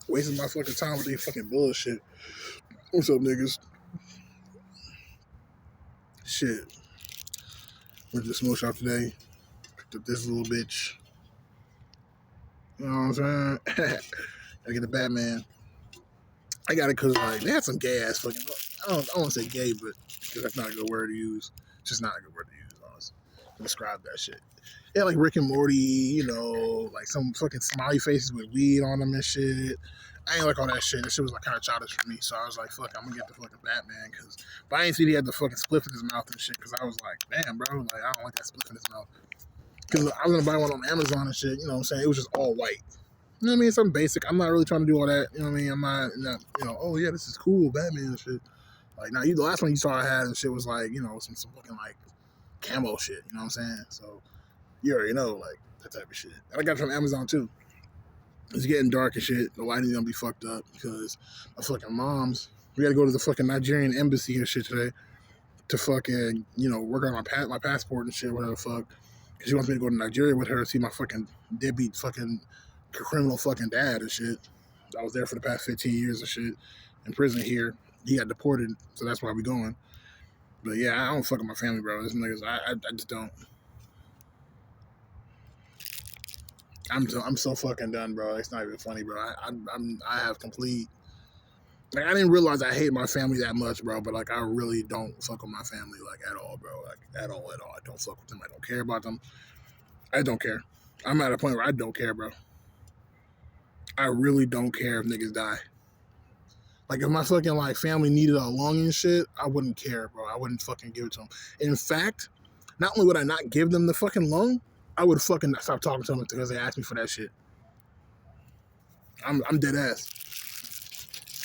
wasting my fucking time with these fucking bullshit. What's up, niggas? Shit. Went to the smoke shop today. Picked up this little bitch. You know what I'm saying? Gotta get the Batman. I got it because like they had some gay ass fucking. I don't want to say gay, but because that's not a good word to use. It's just not a good word to use. Honestly, to describe that shit. Yeah, like Rick and Morty. You know, like some fucking smiley faces with weed on them and shit. I ain't like all that shit. That shit was like kind of childish for me. So I was like, fuck, I'm gonna get the fucking Batman. But I ain't see he had the fucking spliff in his mouth and shit. Because I was like, damn, bro, like I don't like that spliff in his mouth. Because I was gonna buy one on Amazon and shit. You know what I'm saying? It was just all white. You know what I mean? Something basic. I'm not really trying to do all that. You know what I mean? I'm not, you know, oh yeah, this is cool, Batman and shit. Like, now, the last one you saw I had and shit was like, you know, some fucking like camo shit. You know what I'm saying? So, you already know, like, that type of shit. And I got it from Amazon too. It's getting dark and shit. The lighting's gonna be fucked up because my fucking mom's, we gotta go to the fucking Nigerian embassy and shit today to fucking, you know, work on my passport and shit, whatever the fuck. Because she wants me to go to Nigeria with her to see my fucking deadbeat fucking criminal fucking dad and shit. I was there for the past 15 years and shit in prison here. He got deported, so that's why we going. But yeah, I don't fuck with my family, bro. This niggas, I just don't. I'm so fucking done, bro. It's not even funny, bro. I have complete. Like, I didn't realize I hate my family that much, bro. But like, I really don't fuck with my family like at all, bro. Like at all. I don't fuck with them. I don't care about them. I don't care. I'm at a point where I don't care, bro. I really don't care if niggas die. Like, if my fucking, like, family needed a lung and shit, I wouldn't care, bro. I wouldn't fucking give it to them. In fact, not only would I not give them the fucking lung, I would fucking stop talking to them because they asked me for that shit. I'm dead ass.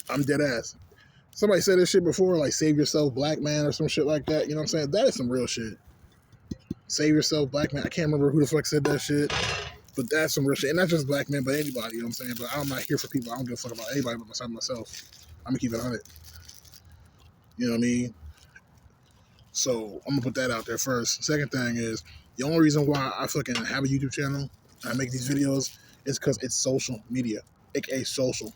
I'm dead ass. Somebody said this shit before, like, save yourself, black man, or some shit like that. You know what I'm saying? That is some real shit. Save yourself, black man. I can't remember who the fuck said that shit. But that's some real shit. And not just black men, but anybody, you know what I'm saying? But I'm not here for people. I don't give a fuck about anybody but myself. I'm going to keep it 100. You know what I mean? So I'm going to put that out there first. Second thing is, the only reason why I fucking have a YouTube channel and I make these videos is because it's social media, aka social.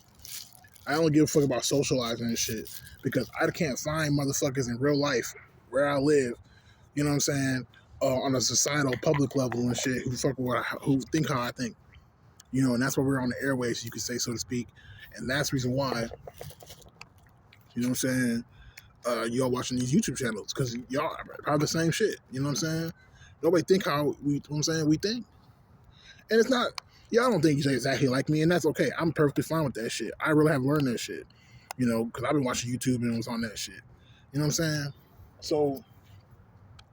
I don't give a fuck about socializing and shit because I can't find motherfuckers in real life where I live, you know what I'm saying, on a societal public level and shit who think how I think. You know, and that's why we're on the airwaves, you could say, so to speak. And that's the reason why, you know what I'm saying, y'all watching these YouTube channels, because y'all are the same shit. You know what I'm saying? Nobody think how we, you know what I'm saying, we think. And it's not, y'all don't think you say exactly like me, and that's okay. I'm perfectly fine with that shit. I really have learned that shit, you know, because I've been watching YouTube and was on that shit. You know what I'm saying? So,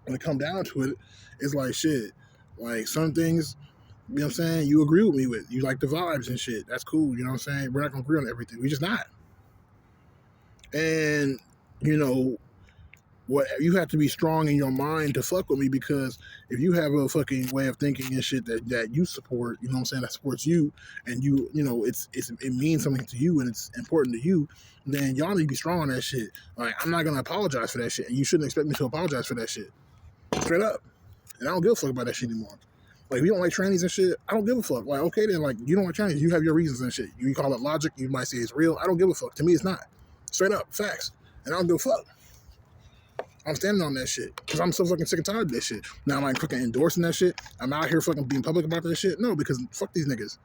when it come down to it, it's like shit. Like, some things, you know what I'm saying, you agree with me with. You like the vibes and shit. That's cool. You know what I'm saying? We're not going to agree on everything. We just not. And, you know, what you have to be strong in your mind to fuck with me, because if you have a fucking way of thinking and shit that you support, you know what I'm saying, that supports you, and you know, it means something to you and it's important to you, then y'all need to be strong on that shit. Like, I'm not going to apologize for that shit, and you shouldn't expect me to apologize for that shit. Straight up. And I don't give a fuck about that shit anymore. Like, if you don't like trannies and shit, I don't give a fuck. Like, okay, then, like, you don't like trannies, you have your reasons and shit. You call it logic, you might say it's real. I don't give a fuck. To me, it's not. Straight up. Facts. And I don't give a fuck. I'm standing on that shit. Because I'm so fucking sick and tired of this shit. Now, am I fucking endorsing that shit? I'm out here fucking being public about that shit? No, because fuck these niggas.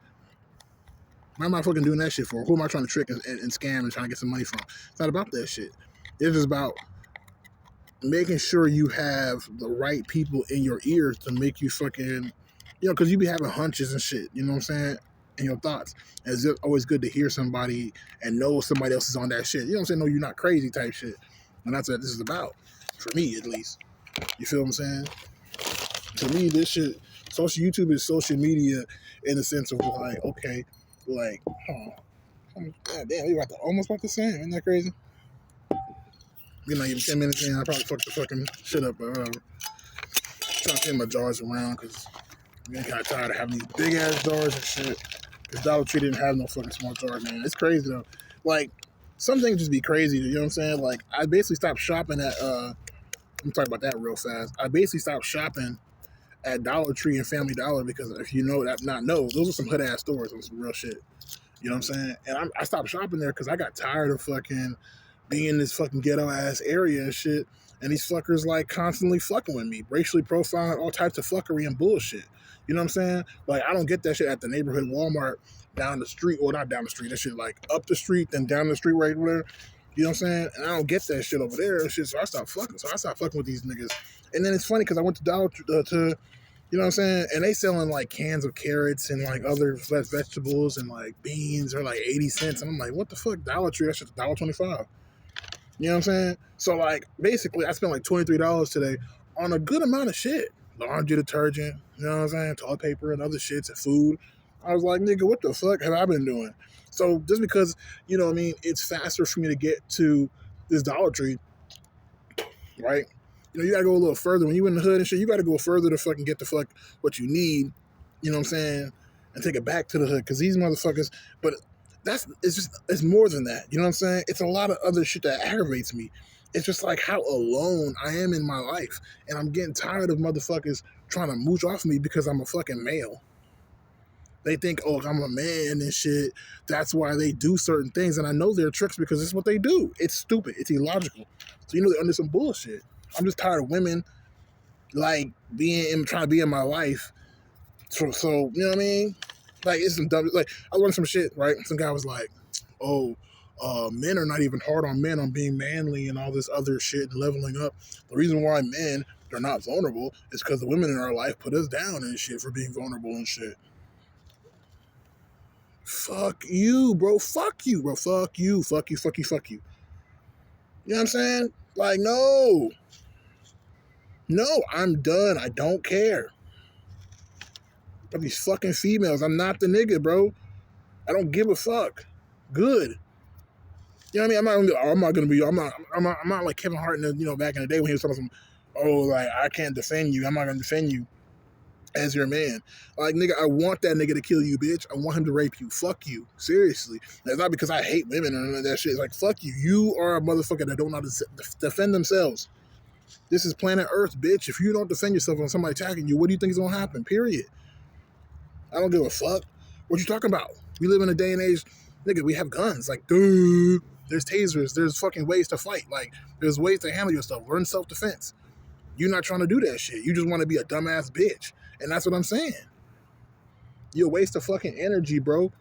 Why am I fucking doing that shit for? Who am I trying to trick and scam and trying to get some money from? It's not about that shit. It's just about making sure you have the right people in your ears to make you fucking, you know, because you be having hunches and shit, you know what I'm saying, and your thoughts. And it's just always good to hear somebody and know somebody else is on that shit. You know what I'm saying? No, you're not crazy type shit. And that's what this is about, for me at least. You feel what I'm saying? To me, this shit, YouTube is social media in the sense of like, okay, like, God damn, we almost about the same. Isn't that crazy? We're not even 10 minutes in. I probably fucked the fucking shit up, but whatever. Trying to clean my jars around because I'm getting kind of tired of having these big ass jars and shit. Because Dollar Tree didn't have no fucking small jars, man. It's crazy though. Like, some things just be crazy, you know what I'm saying? Like, I basically stopped shopping at, I'm talking about that real fast. I basically stopped shopping at Dollar Tree and Family Dollar because if you know that, not know, those are some hood ass stores on some real shit. You know what I'm saying? And I stopped shopping there because I got tired of fucking being in this fucking ghetto ass area and shit. And these fuckers like constantly fucking with me, racially profiling, all types of fuckery and bullshit. You know what I'm saying? Like I don't get that shit at the neighborhood Walmart down the street, or not down the street. That shit like up the street, then down the street right there. You know what I'm saying? And I don't get that shit over there and shit. So I stopped fucking. So I stopped fucking with these niggas. And then it's funny because I went to Dollar to you know what I'm saying? And they selling like cans of carrots and like other vegetables and like beans are like 80 cents. And I'm like, what the fuck? Dollar Tree, that shit's $1.25. You know what I'm saying? So like basically I spent like $23 today on a good amount of shit. Laundry detergent, you know what I'm saying? Toilet paper and other shits and food. I was like, nigga, what the fuck have I been doing? So just because, you know what I mean, it's faster for me to get to this Dollar Tree, right? You know, you gotta go a little further. When you in the hood and shit, you gotta go further to fucking get the fuck what you need, you know what I'm saying? And take it back to the hood. Cause these motherfuckers, but it's more than that. You know what I'm saying? It's a lot of other shit that aggravates me. It's just like how alone I am in my life. And I'm getting tired of motherfuckers trying to mooch off me because I'm a fucking male. They think, oh, I'm a man and shit. That's why they do certain things. And I know they're tricks because it's what they do. It's stupid. It's illogical. So you know they're under some bullshit. I'm just tired of women like trying to be in my life. So you know what I mean? Like it's some dumb. Like I learned some shit. Right? Some guy was like, "Oh, men are not even hard on men on being manly and all this other shit and leveling up. The reason why men are not vulnerable is because the women in our life put us down and shit for being vulnerable and shit." Fuck you, bro. Fuck you, bro. Fuck you. Fuck you. Fuck you. Fuck you. You know what I'm saying? Like, no. No, I'm done. I don't care. But these fucking females, I'm not the nigga, bro. I don't give a fuck. Good. You know what I mean? I'm not like Kevin Hart, you know, back in the day when he was talking some, oh, like, I can't defend you. I'm not going to defend you as your man. Like, nigga, I want that nigga to kill you, bitch. I want him to rape you. Fuck you. Seriously. And it's not because I hate women or none of that shit. It's like, fuck you. You are a motherfucker that don't know how to defend themselves. This is planet Earth, bitch. If you don't defend yourself when somebody attacking you, what do you think is going to happen? Period. I don't give a fuck. What you talking about? We live in a day and age, nigga, we have guns. Like, dude, there's tasers. There's fucking ways to fight. Like, there's ways to handle yourself. Learn self-defense. You're not trying to do that shit. You just want to be a dumbass bitch. And that's what I'm saying. You're a waste of fucking energy, bro.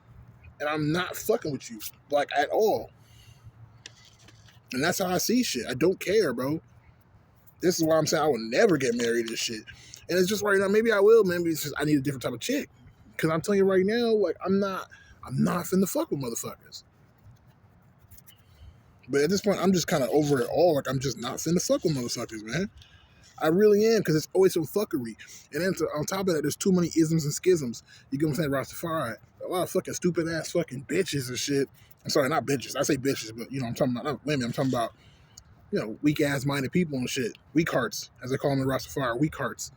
And I'm not fucking with you. Like, at all. And that's how I see shit. I don't care, bro. This is why I'm saying I will never get married and shit. And it's just right now, maybe I will, maybe it's just I need a different type of chick. Because I'm telling you right now, like, I'm not finna fuck with motherfuckers. But at this point, I'm just kind of over it all. Like, I'm just not finna fuck with motherfuckers, man. I really am, because it's always some fuckery. And then on top of that, there's too many isms and schisms. You get what I'm saying? Rastafari. A lot of fucking stupid ass fucking bitches and shit. I'm sorry, not bitches. I say bitches, but, you know, I'm talking about not women. I'm talking about, you know, weak ass minded people and shit. Weak hearts, as they call them in Rastafari, weak hearts.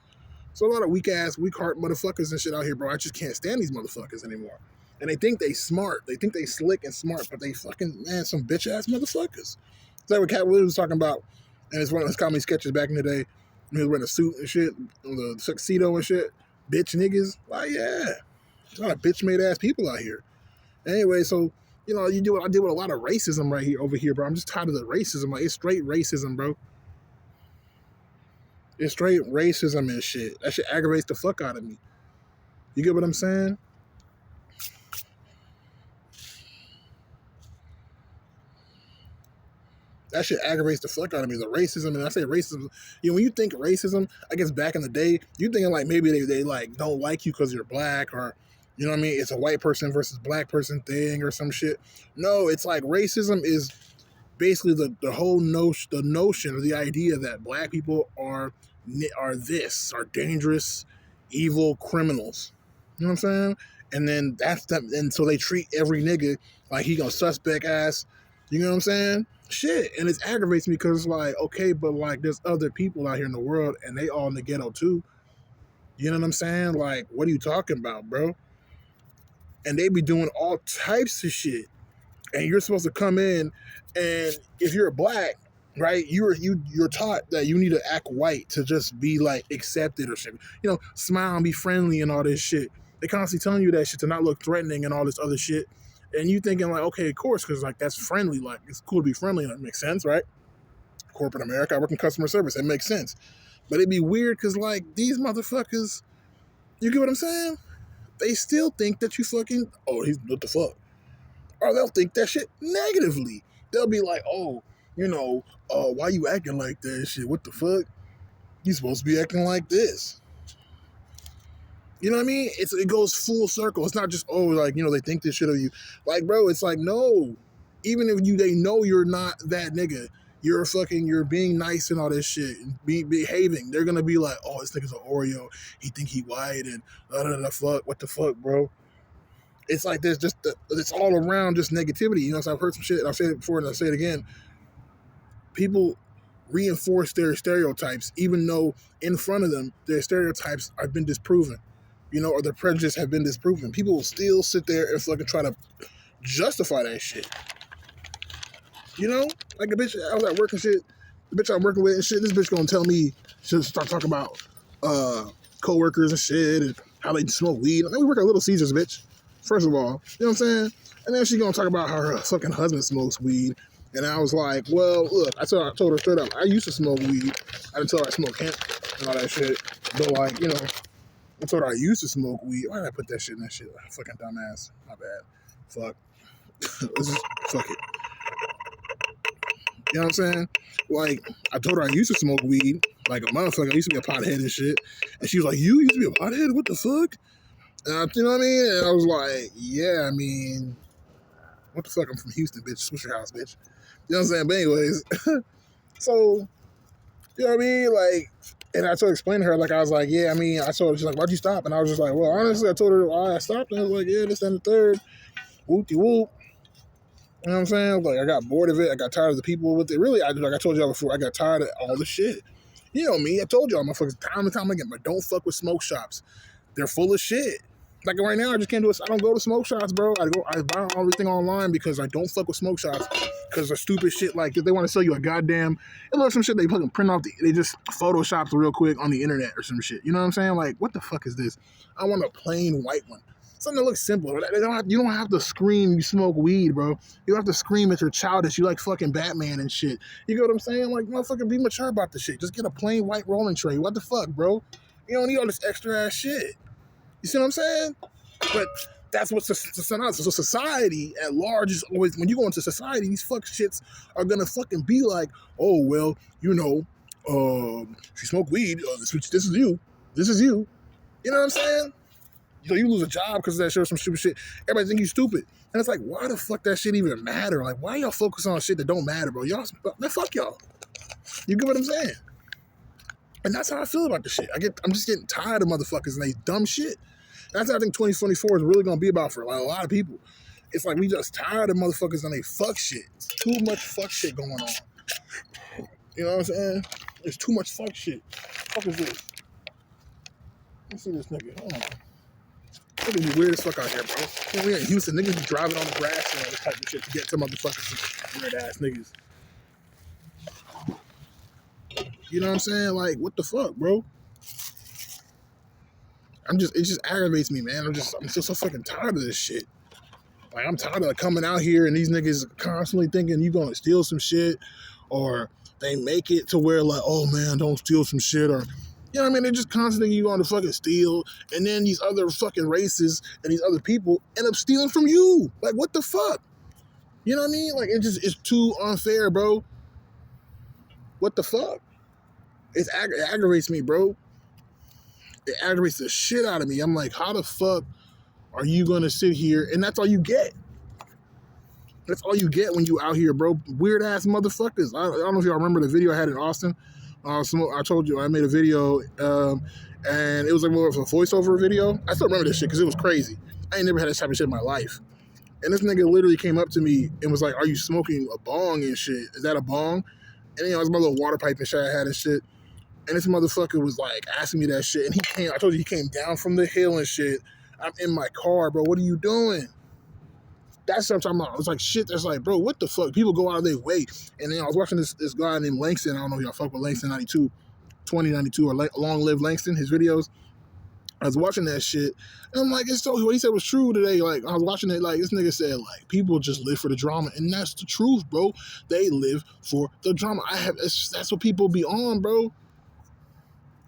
So a lot of weak heart motherfuckers and shit out here, bro. I just can't stand these motherfuckers anymore. And they think they smart. They think they slick and smart, but they fucking, man, some bitch ass motherfuckers. It's like what Cat Williams was talking about, and it's one of his comedy sketches back in the day. He was wearing a suit and shit, the tuxedo and shit. Bitch niggas. Like, yeah. There's a lot of bitch made ass people out here. Anyway, so, you know, I deal with a lot of racism right here over here, bro. I'm just tired of the racism. Like, it's straight racism, bro. It's straight racism and shit. That shit aggravates the fuck out of me. You get what I'm saying? That shit aggravates the fuck out of me. The racism, and I say racism, you know, when you think racism, I guess back in the day, you thinking like maybe they like don't like you because you're black, or, you know what I mean? It's a white person versus black person thing or some shit. No, it's like racism is basically the whole notion or the idea that black people are dangerous, evil criminals. You know what I'm saying? And then that's them, and so they treat every nigga like he gonna suspect ass. You know what I'm saying? Shit, and it aggravates me because it's like, okay, but like there's other people out here in the world, and they all in the ghetto too. You know what I'm saying? Like, what are you talking about, bro? And they be doing all types of shit, and you're supposed to come in, and if you're black, right, you're taught that you need to act white to just be like accepted or shit. You know, smile and be friendly and all this shit. They constantly telling you that shit to not look threatening and all this other shit. And you thinking like, okay, of course, because like that's friendly. Like it's cool to be friendly, and that makes sense, right? Corporate America, I work in customer service. It makes sense. But it'd be weird because like these motherfuckers, you get what I'm saying? They still think that you fucking, oh, he's, what the fuck? Or they'll think that shit negatively. They'll be like, oh, why you acting like that shit? What the fuck? You supposed to be acting like this. You know what I mean? It goes full circle. It's not just, oh, like, they think this shit of you. Like, bro, it's like, no. Even if they know you're not that nigga, you're being nice and all this shit, and behaving. They're gonna be like, oh, this nigga's an Oreo. He think he white and fuck. What the fuck, bro? It's like there's just it's all around just negativity. So I've heard some shit, and I've said it before, and I'll say it again. People reinforce their stereotypes, even though in front of them their stereotypes have been disproven, or their prejudice have been disproven. People will still sit there and fucking try to justify that shit. Like a bitch, I was at work and shit. The bitch I'm working with and shit, this bitch gonna tell me, she'll start talking about co-workers and shit and how they smoke weed. I mean, we work at Little Caesars, bitch. First of all, you know what I'm saying? And then she gonna talk about how her fucking husband smokes weed. And I was like, well, look, I told her straight up, I used to smoke weed. I didn't tell her I smoked hemp and all that shit. But like, I told her I used to smoke weed. Why did I put that shit in that shit? Fucking dumbass. My bad. Fuck. Fuck it. You know what I'm saying? Like, I told her I used to smoke weed, like a motherfucker. I used to be a pothead and shit. And she was like, you used to be a pothead? What the fuck? And you know what I mean? And I was like, yeah, I mean, what the fuck? I'm from Houston, bitch. Swisher House, bitch. You know what I'm saying? But anyways, so, you know what I mean? Like, and I tried to explain to her, like, I was like, yeah, I mean, I told her, she's like, why'd you stop? And I was just like, well, honestly, I told her why I stopped. And I was like, yeah, this and the third. Whoop-de-whoop. You know what I'm saying? Like, I got bored of it. I got tired of the people with it. Really, like I told y'all before, I got tired of all the shit. You know me. I told y'all, motherfuckers, time and time again, but don't fuck with smoke shops. They're full of shit. Like right now, I just can't do it. I don't go to smoke shops, bro. I buy everything online because I don't fuck with smoke shops because of stupid shit. Like if they want to sell you a goddamn, it looks some shit they fucking print off. They just Photoshop real quick on the internet or some shit. You know what I'm saying? Like what the fuck is this? I want a plain white one. Something that looks simple. You don't have to scream you smoke weed, bro. You don't have to scream that you're childish. You like fucking Batman and shit. You know what I'm saying? Like, motherfucker, be mature about the shit. Just get a plain white rolling tray. What the fuck, bro? You don't need all this extra ass shit. You see what I'm saying? But that's what society at large is always. When you go into society, these fuck shits are gonna fucking be like, oh well, if you smoke weed, this is you. This is you. You know what I'm saying? So you lose a job because of that shit or some stupid shit. Everybody think you stupid. And it's like, why the fuck that shit even matter? Like, why y'all focus on shit that don't matter, bro? Y'all, man, fuck y'all. You get what I'm saying? And that's how I feel about the shit. I'm just getting tired of motherfuckers and they dumb shit. That's what I think 2024 is really going to be about for like, a lot of people. It's like we just tired of motherfuckers and they fuck shit. It's too much fuck shit going on. You know what I'm saying? There's too much fuck shit. What the fuck is this? Let's see this nigga. Hold on. It's gonna be weird as fuck out here, bro. We in Houston, niggas be driving on the grass and all this type of shit to get to motherfuckers, weird ass niggas. You know what I'm saying? Like, what the fuck, bro? It just aggravates me, man. I'm still so fucking tired of this shit. Like, I'm tired of coming out here and these niggas constantly thinking you gonna steal some shit, or they make it to where like, oh man, don't steal some shit, or you know what I mean? They're just constantly you going to fucking steal, and then these other fucking races and these other people end up stealing from you. Like, what the fuck? You know what I mean? Like, it's too unfair, bro. What the fuck? It aggravates me, bro. It aggravates the shit out of me. I'm like, how the fuck are you going to sit here? And that's all you get. That's all you get when you out here, bro. Weird ass motherfuckers. I don't know if y'all remember the video I had in Austin. I told you I made a video, and it was like more of a voiceover video. I still remember this shit because it was crazy. I ain't never had this type of shit in my life. And this nigga literally came up to me and was like, "Are you smoking a bong and shit? Is that a bong?" And it was my little water pipe and shit I had and shit. And this motherfucker was like asking me that shit. And I told you he came down from the hill and shit. I'm in my car, bro. What are you doing? That's what I'm talking about. I was like, shit, that's like, bro, what the fuck? People go out of their way. And then I was watching this guy named Langston. I don't know if y'all fuck with Langston 92, 2092, or Long Live Langston, his videos. I was watching that shit, and I'm like, it's so what he said was true today. Like I was watching it, like this nigga said, like people just live for the drama, and that's the truth, bro. They live for the drama. That's what people be on, bro.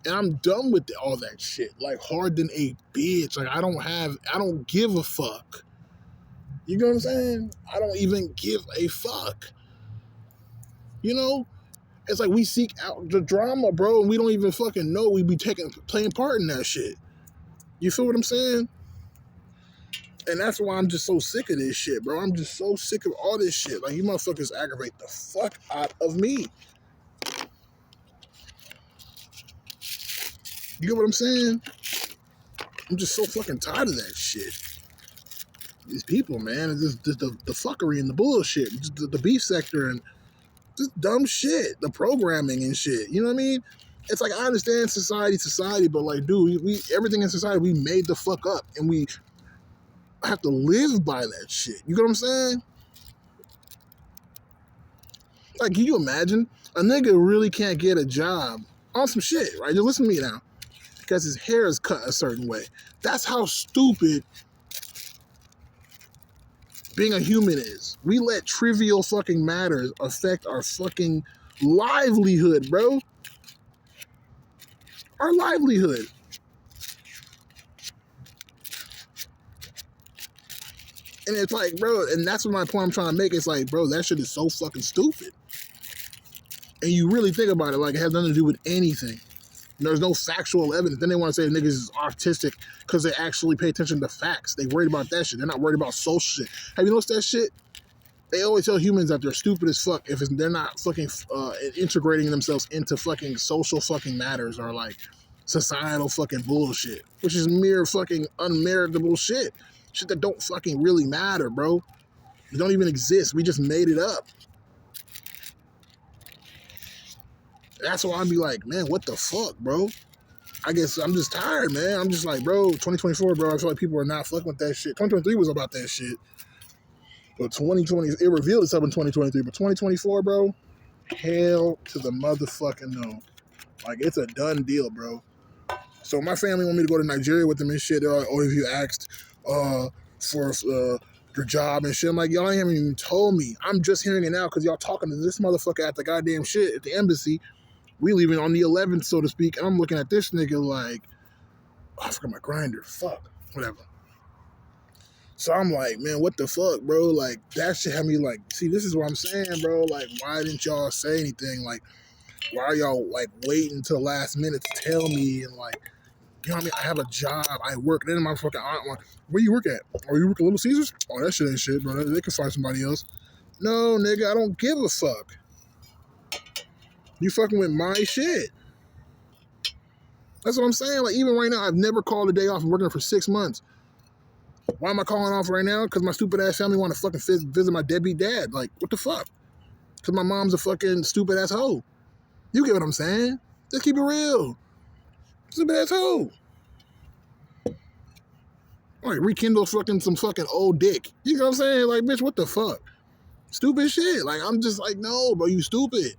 And I'm done with all that shit. Like hard than a bitch. Like I don't give a fuck. You know what I'm saying? I don't even give a fuck. You know? It's like we seek out the drama, bro, and we don't even fucking know we be playing part in that shit. You feel what I'm saying? And that's why I'm just so sick of this shit, bro. I'm just so sick of all this shit. Like, you motherfuckers aggravate the fuck out of me. You get what I'm saying? I'm just so fucking tired of that shit. These people, man, it's just the fuckery and the bullshit, just the beef sector and just dumb shit, the programming and shit. You know what I mean? It's like I understand society, but like, dude, we everything in society we made the fuck up, and we have to live by that shit. You get what I'm saying? Like, can you imagine a nigga really can't get a job on some shit, right? Just listen to me now, because his hair is cut a certain way. That's how stupid being a human is. We let trivial fucking matters affect our fucking livelihood, bro. Our livelihood. And it's like, bro, and that's what my point I'm trying to make. It's like, bro, that shit is so fucking stupid. And you really think about it, like it has nothing to do with anything. There's no factual evidence. Then they want to say niggas is autistic because they actually pay attention to facts. They worried about that shit. They're not worried about social shit. Have you noticed that shit? They always tell humans that they're stupid as fuck if they're not fucking integrating themselves into fucking social fucking matters or like societal fucking bullshit, which is mere fucking unmeritable shit. Shit that don't fucking really matter, bro. It don't even exist. We just made it up. That's why I'd be like, man, what the fuck, bro? I guess I'm just tired, man. I'm just like, bro, 2024, bro, I feel like people are not fucking with that shit. 2023 was about that shit. But 2020, it revealed itself in 2023. But 2024, bro, hell to the motherfucking no. Like, it's a done deal, bro. So my family want me to go to Nigeria with them and shit. They're like, oh, if you asked for your job and shit. I'm like, y'all haven't even told me. I'm just hearing it now because y'all talking to this motherfucker at the goddamn shit at the embassy. We leaving on the 11th, so to speak, and I'm looking at this nigga like, oh, I forgot my grinder. Fuck. Whatever. So I'm like, man, what the fuck, bro? Like, that shit had me like, see, this is what I'm saying, bro. Like, why didn't y'all say anything? Like, why are y'all, like, waiting until the last minute to tell me? And, like, you know what I mean? I have a job. I work. Then my fucking aunt went, where you work at? Oh, you work at Little Caesars? Oh, that shit ain't shit, bro. They can find somebody else. No, nigga, I don't give a fuck. You fucking with my shit. That's what I'm saying. Like, even right now, I've never called a day off. I'm working for 6 months. Why am I calling off right now? Because my stupid ass family want to fucking visit my deadbeat dad. Like, what the fuck? Because my mom's a fucking stupid ass hoe. You get what I'm saying? Just keep it real. Stupid ass hoe. Like, rekindle fucking some fucking old dick. You know what I'm saying? Like, bitch, what the fuck? Stupid shit. Like, I'm just like, no, bro, you stupid.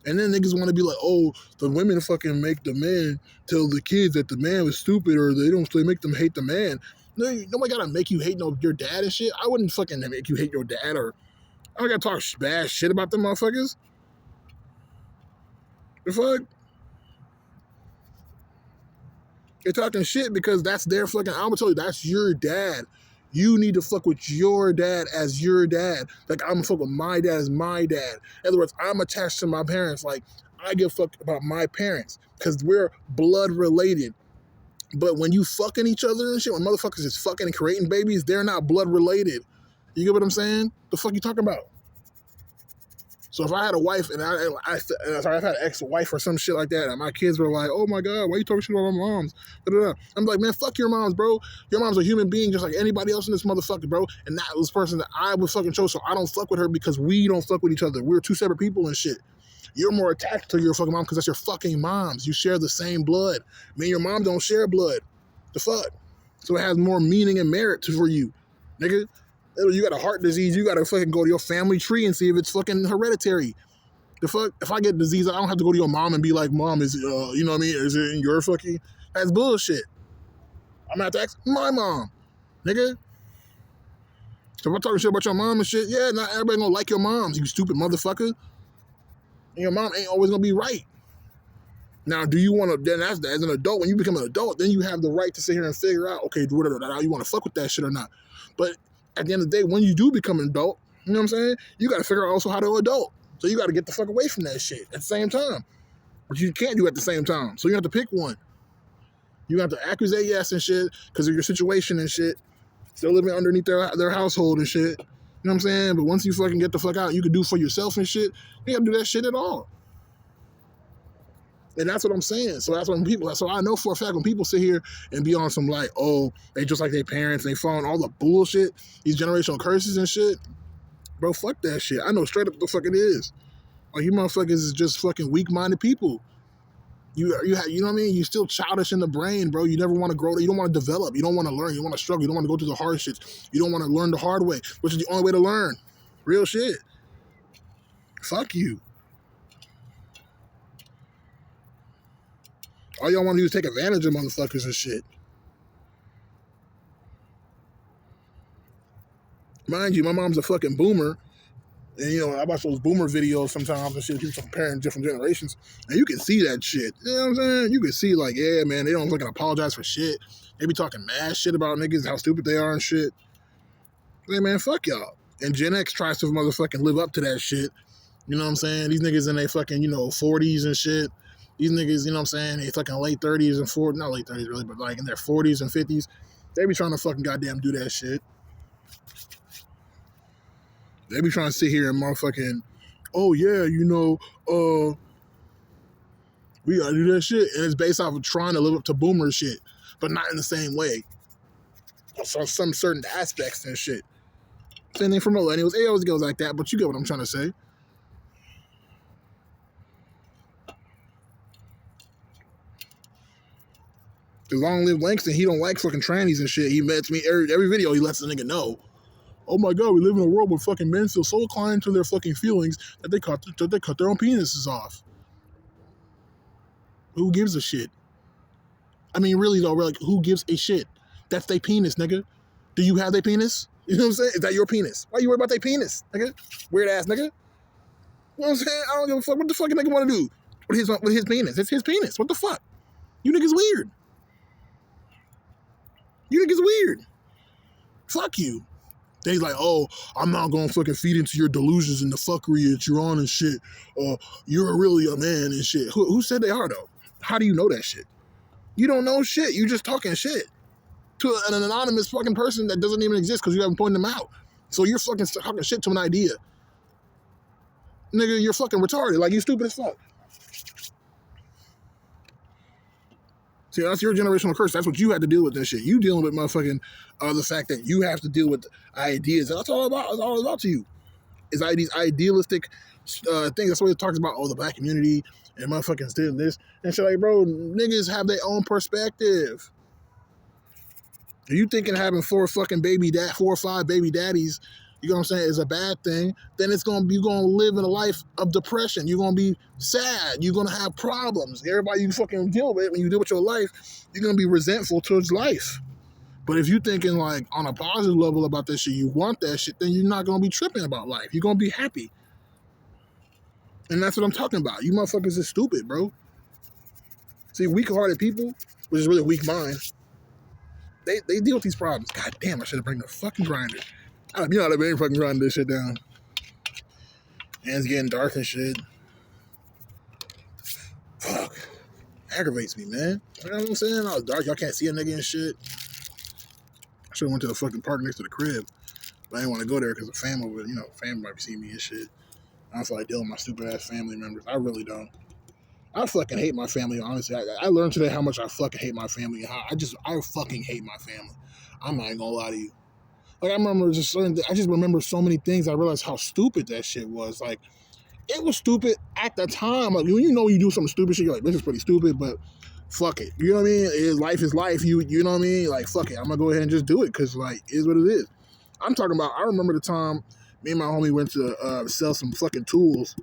And then niggas want to be like, oh, the women fucking make the man tell the kids that the man was stupid, or they make them hate the man. No, nobody gotta make you hate your dad and shit. I wouldn't fucking make you hate your dad, or I don't gotta talk bad shit about them motherfuckers. The fuck? They're talking shit because that's their fucking, I'm gonna tell you, that's your dad. You need to fuck with your dad as your dad. Like, I'm gonna fuck with my dad as my dad. In other words, I'm attached to my parents. Like, I give a fuck about my parents because we're blood related. But when you fucking each other and shit, when motherfuckers is fucking and creating babies, they're not blood related. You get what I'm saying? The fuck you talking about? So if I had a wife and I've had an ex-wife or some shit like that, and my kids were like, oh my God, why are you talking shit about my moms? I'm like, man, fuck your moms, bro. Your mom's a human being just like anybody else in this motherfucker, bro. And that was the person that I was fucking chose, so I don't fuck with her because we don't fuck with each other. We're two separate people and shit. You're more attached to your fucking mom because that's your fucking moms. You share the same blood. Me and your mom don't share blood. The fuck? So it has more meaning and merit for you, nigga. You got a heart disease, you gotta fucking go to your family tree and see if it's fucking hereditary. The fuck? If I get disease, I don't have to go to your mom and be like, Mom, is you know what I mean? Is it in your fucking? That's bullshit. I'm gonna have to ask my mom, nigga. So if I'm talking shit about your mom and shit, yeah, not everybody gonna like your moms, you stupid motherfucker. And your mom ain't always gonna be right. Now, do you want to, then as an adult, when you become an adult, then you have the right to sit here and figure out, okay, whatever, how you want to fuck with that shit or not. But at the end of the day, when you do become an adult, you know what I'm saying? You got to figure out also how to adult. So you got to get the fuck away from that shit at the same time. But you can't do it at the same time. So you have to pick one. You have to accusate yes and shit because of your situation and shit. Still living underneath their household and shit. You know what I'm saying? But once you fucking get the fuck out, you can do for yourself and shit. You gotta do that shit at all. And that's what I'm saying. So that's when people, so I know for a fact when people sit here and be on some like, oh, they just like their parents, they following all the bullshit, these generational curses and shit. Bro, fuck that shit. I know straight up the fuck it is. Like, you motherfuckers is just fucking weak-minded people. You know what I mean? You're still childish in the brain, bro. You never want to grow. You don't want to develop. You don't want to learn. You want to struggle. You don't want to go through the hard shit. You don't want to learn the hard way, which is the only way to learn. Real shit. Fuck you. All y'all want to do is take advantage of motherfuckers and shit. Mind you, my mom's a fucking boomer. And, you know, I watch those boomer videos sometimes and shit. People comparing different generations. And you can see that shit. You know what I'm saying? You can see, like, yeah, man, they don't fucking apologize for shit. They be talking mad shit about niggas, how stupid they are and shit. Hey, man, fuck y'all. And Gen X tries to motherfucking live up to that shit. You know what I'm saying? These niggas in their fucking, 40s and shit. These niggas, you know what I'm saying? They fucking late 30s and 40s. Not late 30s, really, but like in their 40s and 50s. They be trying to fucking goddamn do that shit. They be trying to sit here and motherfucking, oh yeah, we gotta do that shit. And it's based off of trying to live up to boomer shit, but not in the same way. So some certain aspects and shit. Same thing for millennials. It always goes like that, but you get what I'm trying to say. Cause Long Live Langston, he don't like fucking trannies and shit. He lets me every video he lets the nigga know. Oh my god, we live in a world where fucking men feel so inclined to their fucking feelings that they cut their own penises off. Who gives a shit? I mean, really though, like, who gives a shit? That's their penis, nigga. Do you have their penis? You know what I'm saying? Is that your penis? Why you worry about their penis, nigga? Weird ass nigga. You know what I'm saying? I don't give a fuck. What the fuck a nigga want to do with his penis? It's his penis. What the fuck? You niggas weird. You niggas weird. Fuck you. Then he's like, oh, I'm not going to fucking feed into your delusions and the fuckery that you're on and shit. You're really a man and shit. Who said they are, though? How do you know that shit? You don't know shit. You just talking shit to an anonymous fucking person that doesn't even exist because you haven't pointed them out. So you're fucking talking shit to an idea. Nigga, you're fucking retarded. Like, you stupid as fuck. See, that's your generational curse. That's what you had to deal with, that shit. You dealing with motherfucking the fact that you have to deal with ideas. That's all about. It's all about to you. It's these idealistic things. That's what it talks about. Oh, the black community and motherfuckers did this and shit. Like, bro, niggas have their own perspective. If you thinking having 4 or 5 baby daddies, you know what I'm saying, is a bad thing, then you're gonna live in a life of depression. You're gonna be sad. You're gonna have problems. Everybody you fucking deal with, when you deal with your life, you're gonna be resentful towards life. But if you thinking like on a positive level about that shit, you want that shit, then you're not gonna be tripping about life. You're gonna be happy. And that's what I'm talking about. You motherfuckers is stupid, bro. See, weak-hearted people, which is really weak mind, they deal with these problems. God damn, I should have bring the fucking grinder. I've been fucking grinding this shit down. And it's getting dark and shit. Fuck. Aggravates me, man. You know what I'm saying? I was dark. Y'all can't see a nigga and shit. I should have went to the fucking park next to the crib. But I didn't want to go there because the family would, family might be seeing me and shit. I don't feel like dealing with my stupid ass family members. I really don't. I fucking hate my family, honestly. I learned today how much I fucking hate my family. I fucking hate my family. I'm not even gonna lie to you. Like, I just remember so many things. I realized how stupid that shit was. Like, it was stupid at the time. Like, when you do some stupid shit, you're like, this is pretty stupid, but fuck it. You know what I mean? Life is life. You know what I mean? Like, fuck it. I'm gonna go ahead and just do it because, like, it is what it is. I'm talking about, I remember the time me and my homie went to sell some fucking tools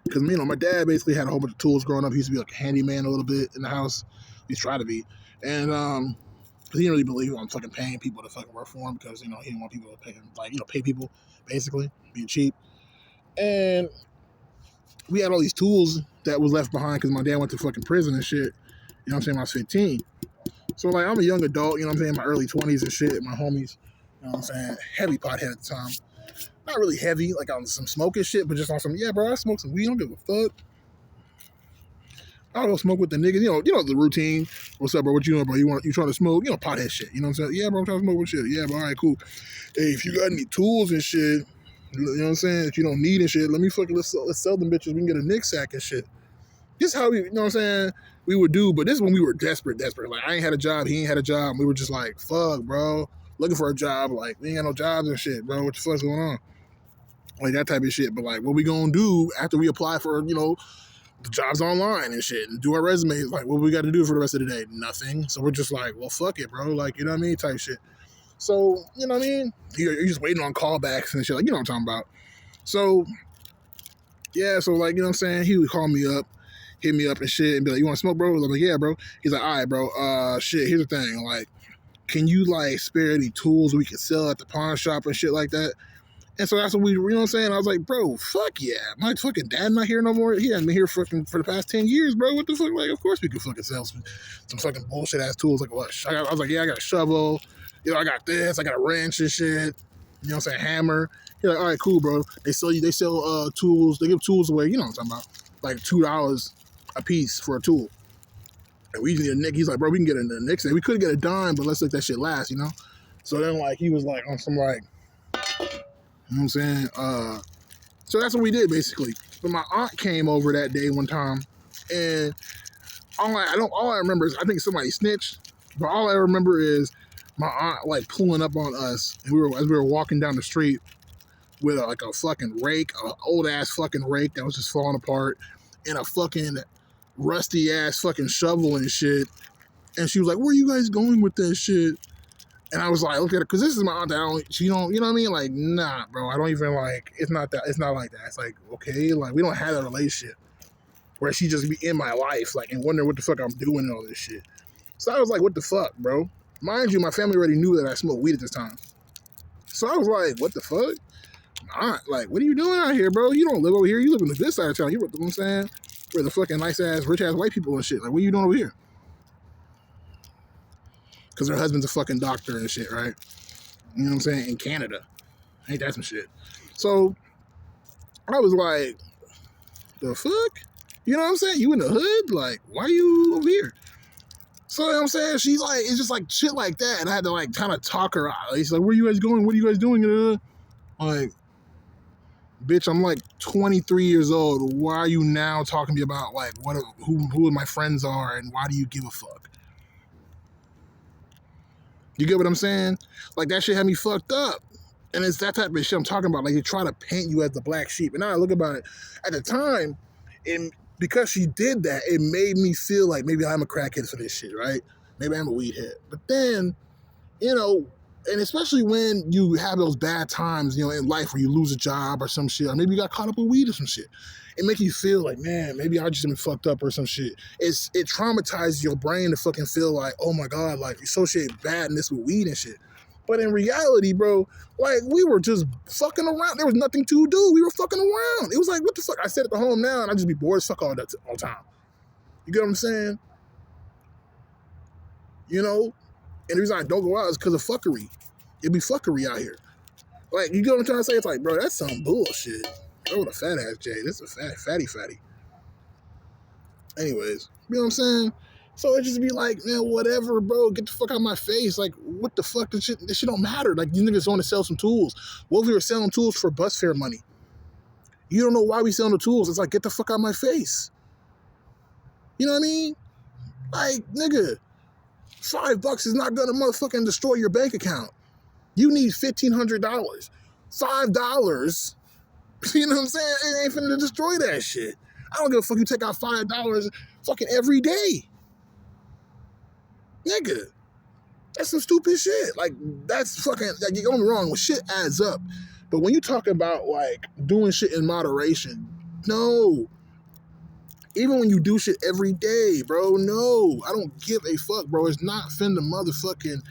Because, my dad basically had a whole bunch of tools growing up. He used to be like a handyman a little bit in the house. He's tried to be. And, because he didn't really believe on fucking paying people to fucking work for him because, he didn't want people to pay him, like, pay people, basically, being cheap. And we had all these tools that was left behind because my dad went to fucking prison and shit. You know what I'm saying? When I was 15. So, like, I'm a young adult, you know what I'm saying? My early 20s and shit, my homies, you know what I'm saying? Heavy pothead at the time. Not really heavy, like on some smoking shit, but just on some, yeah, bro, I smoke some weed, I don't give a fuck. I'll go smoke with the niggas, you know the routine. What's up, bro? What you doing, bro? You trying to smoke? Pothead shit. You know what I'm saying? Yeah, bro, I'm trying to smoke with shit. Yeah, bro, all right, cool. Hey, if you got any tools and shit, you know what I'm saying, that you don't need and shit, let me fucking, let's sell them bitches. We can get a Nick sack and shit. This is how we, you know what I'm saying, we would do, but this is when we were desperate. Like, I ain't had a job, he ain't had a job. We were just like, fuck, bro, looking for a job. Like, we ain't got no jobs and shit, bro. What the fuck's going on? Like, that type of shit. But, like, what we gonna do after we apply for, the jobs online and shit and do our resumes? Like, what we got to do for the rest of the day? Nothing. So we're just like, well, fuck it, bro. Like, you know what I mean? Type shit. So, you know what I mean? You're just waiting on callbacks and shit. Like, you know what I'm talking about. So, yeah, so, like, you know what I'm saying? He would call me up, hit me up and shit and be like, you want to smoke, bro? I'm like, yeah, bro. He's like, all right, bro. Shit, here's the thing. Like, can you, like, spare any tools we can sell at the pawn shop and shit like that? And so that's what we, you know what I'm saying? I was like, bro, fuck yeah. My fucking dad not here no more. He hasn't been here for the past 10 years, bro. What the fuck? Like, of course we could fucking sell some fucking bullshit ass tools. Like, what? I was like, yeah, I got a shovel. I got this. I got a wrench and shit. You know what I'm saying? Hammer. He's like, all right, cool, bro. They sell tools. They give tools away. You know what I'm talking about? Like $2 a piece for a tool. And we need a nick. He's like, bro, we can get a nick. We could get a dime, but let's let that shit last, So then, like, he was like, on some, like, you know what I'm saying? So that's what we did, basically. But my aunt came over that day one time, and all I remember is I think somebody snitched, but all I remember is my aunt, like, pulling up on us, and as we were walking down the street with a fucking rake, an old ass fucking rake that was just falling apart, and a fucking rusty ass fucking shovel and shit. And she was like, "Where are you guys going with that shit?" And I was like, look at it, because this is my aunt that she don't, you know what I mean? Like, nah, bro, I don't even like, it's not like that. It's like, okay, like, we don't have that relationship where she just be in my life, like, and wonder what the fuck I'm doing and all this shit. So I was like, what the fuck, bro? Mind you, my family already knew that I smoked weed at this time. So I was like, what the fuck? Aunt, like, what are you doing out here, bro? You don't live over here. You live in the good side of town. You know what I'm saying? Where the fucking nice ass, rich ass white people and shit. Like, what are you doing over here? Because her husband's a fucking doctor and shit, right? You know what I'm saying? In Canada. Ain't that some shit? So, I was like, the fuck? You know what I'm saying? You in the hood? Like, why are you over here? So, you know what I'm saying? She's like, it's just like shit like that. And I had to, like, kind of talk her out. She's like, where you guys going? What are you guys doing? Like, bitch, I'm like 23 years old. Why are you now talking to me about, like, who my friends are and why do you give a fuck? You get what I'm saying? Like, that shit had me fucked up. And it's that type of shit I'm talking about. Like, they try to paint you as the black sheep. And now I look about it. At the time, because she did that, it made me feel like maybe I'm a crackhead for this shit, right? Maybe I'm a weed head. But then, and especially when you have those bad times, in life where you lose a job or some shit, or maybe you got caught up with weed or some shit. It makes you feel like, man, maybe I just been fucked up or some shit. It traumatizes your brain to fucking feel like, oh my God, like, associate badness with weed and shit. But in reality, bro, like, we were just fucking around. There was nothing to do. We were fucking around. It was like, what the fuck? I sit at the home now and I just be bored as fuck all the time. You get what I'm saying? And the reason I don't go out is because of fuckery. It be fuckery out here. Like, you get what I'm trying to say? It's like, bro, that's some bullshit. Oh, the fat ass Jay. This is a fatty. Anyways, you know what I'm saying? So it just be like, man, whatever, bro. Get the fuck out of my face. Like, what the fuck? This shit don't matter. Like, these niggas want to sell some tools. What if we were selling tools for bus fare money? You don't know why we selling the tools. It's like, get the fuck out of my face. You know what I mean? Like, nigga, $5 is not gonna motherfucking destroy your bank account. You need $1,500. $5, you know what I'm saying? It ain't finna destroy that shit. I don't give a fuck you take out $5 fucking every day. Nigga, that's some stupid shit. Like, that's fucking, like, you don't get me wrong, when shit adds up. But when you talk about, like, doing shit in moderation, no. Even when you do shit every day, bro, no, I don't give a fuck, bro. It's not finna motherfucking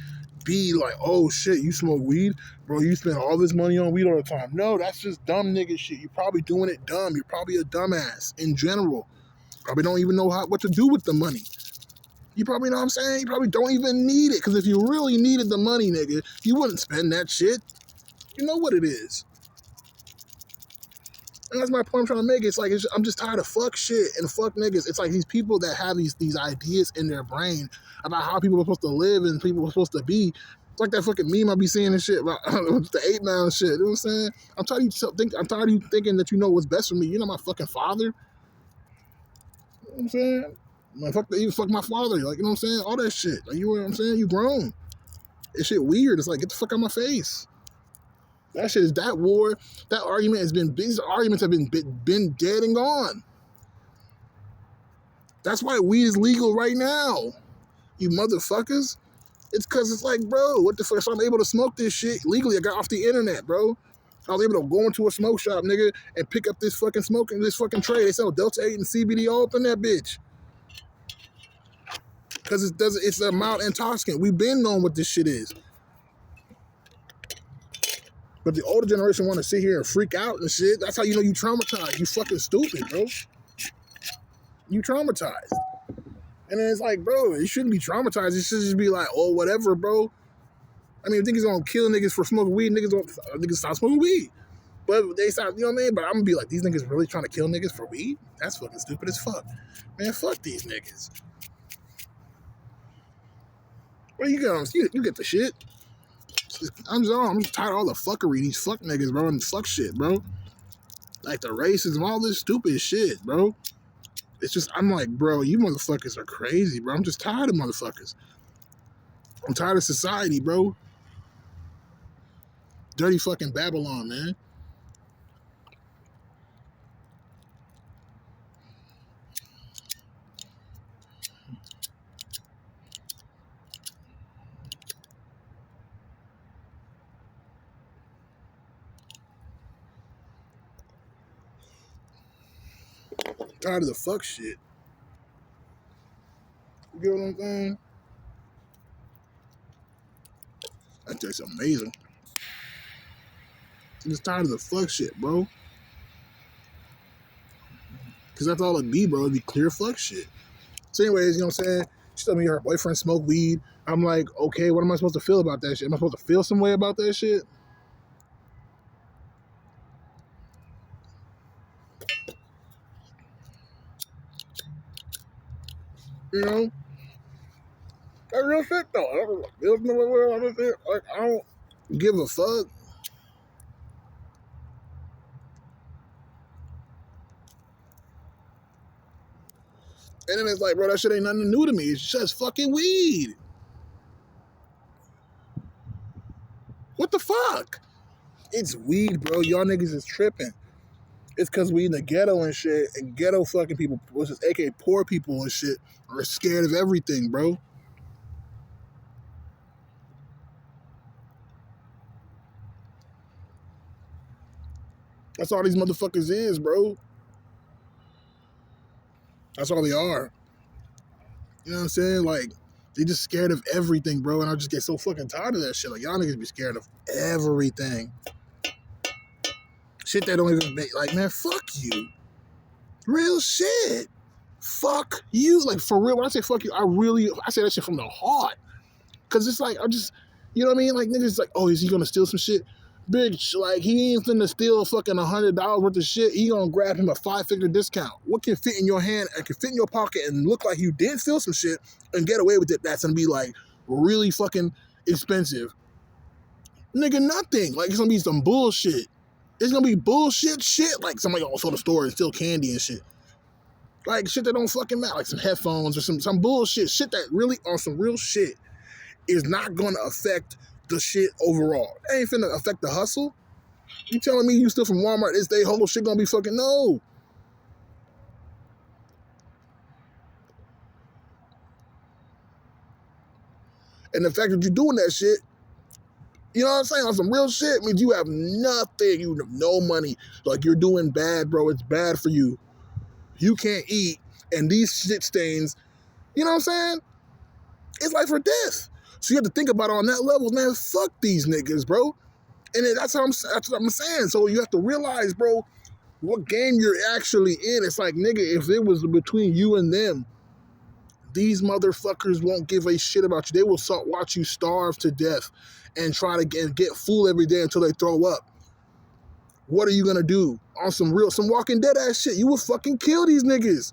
be like, oh shit, you smoke weed, bro, you spend all this money on weed all the time. No, that's just dumb nigga shit. You're probably doing it dumb. You're probably a dumbass in general. Probably don't even know what to do with the money. You probably know what I'm saying? You probably don't even need it. Because if you really needed the money, nigga, you wouldn't spend that shit. You know what it is. And that's my point I'm trying to make. It's like, I'm just tired of fuck shit and fuck niggas. It's like these people that have these ideas in their brain about how people are supposed to live and people are supposed to be. It's like that fucking meme I be seeing and shit about the 8 Mile and shit. You know what I'm saying? I'm tired of you thinking that you know what's best for me. You're not my fucking father. You know what I'm saying? Like, fuck my father. Like, you know what I'm saying? All that shit. Like, you know what I'm saying? You grown. It's shit weird. It's like, get the fuck out of my face. That shit is that war. That argument has been. These arguments have been dead and gone. That's why weed is legal right now. You motherfuckers. It's because it's like, bro, what the fuck? So I'm able to smoke this shit legally. I got off the internet, bro. I was able to go into a smoke shop, nigga, and pick up this fucking tray. They sell Delta 8 and CBD all up in that bitch. Because it's a mild intoxicant. We've been knowing what this shit is. But the older generation want to sit here and freak out and shit. That's how you know you traumatized. You fucking stupid, bro. You traumatized. And then it's like, bro, it shouldn't be traumatized. It should just be like, oh, whatever, bro. I mean, if niggas don't kill niggas for smoking weed, niggas stop smoking weed. But they stop, you know what I mean? But I'm gonna be like, these niggas really trying to kill niggas for weed? That's fucking stupid as fuck. Man, fuck these niggas. Well, you get the shit. I'm just tired of all the fuckery, these fuck niggas, bro, and fuck shit, bro. Like the racism, all this stupid shit, bro. It's just, I'm like, bro, you motherfuckers are crazy, bro. I'm just tired of motherfuckers. I'm tired of society, bro. Dirty fucking Babylon, man. Tired of the fuck shit. You get what I'm saying? That tastes amazing. I'm just tired of the fuck shit, bro. Because that's all it be, bro. It'd be clear fuck shit. So anyways, you know what I'm saying? She told me her boyfriend smoked weed. I'm like, okay, what am I supposed to feel about that shit? Am I supposed to feel some way about that shit? You know? That's real shit, though. Like, I don't give a fuck. And then it's like, bro, that shit ain't nothing new to me. It's just fucking weed. What the fuck? It's weed, bro. Y'all niggas is tripping. It's because we in the ghetto and shit, and ghetto fucking people, which is aka poor people and shit, are scared of everything, bro. That's all these motherfuckers is, bro. That's all they are. You know what I'm saying? Like, they just scared of everything, bro. And I just get so fucking tired of that shit. Like, y'all niggas be scared of everything. Shit that don't even make, like, man, fuck you. Real shit. Fuck you. Like, for real, when I say fuck you, I say that shit from the heart. Because it's like, you know what I mean? Like, niggas like, oh, is he gonna steal some shit? Bitch, like, he ain't finna steal fucking $100 worth of shit. He gonna grab him a 5-figure discount. What can fit in your hand and can fit in your pocket and look like you did steal some shit and get away with it? That's gonna be like really fucking expensive. Nigga, nothing. Like, it's gonna be some bullshit. It's gonna be bullshit shit. Like, somebody gonna go to the store and steal candy and shit. Like, shit that don't fucking matter. Like, some headphones or some bullshit. Shit that really, on some real shit, is not gonna affect the shit overall. It ain't finna affect the hustle. You telling me you still from Walmart, this day whole shit gonna be fucking no. And the fact that you're doing that shit, you know what I'm saying, on some real shit, means you have nothing. You have no money. Like, you're doing bad, bro. It's bad for you. You can't eat. And these shit stains, you know what I'm saying? It's life or death. So you have to think about it on that level, man. Fuck these niggas, bro. And that's what I'm saying. So you have to realize, bro, what game you're actually in. It's like, nigga, if it was between you and them, these motherfuckers won't give a shit about you. They will watch you starve to death and try to get full every day until they throw up. What are you gonna do? On some Walking Dead ass shit, you will fucking kill these niggas.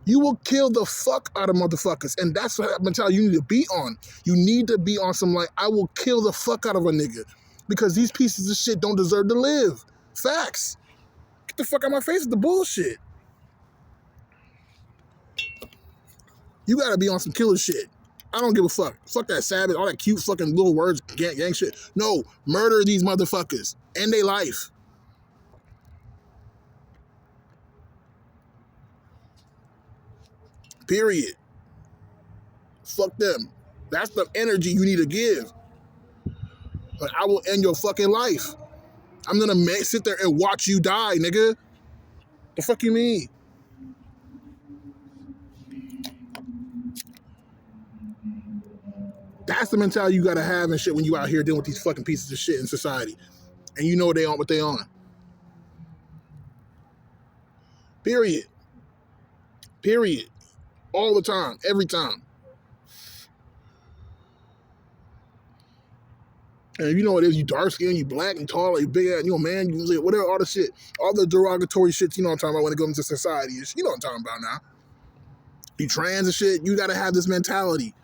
You will kill the fuck out of motherfuckers. And that's what mentality you need to be on. You need to be on some like, I will kill the fuck out of a nigga. Because these pieces of shit don't deserve to live. Facts. Get the fuck out of my face with the bullshit. You gotta be on some killer shit. I don't give a fuck. Fuck that savage, all that cute fucking little words, gang shit. No, murder these motherfuckers. End their life. Period. Fuck them. That's the energy you need to give. Like, I will end your fucking life. I'm gonna sit there and watch you die, nigga. The fuck you mean? That's the mentality you gotta have and shit when you out here dealing with these fucking pieces of shit in society. And you know what they on. Period. Period. All the time. Every time. And you know what it is, you dark skin, you black and tall, you big ass, you know, man, you whatever, all the shit, all the derogatory shit, you know what I'm talking about when it comes to society. You know what I'm talking about now. You trans and shit, you gotta have this mentality.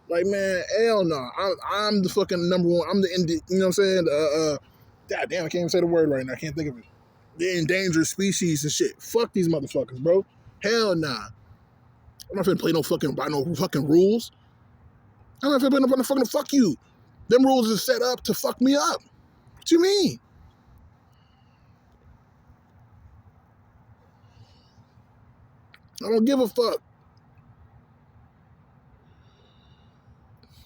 Like, man, hell no. I'm the fucking number one, I'm the, you know what I'm saying? God damn, I can't even say the word right now, I can't think of it. The endangered species and shit. Fuck these motherfuckers, bro. Hell nah. I'm not finna play by no fucking rules. I'm not finna play no fucking fuck you. Them rules are set up to fuck me up. What you mean? I don't give a fuck.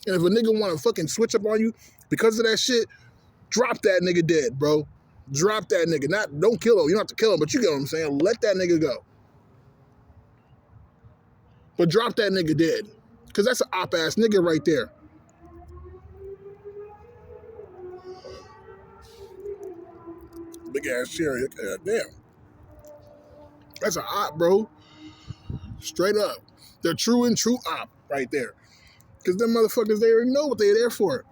And if a nigga want to fucking switch up on you because of that shit, drop that nigga dead, bro. Drop that nigga. Don't kill him. You don't have to kill him, but you get what I'm saying. Let that nigga go. But drop that nigga dead. Because that's an op-ass nigga right there. Big ass cherry. God damn. That's an op, bro. Straight up. The true and true op right there. Because them motherfuckers, they already know what they're there for.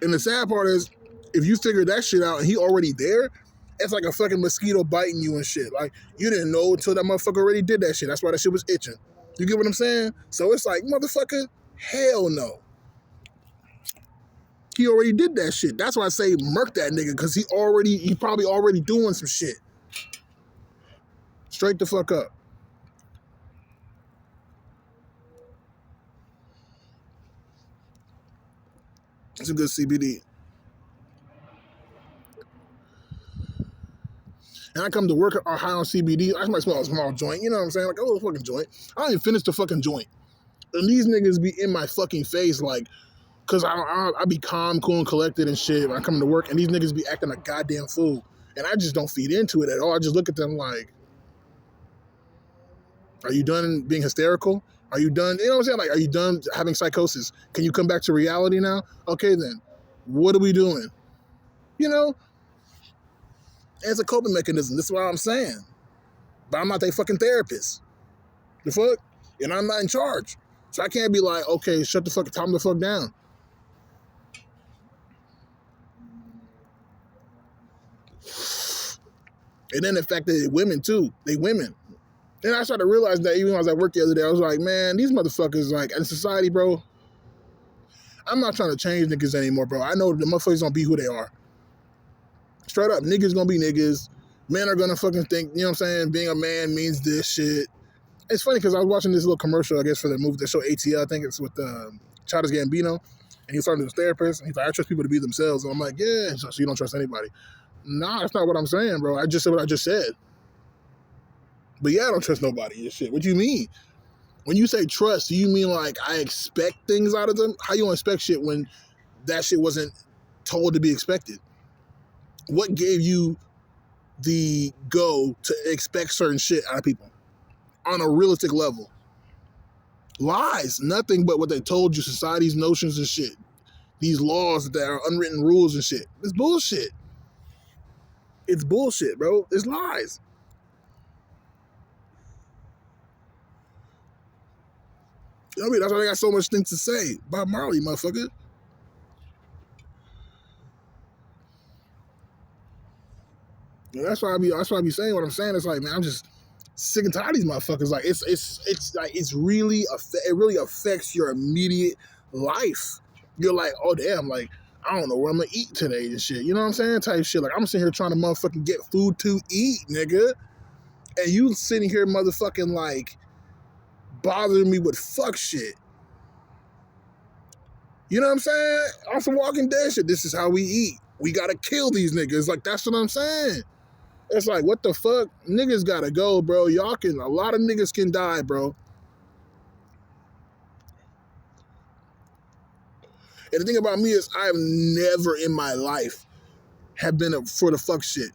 And the sad part is, if you figure that shit out and he already there, it's like a fucking mosquito biting you and shit. Like, you didn't know until that motherfucker already did that shit. That's why that shit was itching. You get what I'm saying? So it's like, motherfucker, hell no. He already did that shit. That's why I say murk that nigga, because he probably already doing some shit. Straight the fuck up. It's a good CBD. And I come to work high on CBD. I might smell a small joint. You know what I'm saying? Like, oh, fucking joint. I don't even finish the fucking joint. And these niggas be in my fucking face like, because I be calm, cool, and collected and shit when I come to work, and these niggas be acting a goddamn fool. And I just don't feed into it at all. I just look at them like, are you done being hysterical? Are you done, you know what I'm saying? Like, are you done having psychosis? Can you come back to reality now? Okay then, what are we doing? You know? It's a coping mechanism, this is what I'm saying. But I'm not their fucking therapist. The fuck? And I'm not in charge. So I can't be like, okay, shut the fuck, calm the fuck down. And then the fact that they're women too. They women. And I started to realize that even when I was at work the other day, I was like, man, these motherfuckers, like, in society, bro, I'm not trying to change niggas anymore, bro. I know the motherfuckers gonna be who they are. Straight up, niggas gonna be niggas. Men are gonna fucking think, you know what I'm saying, being a man means this shit. It's funny because I was watching this little commercial, I guess, for the movie, the show ATL, I think it's with Childish Gambino, and he was talking to his therapist, and he's like, I trust people to be themselves. And I'm like, yeah, so you don't trust anybody. Nah, that's not what I'm saying, bro. I just said what I just said. But yeah, I don't trust nobody and shit. What do you mean? When you say trust, do you mean like I expect things out of them? How you gonna expect shit when that shit wasn't told to be expected? What gave you the go to expect certain shit out of people on a realistic level. Lies, nothing but what they told you, society's notions and shit. These laws that are unwritten rules and shit. It's bullshit. It's bullshit, bro. It's lies. You know what I mean? That's why they got so much things to say. Bob Marley, motherfucker. And that's why I be saying what I'm saying. It's like, man, I'm just sick and tired of these motherfuckers. Like it's like it really affects your immediate life. You're like, oh damn, like I don't know where I'm gonna eat today and shit. You know what I'm saying? Type shit. Like I'm sitting here trying to motherfucking get food to eat, nigga. And you sitting here motherfucking like bothering me with fuck shit. You know what I'm saying? On some Walking Dead shit. This is how we eat. We gotta kill these niggas. Like that's what I'm saying. It's like, what the fuck? Niggas gotta go, bro. A lot of niggas can die, bro. And the thing about me is I have never in my life have been for the fuck shit.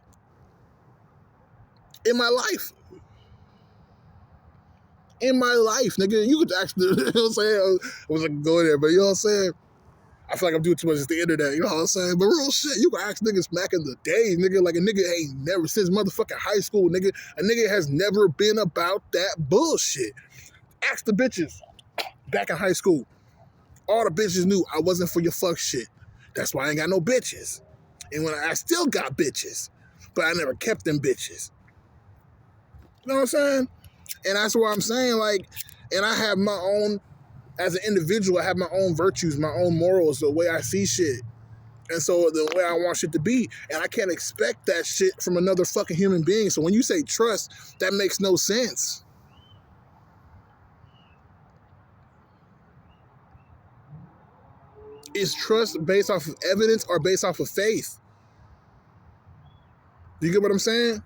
In my life. In my life, nigga. You could actually, you know what I'm saying? I was like, go there, but you know what I'm saying? I feel like I'm doing too much. It's the internet, you know what I'm saying? But real shit, you can ask niggas back in the day, nigga. Like a nigga ain't never, since motherfucking high school, nigga, a nigga has never been about that bullshit. Ask the bitches back in high school. All the bitches knew I wasn't for your fuck shit. That's why I ain't got no bitches. And when I still got bitches, but I never kept them bitches. You know what I'm saying? And that's what I'm saying, like, and I have my own, as an individual, I have my own virtues, my own morals, the way I see shit. And so the way I want shit to be. And I can't expect that shit from another fucking human being. So when you say trust, that makes no sense. Is trust based off of evidence or based off of faith? You get what I'm saying?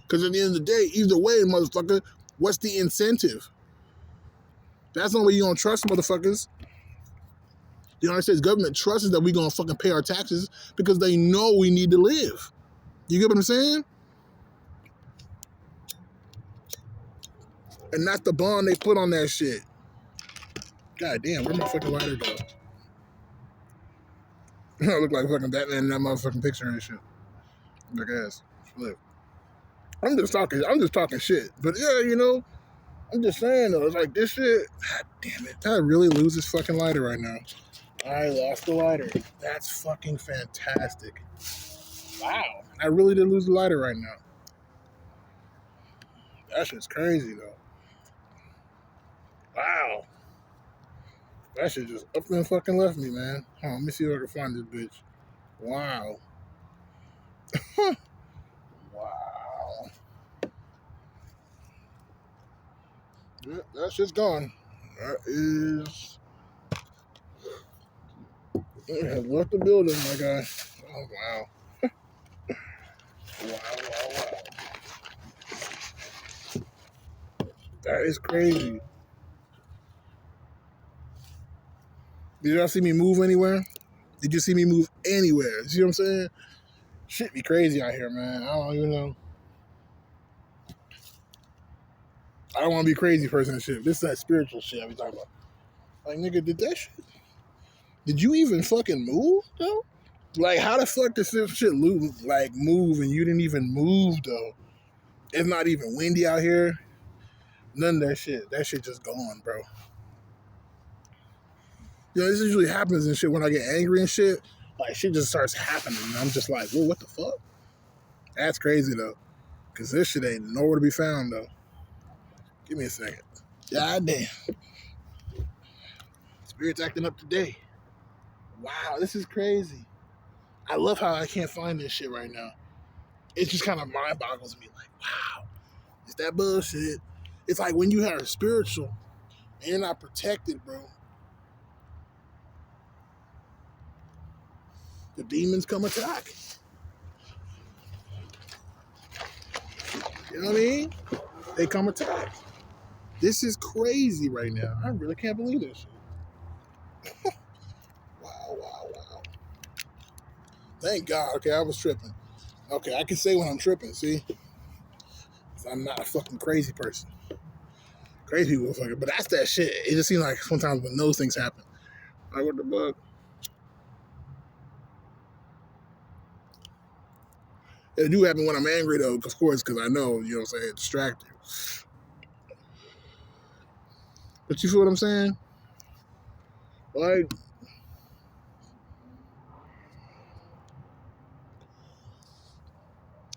Because at the end of the day, either way, motherfucker, what's the incentive? That's the only way you're going to trust motherfuckers. The United States government trusts us that we're going to fucking pay our taxes because they know we need to live. You get what I'm saying? And that's the bond they put on that shit. God damn, where my fucking lighter go? I look like fucking Batman in that motherfucking picture and shit. Look ass. Look. I'm just talking shit. But yeah, you know, I'm just saying though, it's like this shit, god damn it. Did I really lose this fucking lighter right now? I lost the lighter. That's fucking fantastic. Wow. I really did lose the lighter right now. That shit's crazy though. Wow. That shit just up and fucking left me, man. Hold on, let me see if I can find this bitch. Wow. Wow. Yeah, that shit's gone. That is... It has left the building, my guy. Oh, wow. Wow. That is crazy. Did y'all see me move anywhere? Did you see me move anywhere? You see what I'm saying? Shit be crazy out here, man. I don't even know. I don't want to be a crazy person and shit. This is that spiritual shit I be talking about. Like, nigga, did that shit? Did you even fucking move, though? Like, how the fuck does this shit move and you didn't even move, though? It's not even windy out here. None of that shit. That shit just gone, bro. You know, this usually happens and shit when I get angry and shit. Like, shit just starts happening. And I'm just like, whoa, what the fuck? That's crazy, though. Because this shit ain't nowhere to be found, though. Give me a second. God damn. Spirit's acting up today. Wow, this is crazy. I love how I can't find this shit right now. It just kind of mind boggles me. Like, wow, it's that bullshit. It's like when you are spiritual and you're not protected, bro. The demons come attack. You know what I mean? they come attack. This is crazy right now. I really can't believe this shit. Wow. Thank God. Okay, I was tripping. Okay, I can say when I'm tripping, see? I'm not a fucking crazy person. Crazy people fucking, but that's that shit. It just seems like sometimes when those things happen. Like, what the fuck? It do happen when I'm angry, though, of course, because I know, you know what I'm saying, distract you. But you feel what I'm saying? Like,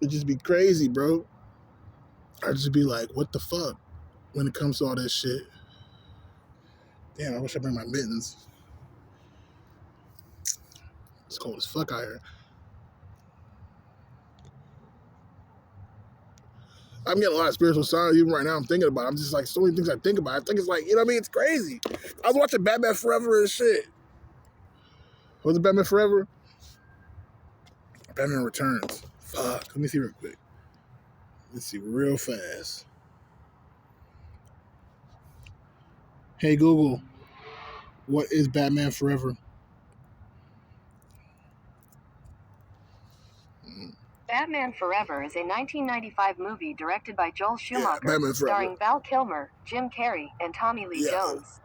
it just be crazy, bro. I just be like, what the fuck? When it comes to all this shit. Damn, I wish I bring my mittens. It's cold as fuck out here. I'm getting a lot of spiritual signs even right now. I'm thinking about it. I'm just like, so many things I think about. I think it's like, you know what I mean? It's crazy. I was watching Batman Forever and shit. Was it Batman Forever? Batman Returns. Fuck. Let me see real quick. Let's see real fast. Hey Google, what is Batman Forever? Batman Forever is a 1995 movie directed by Joel Schumacher, starring Val Kilmer, Jim Carrey, and Tommy Lee Jones.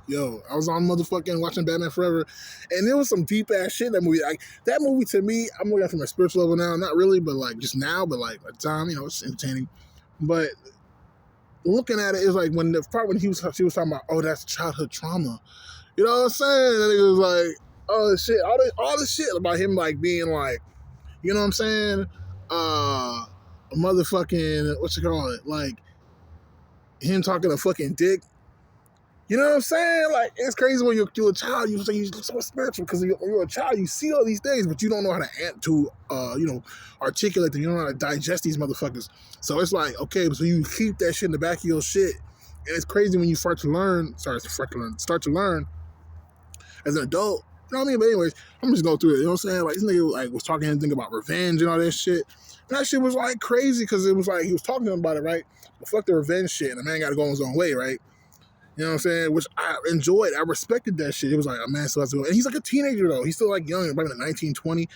Yo, I was on motherfucking watching Batman Forever, and there was some deep ass shit in that movie. Like that movie to me, I'm looking at it from a spiritual level now. Not really, but like just now, but like at the time, you know, it's entertaining. But looking at it, it was like when the part when she was talking about, oh, that's childhood trauma. You know what I'm saying? And it was like, oh shit, all this shit about him like being like, you know what I'm saying? A motherfucking, what you call it? Like him talking a fucking dick. You know what I'm saying? Like, it's crazy when you're a child, you're so spiritual because when you're a child, you see all these things, but you don't know how to articulate them. You don't know how to digest these motherfuckers. So it's like, okay, so you keep that shit in the back of your shit. And it's crazy when you start to learn as an adult. You know what I mean? But anyways, I'm just going through it. You know what I'm saying? Like, this nigga like was talking anything about revenge and all that shit. And that shit was like crazy because it was like he was talking about it, right? But fuck the revenge shit. And the man got to go his own way, right? You know what I'm saying? Which I enjoyed. I respected that shit. It was like, a man still has to go. And he's like a teenager, though. He's still like young, probably like 19, 20.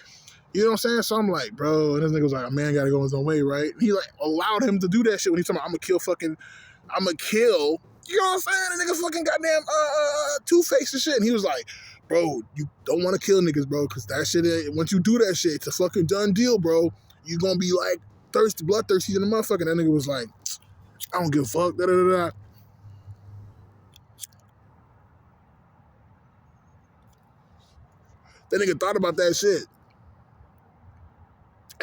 You know what I'm saying? So I'm like, bro, and this nigga was like, a man got to go his own way, right? And he like allowed him to do that shit when he's talking about, I'm going to kill. You know what I'm saying? The nigga fucking goddamn Two-Face and shit. And he was like, bro, you don't want to kill niggas, bro, because that shit, once you do that shit, it's a fucking done deal, bro. You're going to be like bloodthirsty in the motherfucker. That nigga was like, I don't give a fuck, da-da-da-da. That nigga thought about that shit.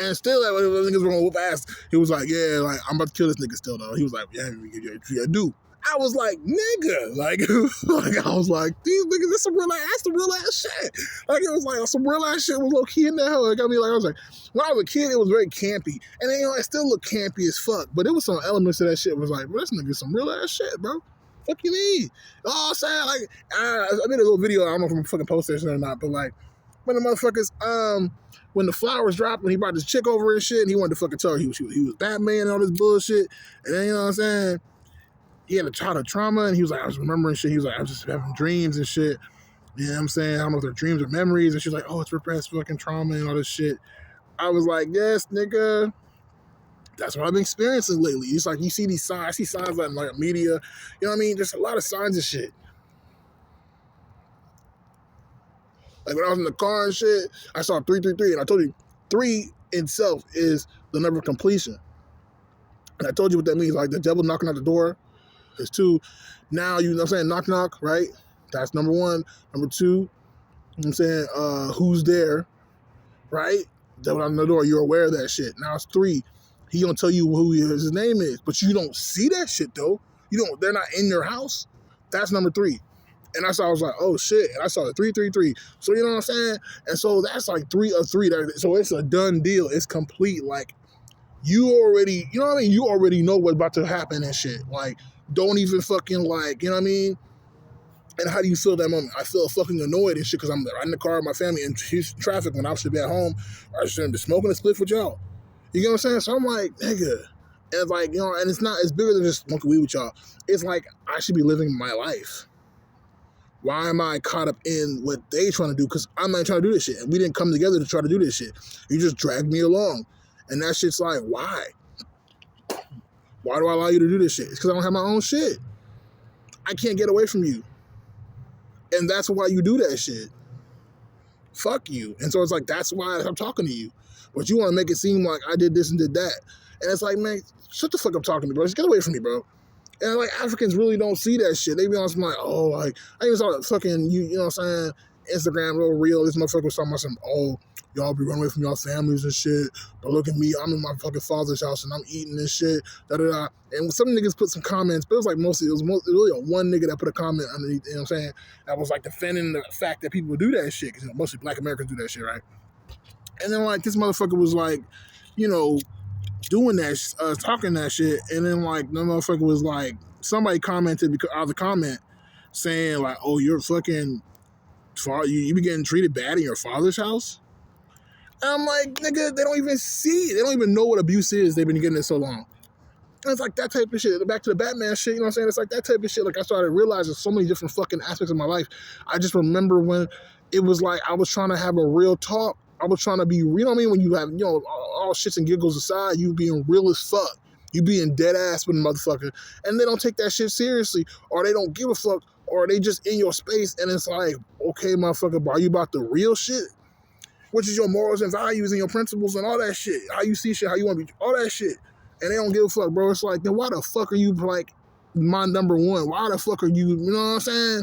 And still, like, when the niggas were gonna whoop ass, he was like, yeah, like, I'm about to kill this nigga still, though. He was like, yeah, do. I was like, nigga. Like I was like, these niggas, that's some real ass shit. Like, it was like, some real ass shit was low key in there. It got me like, I was like, when I was a kid, it was very campy. And then, you know, it still looked campy as fuck. But there was some elements of that shit was like, bro, this nigga some real ass shit, bro. Fuck you mean? You know what I'm saying? Like, I made a little video, I don't know if I'm fucking post this or not, but like, when the motherfuckers, when the flowers dropped, when he brought this chick over and shit, and he wanted to fucking tell her he was Batman and all this bullshit, and then, you know what I'm saying, he had a childhood trauma, and he was like, I was remembering shit, he was like, I was just having dreams and shit, you know what I'm saying, I don't know if they're dreams or memories, and she's like, oh, it's repressed fucking trauma and all this shit. I was like, yes, nigga, that's what I've been experiencing lately. It's like, you see these signs, I see signs like media, you know what I mean, just a lot of signs of shit. Like when I was in the car and shit, I saw 333, and I told you 3 itself is the number of completion. And I told you what that means, like the devil knocking at the door is 2. Now, you know what I'm saying, knock knock, right? That's number 1. Number 2, you know what I'm saying, who's there, right? Devil knocking on the door, you're aware of that shit. Now it's 3. He gonna tell you who his name is, but you don't see that shit though. They're not in your house. That's number 3. And I was like, oh shit. And I saw the 333. So you know what I'm saying? And so that's like 3 of 3. So it's a done deal. It's complete. Like, you already, you know what I mean? You already know what's about to happen and shit. Like, don't even fucking like, you know what I mean? And how do you feel that moment? I feel fucking annoyed and shit because I'm riding the car with my family in traffic when I should be at home. Or I should be smoking a spliff with y'all. You know what I'm saying? So I'm like, nigga, And it's like, and it's bigger than just smoking weed with y'all. It's like, I should be living my life. Why am I caught up in what they trying to do? Because I'm not trying to do this shit. And we didn't come together to try to do this shit. You just dragged me along. And that shit's like, why? Why do I allow you to do this shit? It's because I don't have my own shit. I can't get away from you. And that's why you do that shit. Fuck you. And so it's like, that's why I'm talking to you. But you want to make it seem like I did this and did that. And it's like, man, shut the fuck up talking to me, bro. Just get away from me, bro. And like, Africans really don't see that shit. They be on some like, oh, like, I even saw that fucking, you know what I'm saying, Instagram real real. This motherfucker was talking about some, oh, y'all be running away from y'all families and shit. But look at me, I'm in my fucking father's house and I'm eating this shit. Da da da. And some niggas put some comments, but it was like mostly, it was really a one nigga that put a comment underneath, you know what I'm saying, that was like defending the fact that people do that shit. Because mostly black Americans do that shit, right? And then like, this motherfucker was like, doing that, talking that shit, and then like the motherfucker was like, somebody commented because out of the comment saying like, oh, you're fucking, you be getting treated bad in your father's house. And I'm like, nigga, they don't even see it. They don't even know what abuse is. They've been getting it so long. And it's like that type of shit. Back to the Batman shit, you know what I'm saying? It's like that type of shit. Like I started realizing so many different fucking aspects of my life. I just remember when it was like I was trying to have a real talk. I was trying to be, you know what I mean? When you have, all shits and giggles aside, you being real as fuck. You being dead ass with a motherfucker. And they don't take that shit seriously, or they don't give a fuck, or they just in your space. And it's like, okay, motherfucker, but are you about the real shit? Which is your morals and values and your principles and all that shit. How you see shit, how you want to be, all that shit. And they don't give a fuck, bro. It's like, then why the fuck are you like my number one? Why the fuck are you know what I'm saying?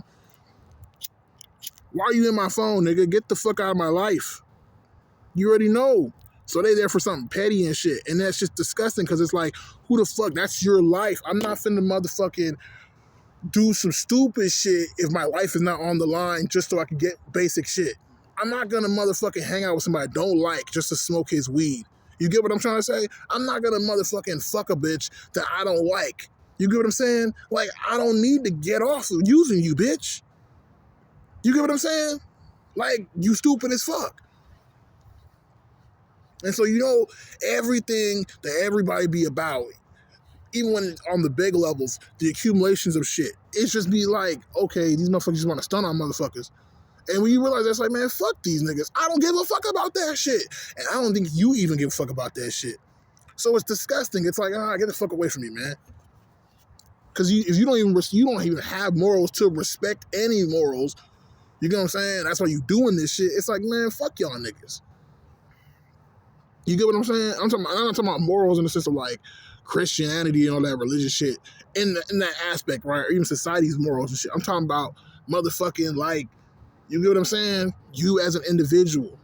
Why are you in my phone, nigga? Get the fuck out of my life. You already know. So they there for something petty and shit. And that's just disgusting because it's like, who the fuck? That's your life. I'm not finna motherfucking do some stupid shit if my life is not on the line just so I can get basic shit. I'm not gonna motherfucking hang out with somebody I don't like just to smoke his weed. You get what I'm trying to say? I'm not gonna motherfucking fuck a bitch that I don't like. You get what I'm saying? Like, I don't need to get off of using you, bitch. You get what I'm saying? Like, you stupid as fuck. And so, everything that everybody be about, even when it's on the big levels, the accumulations of shit, it's just be like, okay, these motherfuckers just want to stun on motherfuckers. And when you realize that's like, man, fuck these niggas. I don't give a fuck about that shit. And I don't think you even give a fuck about that shit. So it's disgusting. It's like, get the fuck away from me, man. Because if you don't even have morals to respect any morals, you know what I'm saying? That's why you doing this shit. It's like, man, fuck y'all niggas. You get what I'm saying? I'm not talking about morals in the sense of like Christianity and all that religious shit in that aspect, right? Or even society's morals and shit. I'm talking about motherfucking like, you get what I'm saying? You as an individual.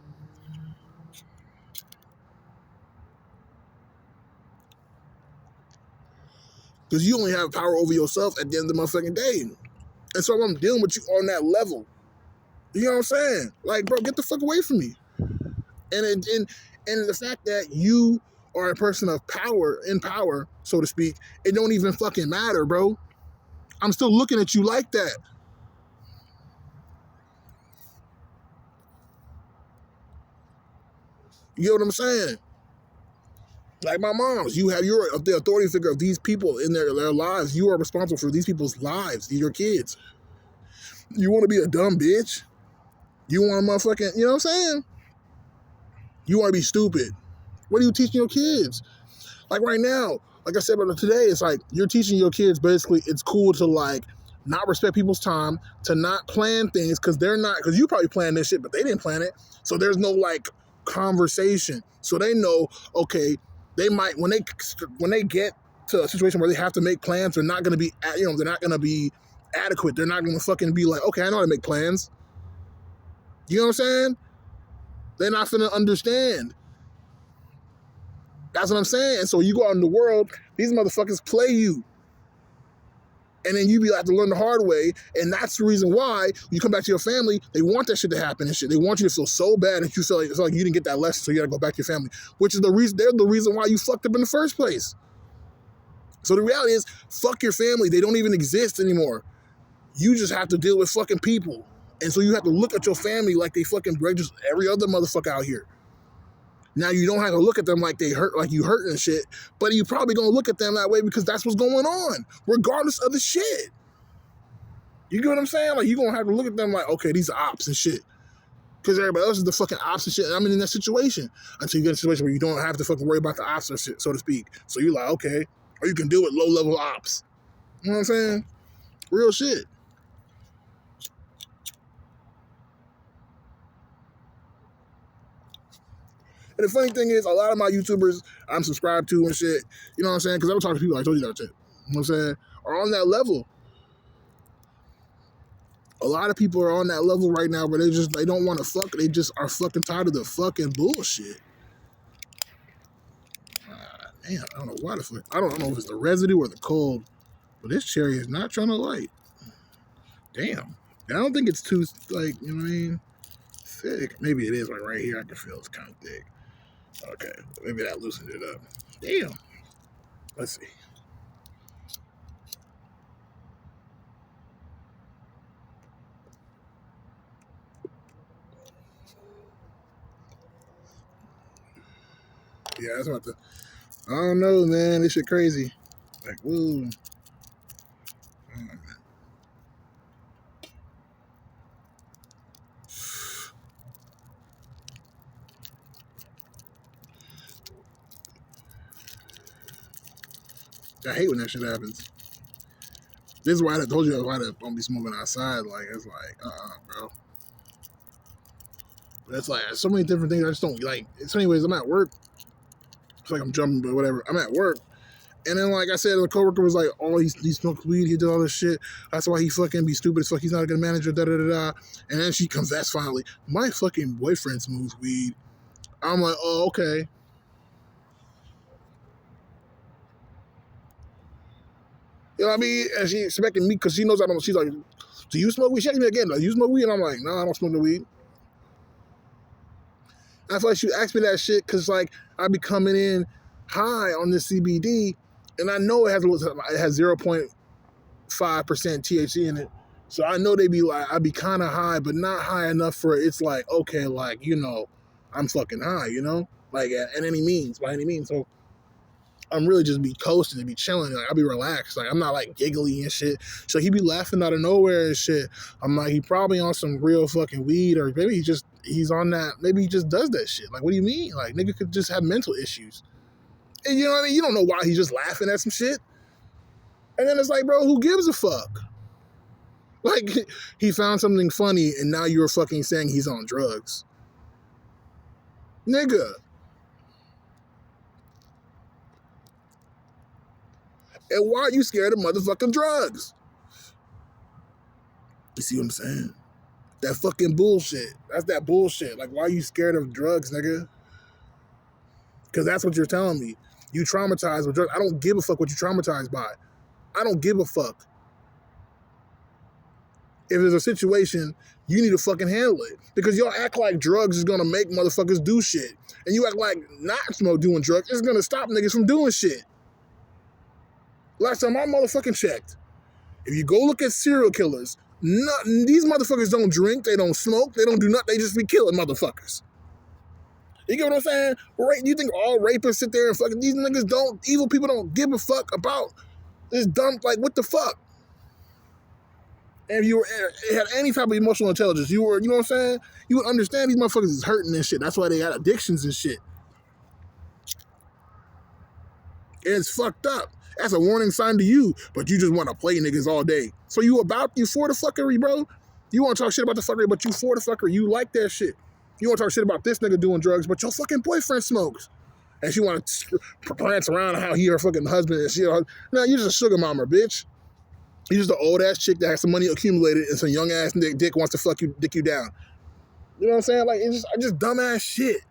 Because you only have power over yourself at the end of the motherfucking day. And so I'm dealing with you on that level. You know what I'm saying? Like, bro, get the fuck away from me. And the fact that you are a person of power, in power, so to speak, it don't even fucking matter, bro. I'm still looking at you like that. You get what I'm saying? Like my mom's, you're the authority figure of these people in their lives. You are responsible for these people's lives, your kids. You want to be a dumb bitch? You want to motherfucking, you know what I'm saying? You want to be stupid. What are you teaching your kids? Like right now, like I said about today, it's like you're teaching your kids basically it's cool to like not respect people's time, to not plan things because you probably planned this shit, but they didn't plan it. So there's no like conversation. So they know, okay, they might, when they get to a situation where they have to make plans, they're not going to be, they're not going to be adequate. They're not going to fucking be like, okay, I know how to make plans. You know what I'm saying? They're not finna understand. That's what I'm saying. So you go out in the world, these motherfuckers play you. And then you have to learn the hard way. And that's the reason why you come back to your family, they want that shit to happen and shit. They want you to feel so bad that you feel like it's like you didn't get that lesson, so you gotta go back to your family. Which is they're the reason why you fucked up in the first place. So the reality is, fuck your family. They don't even exist anymore. You just have to deal with fucking people. And so you have to look at your family like they fucking just every other motherfucker out here. Now you don't have to look at them like they hurt, like you hurt and shit, but you probably gonna look at them that way because that's what's going on, regardless of the shit. You get what I'm saying? Like you gonna have to look at them like, okay, these are ops and shit. Because everybody else is the fucking ops and shit. And I'm in that situation until you get in a situation where you don't have to fucking worry about the ops or shit, so to speak. So you're like, okay, or you can deal with low level ops. You know what I'm saying? Real shit. And the funny thing is, a lot of my YouTubers I'm subscribed to and shit, you know what I'm saying? Because I don't talk to people, I told you that shit. You know what I'm saying? Are on that level. A lot of people are on that level right now where they don't want to fuck. They just are fucking tired of the fucking bullshit. Damn, I don't know why the fuck. I don't know if it's the residue or the cold, but this cherry is not trying to light. Damn. I don't think it's too, like, you know what I mean? Thick. Maybe it is, like, right here. I can feel it's kind of thick. Okay. Maybe that loosened it up. Damn. Let's see. Yeah, that's about to. I don't know, man. This shit crazy. Like, woo. I hate when that shit happens. This is why I told you why I don't be smoking outside. Like, it's like, bro. But it's like, so many different things I just don't like. So anyways, I'm at work. It's like I'm jumping, but whatever. I'm at work. And then, like I said, the coworker was like, oh, he smokes weed, he did all this shit. That's why he fucking be stupid as fuck. He's not a good manager, da-da-da-da. And then she confessed finally, my fucking boyfriend smokes weed. I'm like, oh, okay. You know what I mean? And she expecting me, because she knows I don't, she's like, do you smoke weed? She asked me again, do you smoke weed? And I'm like, no, I don't smoke no weed. And I feel like she asked me that shit because, like, I be coming in high on this CBD, and I know it has 0.5% THC in it. So I know they be like, I be kind of high, but not high enough for it's like, okay, like, you know, I'm fucking high, you know? Like, at any means, by any means. So I'm really just be coasting and be chilling. Like, I'll be relaxed. Like, I'm not, like, giggly and shit. So he be laughing out of nowhere and shit. I'm like, he probably on some real fucking weed, or maybe he's on that. Maybe he just does that shit. Like, what do you mean? Like, nigga could just have mental issues. And you know what I mean? You don't know why he's just laughing at some shit. And then it's like, bro, who gives a fuck? Like, he found something funny, and now you're fucking saying he's on drugs. Nigga. And why are you scared of motherfucking drugs? You see what I'm saying? That fucking bullshit. That's that bullshit. Like, why are you scared of drugs, nigga? Because that's what you're telling me. You traumatized with drugs. I don't give a fuck what you traumatized by. I don't give a fuck. If there's a situation, you need to fucking handle it. Because y'all act like drugs is gonna make motherfuckers do shit. And you act like not doing drugs is gonna stop niggas from doing shit. Last time I motherfucking checked, if you go look at serial killers, these motherfuckers don't drink, they don't smoke, they don't do nothing, they just be killing motherfuckers. You get what I'm saying? Right? You think all rapists sit there and fucking, these niggas don't, evil people don't give a fuck about this dumb, like, what the fuck? And if you had any type of emotional intelligence, you know what I'm saying? You would understand these motherfuckers is hurting and shit. That's why they got addictions and shit. And it's fucked up. That's a warning sign to you, but you just want to play niggas all day. So you for the fuckery, bro? You want to talk shit about the fuckery, but you for the fuckery. You like that shit. You want to talk shit about this nigga doing drugs, but your fucking boyfriend smokes. And she want to prance around how he her fucking husband and shit. No, you're just a sugar mama, bitch. You're just an old ass chick that has some money accumulated and some young ass dick wants to dick you down. You know what I'm saying? Like, it's just dumb ass shit.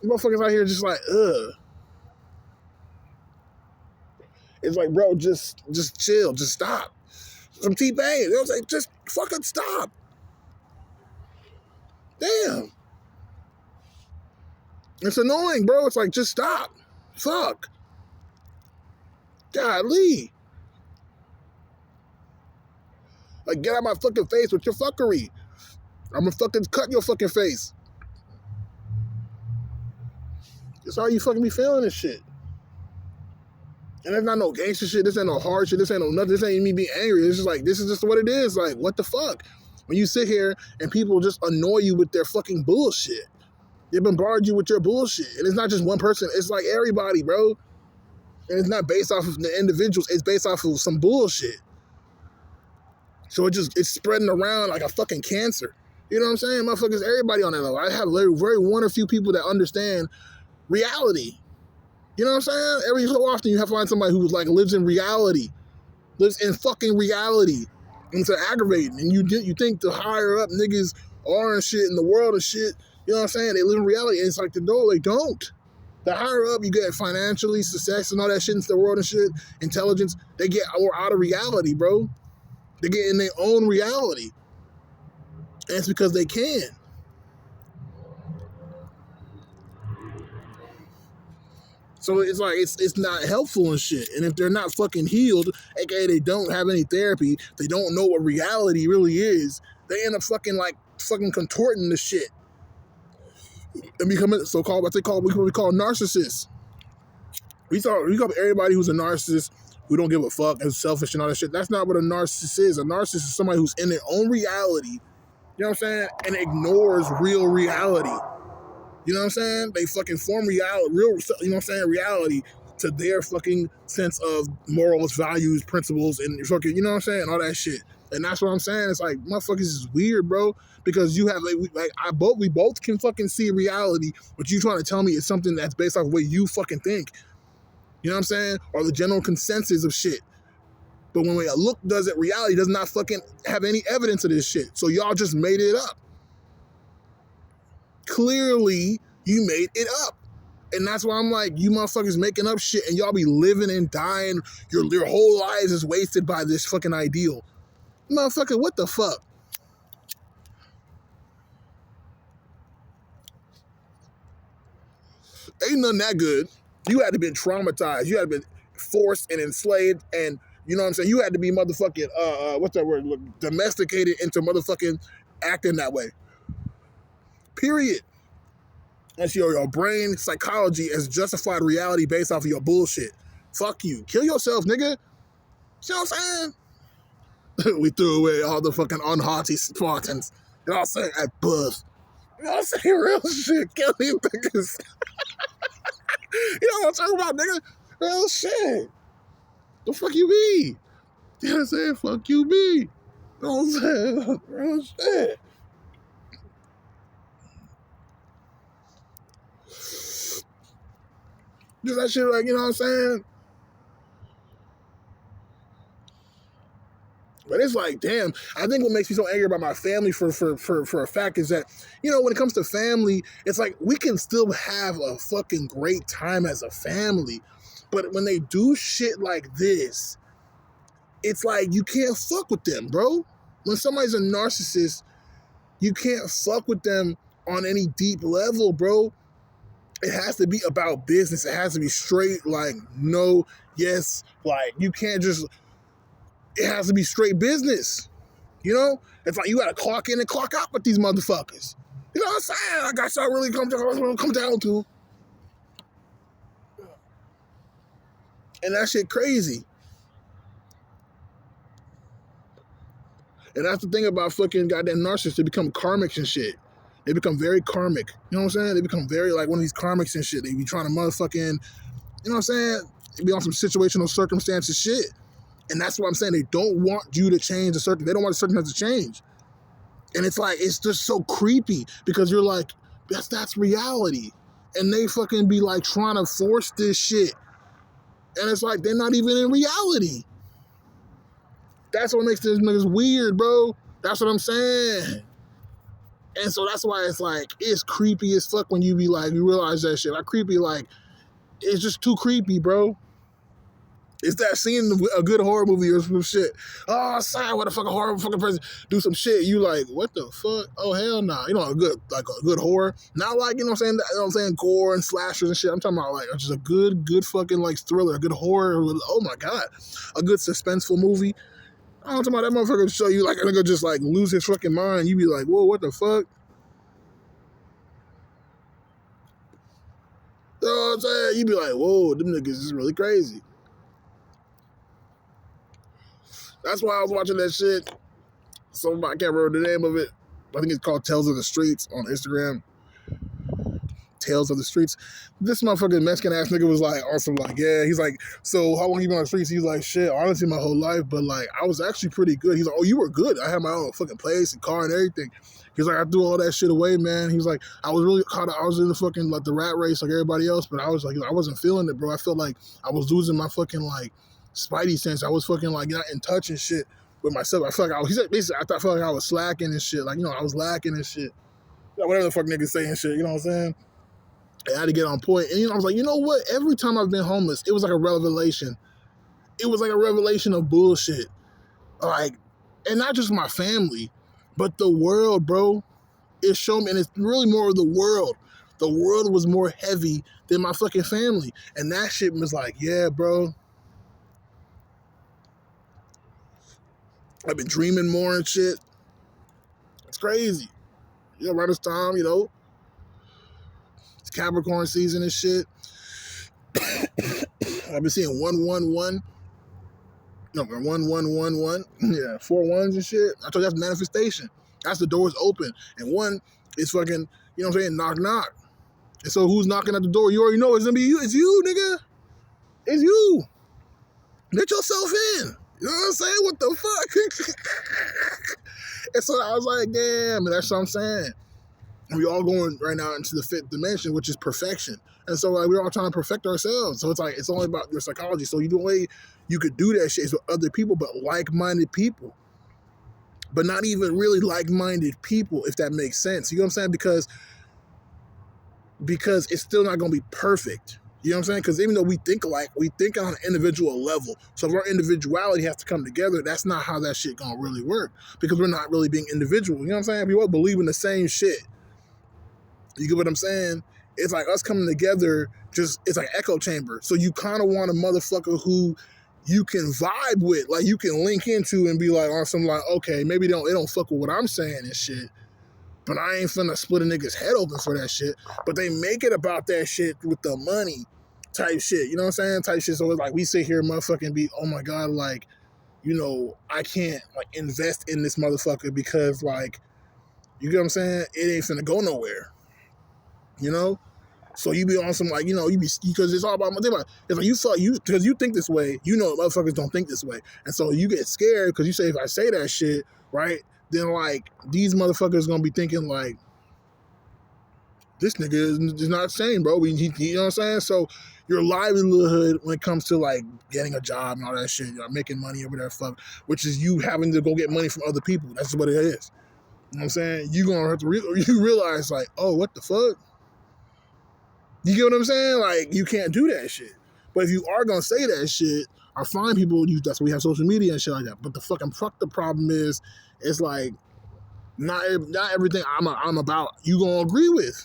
These motherfuckers out here just like, ugh. It's like, bro, just chill, just stop. Some T-Pain, you know what I'm saying? Just fucking stop. Damn. It's annoying, bro. It's like, just stop. Fuck. Golly. Like, get out my fucking face with your fuckery. I'm gonna fucking cut your fucking face. That's how you fucking be feeling this shit. And there's not no gangster shit. This ain't no hard shit. This ain't no nothing. This ain't me being angry. It's just like, this is just what it is. Like, what the fuck? When you sit here and people just annoy you with their fucking bullshit. They bombard you with your bullshit. And it's not just one person. It's like everybody, bro. And it's not based off of the individuals. It's based off of some bullshit. So it's spreading around like a fucking cancer. You know what I'm saying? Motherfuckers, everybody on that level. I have very one or few people that understand reality. You know what I'm saying? Every so often you have to find somebody who like lives in reality. Lives in fucking reality. And it's aggravating. And you think the higher up niggas are and shit in the world and shit, you know what I'm saying? They live in reality. And it's like, no, they don't. The higher up you get financially, success and all that shit into the world and shit, intelligence, they get more out of reality, bro. They get in their own reality. And it's because they can. So it's like, it's not helpful and shit. And if they're not fucking healed, aka they don't have any therapy, they don't know what reality really is, they end up fucking contorting the shit. And becoming so-called, what we call narcissists. We call everybody who's a narcissist who don't give a fuck and selfish and all that shit. That's not what a narcissist is. A narcissist is somebody who's in their own reality, you know what I'm saying, and ignores real reality. You know what I'm saying? They fucking form reality, you know what I'm saying, reality to their fucking sense of morals, values, principles, and fucking, you know what I'm saying, all that shit. And that's what I'm saying. It's like, motherfuckers is weird, bro, because you have we both can fucking see reality, but you trying to tell me it's something that's based off the way you fucking think. You know what I'm saying? Or the general consensus of shit. But when a look does it, reality does not fucking have any evidence of this shit. So y'all just made it up. Clearly, you made it up. And that's why I'm like, you motherfuckers making up shit and y'all be living and dying. Your whole lives is wasted by this fucking ideal. Motherfucker, what the fuck? Ain't nothing that good. You had to be traumatized. You had to be forced and enslaved, and you know what I'm saying? You had to be motherfucking, what's that word? Domesticated into motherfucking acting that way. Period. That's your brain psychology as justified reality based off of your bullshit. Fuck you. Kill yourself, nigga. See what I'm saying? We threw away all the fucking unhaughty Spartans. You know what I'm saying? At birth. You know what I'm saying? Real shit. Kill these niggas. You know what I'm talking about, nigga? Real shit. The fuck you be? You know what I'm saying? Fuck you be. You know what I'm saying? Real shit. Just that shit, like, you know what I'm saying? But it's like, damn, I think what makes me so angry about my family for a fact is that, you know, when it comes to family, it's like we can still have a fucking great time as a family. But when they do shit like this, it's like you can't fuck with them, bro. When somebody's a narcissist, you can't fuck with them on any deep level, bro. It has to be about business. It has to be straight, like, no, yes, like, you can't just... It has to be straight business. You know? It's like you gotta clock in and clock out with these motherfuckers. You know what I'm saying? I got y'all really come down to. And that shit crazy. And that's the thing about fucking goddamn narcissists. They become karmics and shit. They become very karmic. You know what I'm saying? They become very like one of these karmics and shit. They be trying to motherfucking, you know what I'm saying? They be on some situational circumstances shit. And that's what I'm saying. They don't want you to change a certain... They don't want a circumstance to change. And it's like, it's just so creepy because you're like, that's reality. And they fucking be like trying to force this shit. And it's like, they're not even in reality. That's what makes this niggas weird, bro. That's what I'm saying. And so that's why it's like, it's creepy as fuck when you be like, you realize that shit. Like, creepy, like, it's just too creepy, bro. It's that seeing a good horror movie or some shit. Oh, sorry, what a fucking horror fucking person do some shit. You like, what the fuck? Oh, hell nah. You know, a good horror. Not like, you know what I'm saying, gore and slashers and shit. I'm talking about like just a good fucking like thriller, a good horror. Oh my God. A good suspenseful movie. I'm talking about that motherfucker show you like a nigga just like lose his fucking mind. You be like, whoa, what the fuck? I'm saying? You be like, whoa, them niggas is really crazy. That's why I was watching that shit. I can't remember the name of it. I think it's called Tales of the Streets on Instagram. Tales of the Streets. This motherfucking Mexican ass nigga was like, awesome, like, yeah. He's like, so how long you been on the streets? He's like, shit, honestly, my whole life, but like, I was actually pretty good. He's like, oh, you were good. I had my own fucking place and car and everything. He's like, I threw all that shit away, man. He's like, I was really caught. I was in the fucking like the rat race like everybody else, but I was like, I wasn't feeling it, bro. I felt like I was losing my fucking like spidey sense. I was fucking like not in touch and shit with myself. I felt like he said basically, I felt like I was slacking and shit. Like, I was lacking and shit. Like, whatever the fuck niggas saying shit, you know what I'm saying? I had to get on point. And I was like, you know what? Every time I've been homeless, it was like a revelation. It was like a revelation of bullshit. Like, and not just my family, but the world, bro. It showed me, and it's really more of the world. The world was more heavy than my fucking family. And that shit was like, yeah, bro. I've been dreaming more and shit. It's crazy. Around this time, it's Capricorn season and shit. I've been seeing 111. No, 1111. Yeah, 4 ones and shit. I told you that's manifestation. That's the doors open. And one is fucking, you know what I'm saying, knock, knock. And so who's knocking at the door? You already know it's gonna be you. It's you, nigga. It's you. Let yourself in. You know what I'm saying? What the fuck? And so I was like, damn, and that's what I'm saying. And we all going right now into the 5th dimension, which is perfection. And so like we're all trying to perfect ourselves. So it's like it's only about your psychology. So the way you could do that shit is with other people, but like-minded people. But not even really like-minded people, if that makes sense. You know what I'm saying? Because it's still not gonna be perfect. You know what I'm saying? Because even though we think alike, we think on an individual level. So if our individuality has to come together, that's not how that shit gonna really work. Because we're not really being individual. You know what I'm saying? We all believe in the same shit. You get what I'm saying? It's like us coming together, it's like echo chamber. So you kind of want a motherfucker who you can vibe with, like you can link into and be like on some like, okay, maybe they don't fuck with what I'm saying and shit, but I ain't finna split a nigga's head open for that shit. But they make it about that shit with the money type shit, you know what I'm saying? Type shit. So it's like we sit here motherfucking be, oh my God, like, I can't like invest in this motherfucker because like, you get what I'm saying? It ain't finna go nowhere. So you be on some like, you be, because it's all about, it's like because you think this way, motherfuckers don't think this way. And so you get scared because you say, if I say that shit, right, then like these motherfuckers gonna be thinking like, this nigga is not sane, bro. You know what I'm saying? So your livelihood when it comes to like getting a job and all that shit, making money or whatever fuck, which is you having to go get money from other people. That's what it is. You know what I'm saying? You gonna have to you realize like, oh, what the fuck? You get what I'm saying? Like, you can't do that shit. But if you are going to say that shit or find people, that's why we have social media and shit like that. But the problem is, it's like, not everything I'm about, you going to agree with.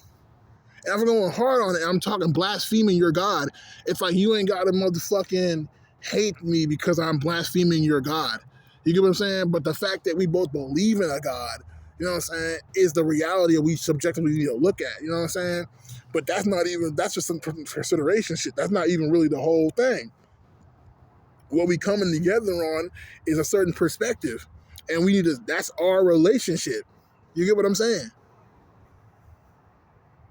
And if I'm going hard on it, I'm talking blaspheming your God, it's like you ain't got to motherfucking hate me because I'm blaspheming your God. You get what I'm saying? But the fact that we both believe in a God, you know what I'm saying, is the reality that we subjectively need to look at. You know what I'm saying? But that's just some consideration shit. That's not even really the whole thing. What we coming together on is a certain perspective. And that's our relationship. You get what I'm saying?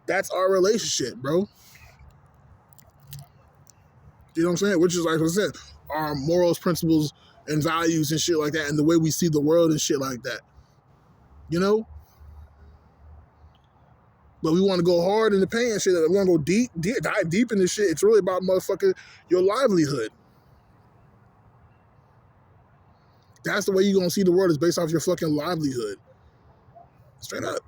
That's our relationship, bro. You know what I'm saying? Which is, like I said, our morals, principles, and values and shit like that, and the way we see the world and shit like that. But we want to go hard in the pain and shit. We want to go dive deep in this shit. It's really about motherfucking your livelihood. That's the way you're going to see the world, is based off your fucking livelihood. Straight up.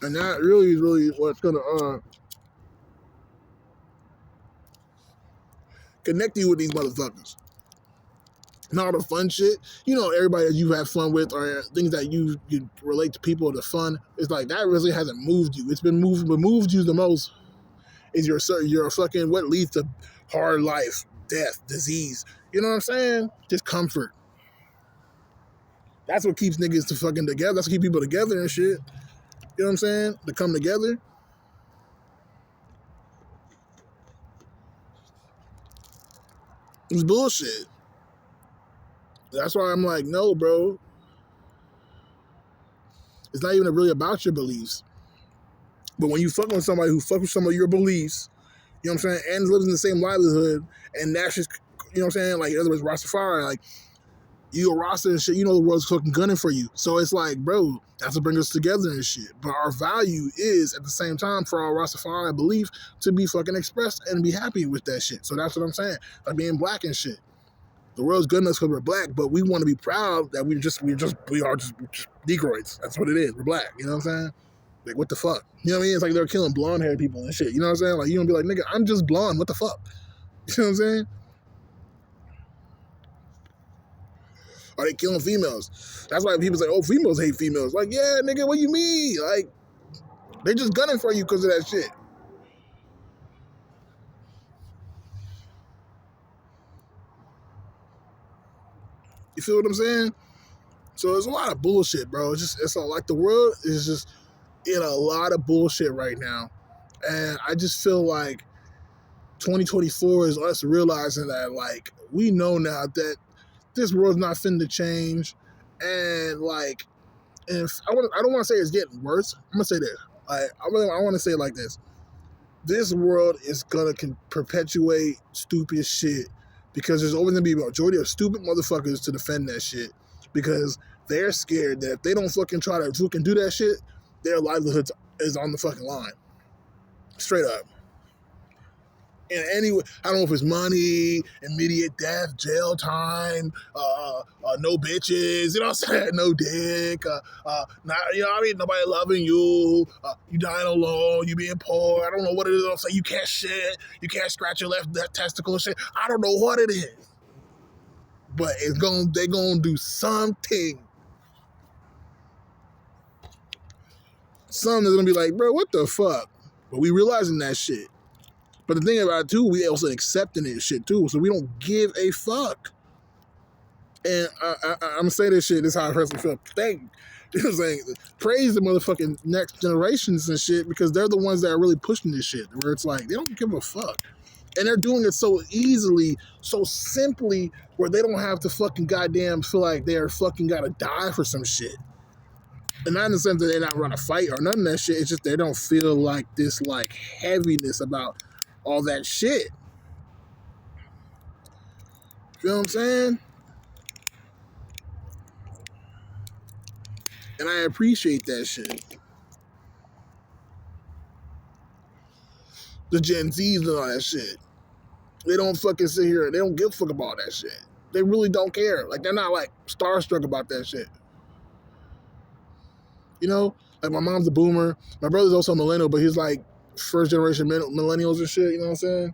And that really is really what's going to connect you with these motherfuckers. And all the fun shit, everybody that you have fun with or things that you relate to people, the fun, it's like that really hasn't moved you. It's been moved you the most is your fucking, what leads to hard life, death, disease. You know what I'm saying? Discomfort. That's what keeps niggas fucking together. That's what keeps people together and shit. You know what I'm saying? To come together. It's bullshit. That's why I'm like, no, bro. It's not even really about your beliefs. But when you fuck with somebody who fuck with some of your beliefs, you know what I'm saying, and lives in the same livelihood, and that's just, you know what I'm saying, like, in other words, Rastafari, like, you a Rasta and shit, you know the world's fucking gunning for you. So it's like, bro, that's what brings us together and shit. But our value is, at the same time, for our Rastafari belief to be fucking expressed and be happy with that shit. So that's what I'm saying. Like being black and shit. The world's gunning us because we're black, but we want to be proud that we are just Negroids. That's what it is. We're black. You know what I'm saying? Like, what the fuck? You know what I mean? It's like they're killing blonde-haired people and shit. You know what I'm saying? Like, you gonna be like, nigga, I'm just blonde. What the fuck? You know what I'm saying? Are they killing females? That's why people say, oh, females hate females. Like, yeah, nigga, what you mean? Like, they just gunning for you because of that shit. You feel what I'm saying? So there's a lot of bullshit, bro. It's like the world is just in a lot of bullshit right now. And I just feel like 2024 is us realizing that, like, we know now that this world's not finna change. And, like, if I don't want to say it's getting worse. I'm going to say this. Like, I want to say it like this. This world is going to perpetuate stupid shit because there's always going to be a majority of stupid motherfuckers to defend that shit because they're scared that if they don't fucking try to fucking do that shit, their livelihood is on the fucking line. Straight up. And anyway, I don't know if it's money, immediate death, jail time, no bitches, you know what I'm saying? No dick, not, you know what I mean? Nobody loving you, you dying alone, you being poor. I don't know what it is. I'm saying you can't shit, you can't scratch your left testicle and shit. I don't know what it is, but they're gonna do something. Something that's gonna be like, bro, what the fuck? But we realizing that shit. But the thing about it too, we also accepting it shit too, so we don't give a fuck. And I'm gonna say this shit. This is how I personally feel. You know what I'm saying? Praise the motherfucking next generations and shit because they're the ones that are really pushing this shit. Where it's like they don't give a fuck, and they're doing it so easily, so simply, where they don't have to fucking goddamn feel like they're fucking gotta die for some shit. And not in the sense that they're not running a fight or none of that shit. It's just they don't feel like this like heaviness about all that shit. Feel what I'm saying? And I appreciate that shit. The Gen Zs and all that shit. They don't fucking sit here. They don't give a fuck about that shit. They really don't care. Like, they're not, like, starstruck about that shit. You know? Like, my mom's a boomer. My brother's also a millennial, but he's, like, first generation millennials and shit, you know what I'm saying?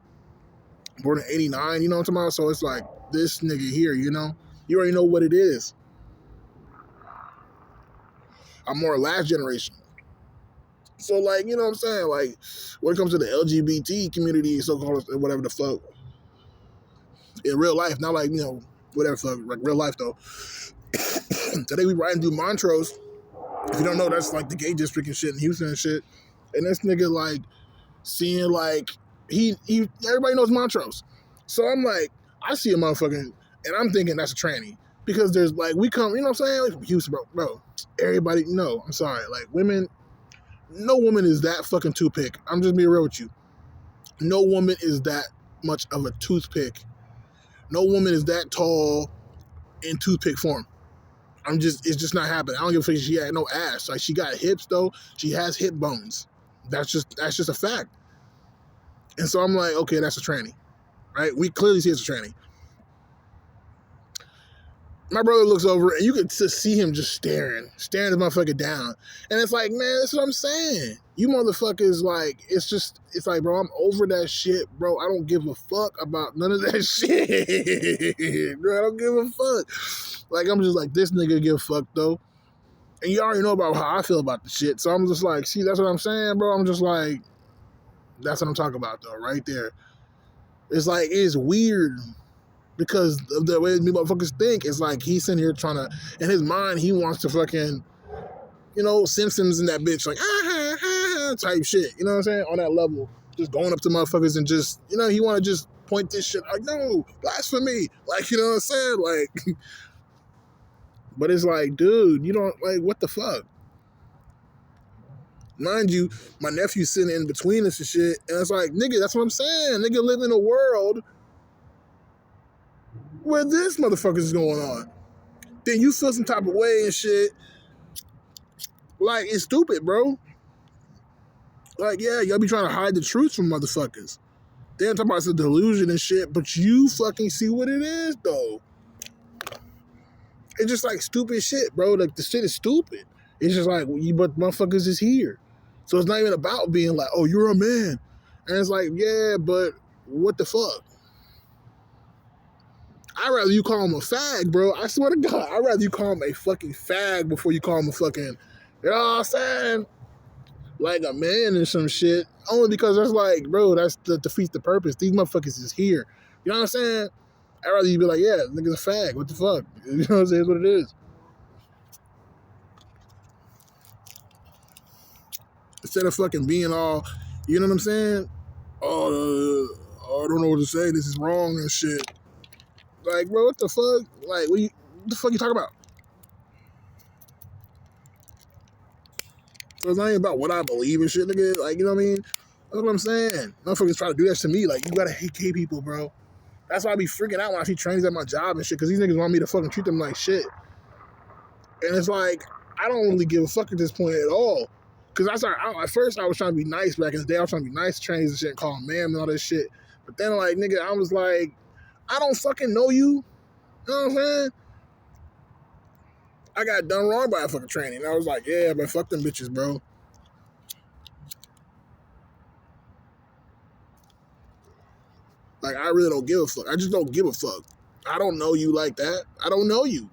Born in 89, you know what I'm talking about? So it's like, this nigga here, you know? You already know what it is. I'm more last generation. So, like, you know what I'm saying? Like, when it comes to the LGBT community, so-called, whatever the fuck, in real life, not like, you know, whatever fuck, like real life, though. Today we riding through Montrose. If you don't know, that's, like, the gay district and shit in Houston and shit. And this nigga, like, seeing, like, everybody knows Montrose. So I'm like, I see a motherfucking, and I'm thinking that's a tranny. Because there's, like, we come, you know what I'm saying? Like, from Houston, bro. Everybody, no, I'm sorry. Like, women, no woman is that fucking toothpick. I'm just being real with you. No woman is that much of a toothpick. No woman is that tall in toothpick form. It's just not happening. I don't give a fuck if she had no ass. Like, she got hips, though. She has hip bones. That's just a fact. And so I'm like, okay, that's a tranny. Right? We clearly see it's a tranny. My brother looks over, and you can just see him just staring the motherfucker down. And it's like, man, that's what I'm saying. You motherfuckers, like, it's like, bro, I'm over that shit, bro. I don't give a fuck about none of that shit. Bro, I don't give a fuck. Like, I'm just like, this nigga give a fuck, though. And you already know about how I feel about the shit. So I'm just like, see, that's what I'm saying, bro. I'm just like, that's what I'm talking about, though, right there. It's like, it's weird. Because of the way motherfuckers think, it's like he's sitting here trying to, in his mind, he wants to fucking, you Simpsons and that bitch, like, type shit. You know what I'm saying? On that level. Just going up to motherfuckers and just, he want to just point this shit, like, no, blasphemy. Like, you know what I'm saying? Like, but it's like, dude, you don't, like, what the fuck? Mind you, my nephew's sitting in between us and shit, and it's like, nigga, that's what I'm saying. Nigga live in a world where this motherfucker is going on. Then you feel some type of way and shit. Like, it's stupid, bro. Like, yeah, y'all be trying to hide the truth from motherfuckers. They're talking about it's a delusion and shit, but you fucking see what it is, though. It's just like stupid shit, bro. Like, the shit is stupid. It's just like, but motherfuckers is here. So it's not even about being like, oh, you're a man. And it's like, yeah, but what the fuck? I'd rather you call him a fag, bro. I swear to God, I'd rather you call him a fucking fag before you call him a fucking, you know what I'm saying? Like a man or some shit. Only because that's like, bro, that's defeats the purpose. These motherfuckers is here. You know what I'm saying? I'd rather you be like, yeah, nigga's a fag. What the fuck? You know what I'm saying? It's what it is. Instead of fucking being all, you know what I'm saying? Oh, I don't know what to say. This is wrong and shit. Like, bro, what the fuck? Like, what the fuck you talking about? So it's not even about what I believe and shit, nigga. Like, you know what I mean? That's what I'm saying. Motherfuckers try to do that to me. Like, you gotta hate gay people, bro. That's why I be freaking out when I see trainees at my job and shit, because these niggas want me to fucking treat them like shit. And it's like, I don't really give a fuck at this point at all. Because at first I was trying to be nice back in the day. I was trying to be nice to trainees and shit and call them ma'am and all that shit. But then, like, nigga, I was like, I don't fucking know you. You know what I'm saying? I got done wrong by a fucking trainee. And I was like, yeah, but fuck them bitches, bro. Like, I really don't give a fuck. I just don't give a fuck. I don't know you like that. I don't know you.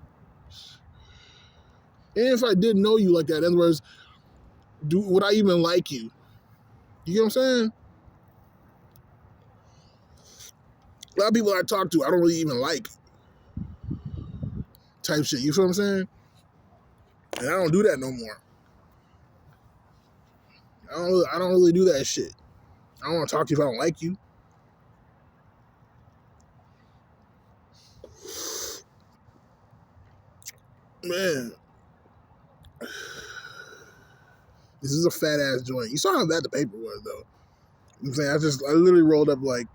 And if I did know you like that, in other words, would I even like you? You get what I'm saying? A lot of people I talk to, I don't really even like. Type shit. You feel what I'm saying? And I don't do that no more. I don't really do that shit. I don't want to talk to you if I don't like you. Man. This is a fat ass joint. You saw how bad the paper was, though. You know what I'm saying? I literally rolled up like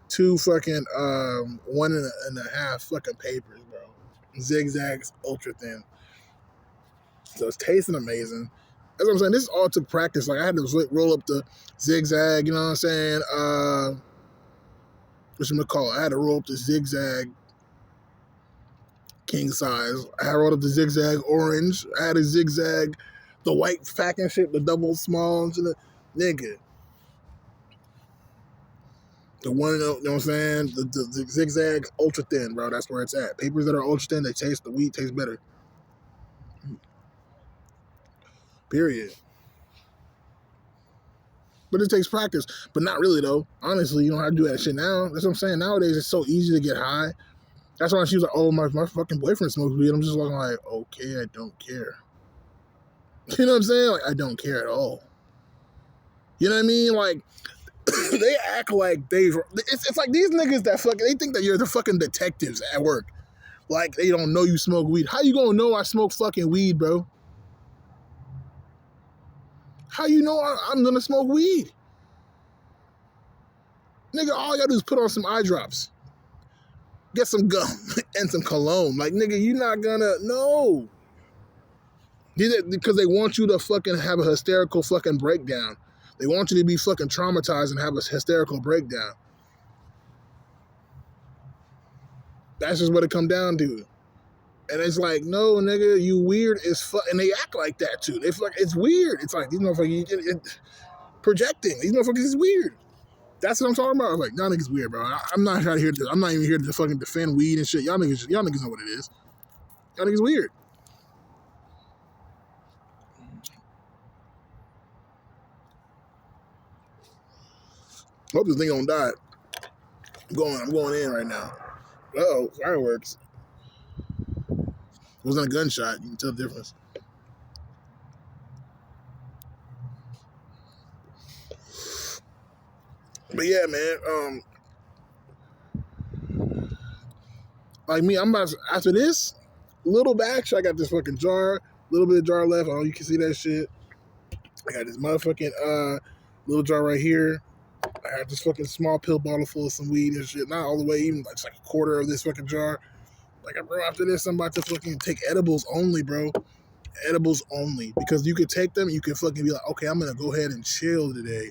2 fucking 1.5 fucking papers, bro. Zigzags, ultra thin. So it's tasting amazing. That's what I'm saying. This all took practice. Like, I had to roll up the zigzag, you know what I'm saying? I had to roll up the zigzag king size. I had rolled up the zigzag orange. I had a zigzag, the white packing shit, the double smalls, and the nigga. The one, you know what I'm saying? The zigzag ultra thin, bro. That's where it's at. Papers that are ultra thin, the wheat tastes better. Period. But it takes practice. But not really, though. Honestly, you don't have to do that shit now. That's what I'm saying. Nowadays, it's so easy to get high. That's why she was like, oh, my fucking boyfriend smokes weed. I'm just looking like, okay, I don't care. You know what I'm saying? Like, I don't care at all. You know what I mean? Like, they act like it's like these niggas that they think that you're the fucking detectives at work. Like, they don't know you smoke weed. How you gonna know I smoke fucking weed, bro? How you know I'm gonna smoke weed? Nigga, all you gotta do is put on some eye drops. Get some gum and some cologne. Like, nigga, you're not gonna know. Because they want you to fucking have a hysterical fucking breakdown. They want you to be fucking traumatized and have a hysterical breakdown. That's just what it come down to. And it's like, no, nigga, you weird as fuck. And they act like that, too. It's weird. It's like, these motherfuckers, projecting. These motherfuckers is weird. That's what I'm talking about. I was like, y'all niggas weird, bro. I'm not even here to fucking defend weed and shit. Y'all niggas know what it is. Y'all niggas weird. Hope this thing don't die. I'm going in right now. Uh-oh, fireworks. It wasn't a gunshot. You can tell the difference. But yeah, man. Like me, I'm about to, after this little batch. I got this fucking jar, little bit of jar left. Oh, you can see that shit. I got this motherfucking little jar right here. I had this fucking small pill bottle full of some weed and shit. Not all the way, even like it's like a quarter of this fucking jar. Like, bro, after this, I'm about to fucking take edibles only, bro. Edibles only. Because you could take them, you can fucking be like, okay, I'm gonna go ahead and chill today.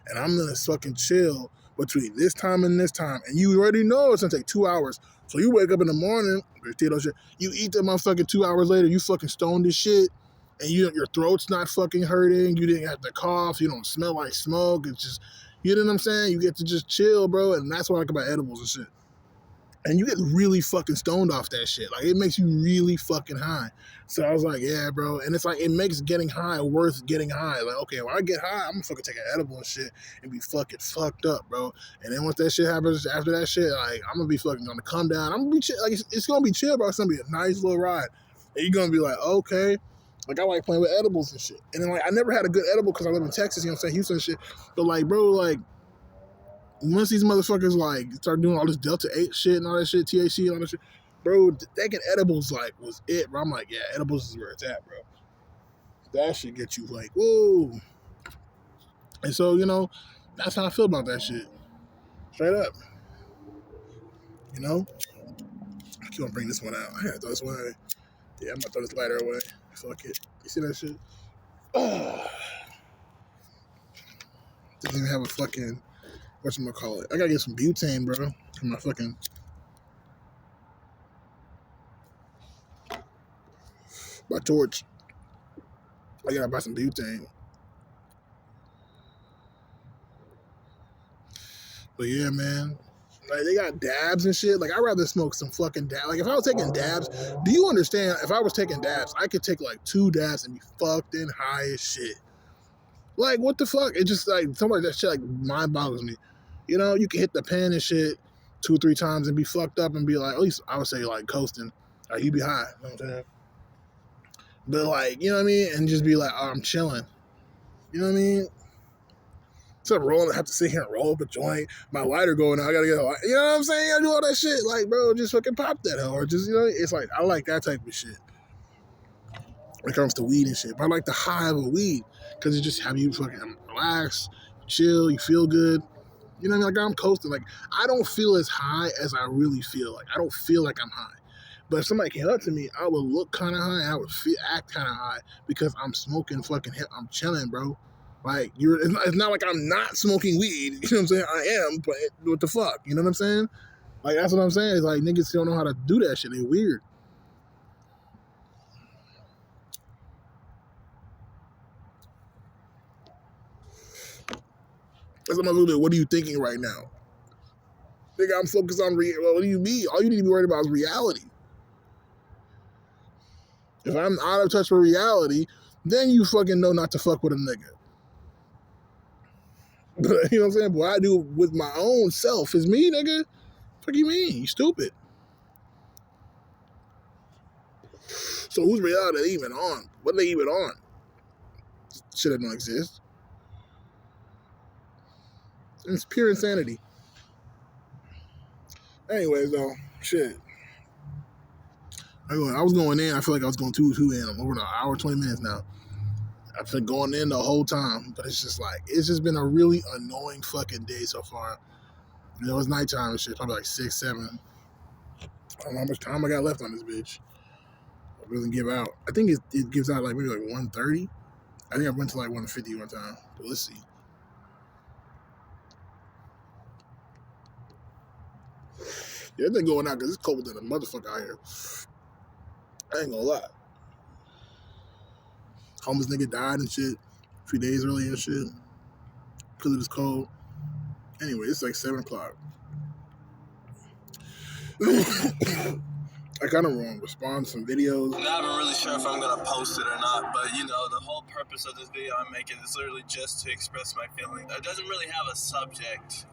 And I'm gonna fucking chill between this time and this time. And you already know it's gonna take 2 hours. So you wake up in the morning, you eat that motherfucking 2 hours later, you fucking stoned as shit. And your throat's not fucking hurting. You didn't have to cough. You don't smell like smoke. It's just, you know what I'm saying? You get to just chill, bro. And that's what I like about edibles and shit. And you get really fucking stoned off that shit. Like, it makes you really fucking high. So I was like, yeah, bro. And it's like, it makes getting high worth getting high. Like, okay, when I get high, I'm gonna fucking take an edible and shit and be fucking fucked up, bro. And then once that shit happens, after that shit, like, I'm gonna be fucking gonna come down. I'm gonna be chill. Like, it's gonna be chill, bro. It's gonna be a nice little ride. And you're gonna be like, okay. Like, I like playing with edibles and shit. And then, like, I never had a good edible because I live in Texas, you know what I'm saying? Houston and shit. But, like, bro, like, once these motherfuckers like start doing all this Delta 8 shit and all that shit, THC and all that shit, bro, taking edibles like was it, bro. I'm like, yeah, edibles is where it's at, bro. That shit get you like, whoa. And so, you know, that's how I feel about that shit. Straight up. You know? I keep on bringing this one out. I gotta throw this one away. Yeah, I'm gonna throw this lighter away. Fuck it. You see that shit? Doesn't even have a fucking, whatchamacallit. I gotta get some butane, bro. For my fucking, my torch. I gotta buy some butane. But yeah, man. Like, they got dabs and shit. Like, I'd rather smoke some fucking dabs. Like, if I was taking dabs, do you understand? If I was taking dabs, I could take like 2 dabs and be fucked in high as shit. Like, what the fuck? It just like, somebody that shit like mind boggles me. You know, you can hit the pen and shit 2 or 3 times and be fucked up and be like, at least I would say like coasting. Like, you be high. You know what I'm saying? But like, you know what I mean? And just be like, oh, I'm chilling. You know what I mean? Instead of rolling, I have to sit here and roll up a joint. My lighter going out. I gotta get a light. You know what I'm saying? I do all that shit. Like, bro, just fucking pop that hoe. Or just, you know, it's like, I like that type of shit. When it comes to weed and shit. But I like the high of a weed. Because it just have you fucking relax, chill, you feel good. You know what I mean? Like, I'm coasting. Like, I don't feel as high as I really feel. Like, I don't feel like I'm high. But if somebody came up to me, I would look kind of high. I would act kind of high because I'm smoking fucking hip. I'm chilling, bro. Like, it's not like I'm not smoking weed. You know what I'm saying? I am, but what the fuck? You know what I'm saying? Like, that's what I'm saying. It's like, niggas don't know how to do that shit. They weird. That's what I'm gonna do. What are you thinking right now? Nigga, I'm focused on well, what do you mean? All you need to be worried about is reality. If I'm out of touch with reality, then you fucking know not to fuck with a nigga. But, you know what I'm saying? But what I do with my own self is me, nigga. What do you mean? You stupid. So whose reality are they even on? What are they even on? Shit that don't exist. And it's pure insanity. Anyways, though, shit. I was going in. I feel like I was going too in. I'm over an hour, 20 minutes now. I've been going in the whole time, but it's just like, it's just been a really annoying fucking day so far. You know, it's nighttime and shit, probably like 6, 7. I don't know how much time I got left on this bitch. It doesn't give out. I think it gives out like maybe like 130. I think I went to like 150 one time, but let's see. Yeah, it's been going out because it's colder than a motherfucker out here. I ain't gonna lie. Homeless nigga died and shit a few days earlier and shit because it was cold. Anyway, it's like 7 o'clock. I kind of want to respond to some videos. I'm not even really sure if I'm going to post it or not, but, you know, the whole purpose of this video I'm making is literally just to express my feelings. It doesn't really have a subject.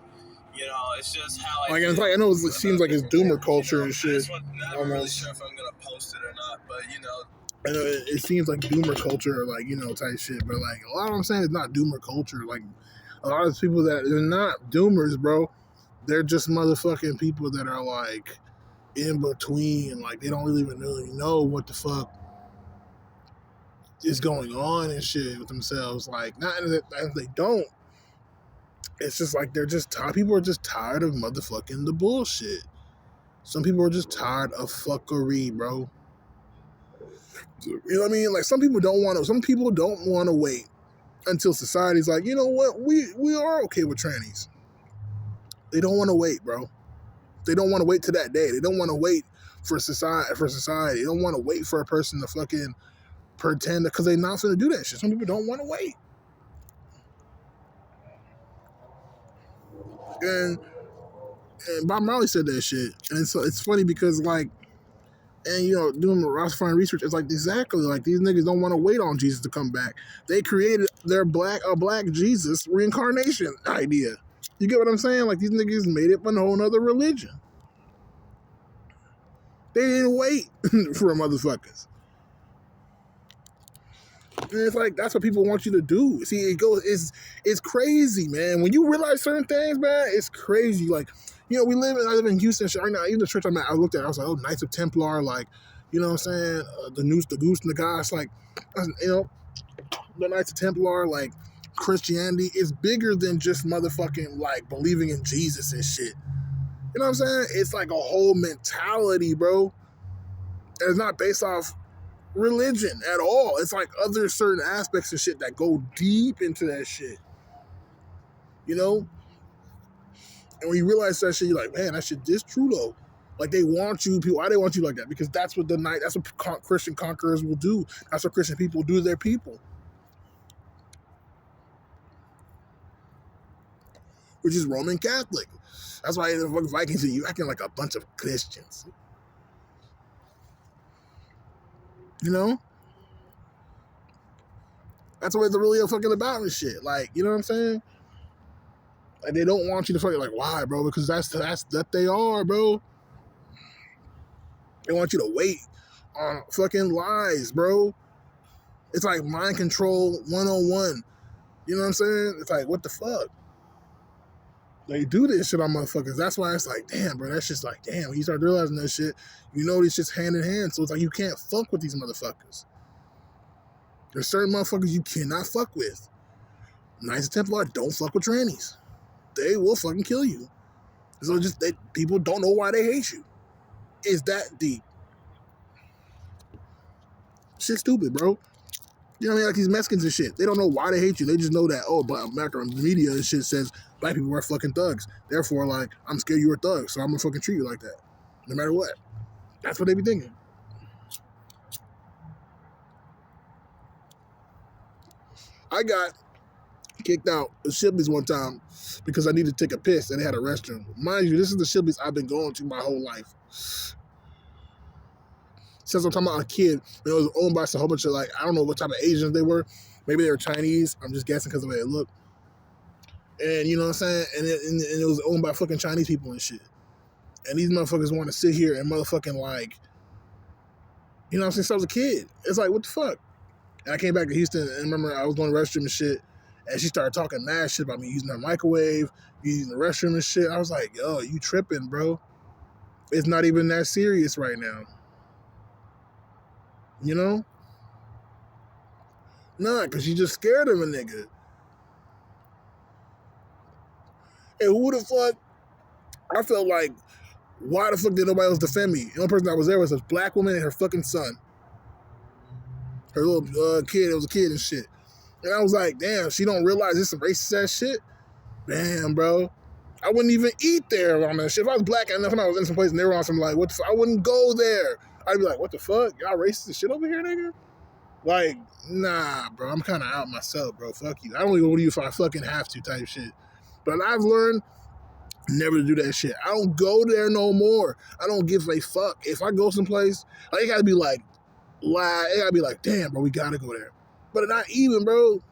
You know, it's just how I it's like, I know it seems like it's doomer culture and shit. I'm not really sure if I'm going to post it or not, but, you know. I know it seems like doomer culture or, like, you know, type shit, but, like, a lot of what I'm saying is not doomer culture. Like, A lot of people that they're not doomers, bro. They're just motherfucking people that are like in between. Like they don't really even really know what the fuck is going on and shit with themselves. Like not that they don't. It's just like they're just tired. People are just tired of motherfucking the bullshit. Some people are just tired of fuckery, bro. You know what I mean? Like some people don't want to. Some people don't want to wait until society's like, you know what? We are okay with trannies. They don't want to wait, bro. They don't want to wait to that day. They don't want to wait for society. They don't want to wait for a person to fucking pretend because they're not going to do that shit. Some people don't want to wait. And Bob Marley said that shit, and it's funny because like, and you know, doing Rastafarian research, it's like exactly like these niggas don't want to wait on Jesus to come back. They created their black Jesus reincarnation idea. You get what I'm saying? Like these niggas made it a whole nother religion. They didn't wait for motherfuckers. And it's like that's what people want you to do. See, it's crazy, man. When you realize certain things, man, it's crazy. Like, you know, I live in Houston right now. Even the church I'm at, I looked at it, I was like, oh, Knights of Templar, like, you know what I'm saying? The Goose, and the Goss, like, you know, the Knights of Templar, like, Christianity is bigger than just motherfucking, like, believing in Jesus and shit. You know what I'm saying? It's like a whole mentality, bro. And it's not based off religion at all. It's like other certain aspects of shit that go deep into that shit. You know? And when you realize that shit, you're like, man, that shit is true though. Like they want you, people. Why they want you like that? Because that's what Christian conquerors will do. That's what Christian people do to their people. Which is Roman Catholic. That's why the fucking Vikings are you acting like a bunch of Christians. You know? That's what they're really fucking about and shit. Like, you know what I'm saying? Like they don't want you to fucking like, why, bro? Because that's that they are, bro. They want you to wait on fucking lies, bro. It's like mind control 101. You know what I'm saying? It's like, what the fuck? They do this shit on motherfuckers. That's why it's like, damn, bro, that's just like, damn, when you start realizing that shit, you know this shit's hand in hand. So it's like you can't fuck with these motherfuckers. There's certain motherfuckers you cannot fuck with. Knights of Templar don't fuck with trannies. They will fucking kill you. So people don't know why they hate you. It's that deep. Shit's stupid, bro. You know what I mean? Like these Mexicans and shit. They don't know why they hate you. They just know that, oh, but America media and shit says black people are fucking thugs. Therefore, like, I'm scared you were thugs, so I'm gonna fucking treat you like that. No matter what. That's what they be thinking. I got kicked out of Shipley's one time because I needed to take a piss and they had a restroom. Mind you, this is the Shipley's I've been going to my whole life. Since I'm talking about a kid, it was owned by a whole bunch of, like, I don't know what type of Asians they were. Maybe they were Chinese. I'm just guessing because of the way they look. And you know what I'm saying? And it was owned by fucking Chinese people and shit. And these motherfuckers want to sit here and motherfucking, like, you know what I'm saying? So I was a kid. It's like, what the fuck? And I came back to Houston and remember I was going to the restroom and shit. And she started talking mad shit about me using her microwave, using the restroom and shit. I was like, yo, you tripping, bro. It's not even that serious right now. You know? Nah, because you just scared of a nigga. And who the fuck? I felt like, why the fuck did nobody else defend me? The only person that was there was a black woman and her fucking son. Her little kid, it was a kid and shit. And I was like, damn, she don't realize this some racist ass shit? Damn, bro. I wouldn't even eat there on that shit. If I was black and I was in some place and they were on some like, what the fuck? I wouldn't go there. I'd be like, what the fuck? Y'all racist as shit over here, nigga? Like, nah, bro. I'm kind of out myself, bro. Fuck you. I don't even go to you if I fucking have to type shit. But I've learned never to do that shit. I don't go there no more. I don't give a fuck. If I go someplace, like, it gotta be like, it gotta be like, damn, bro, we gotta go there. But not even, bro.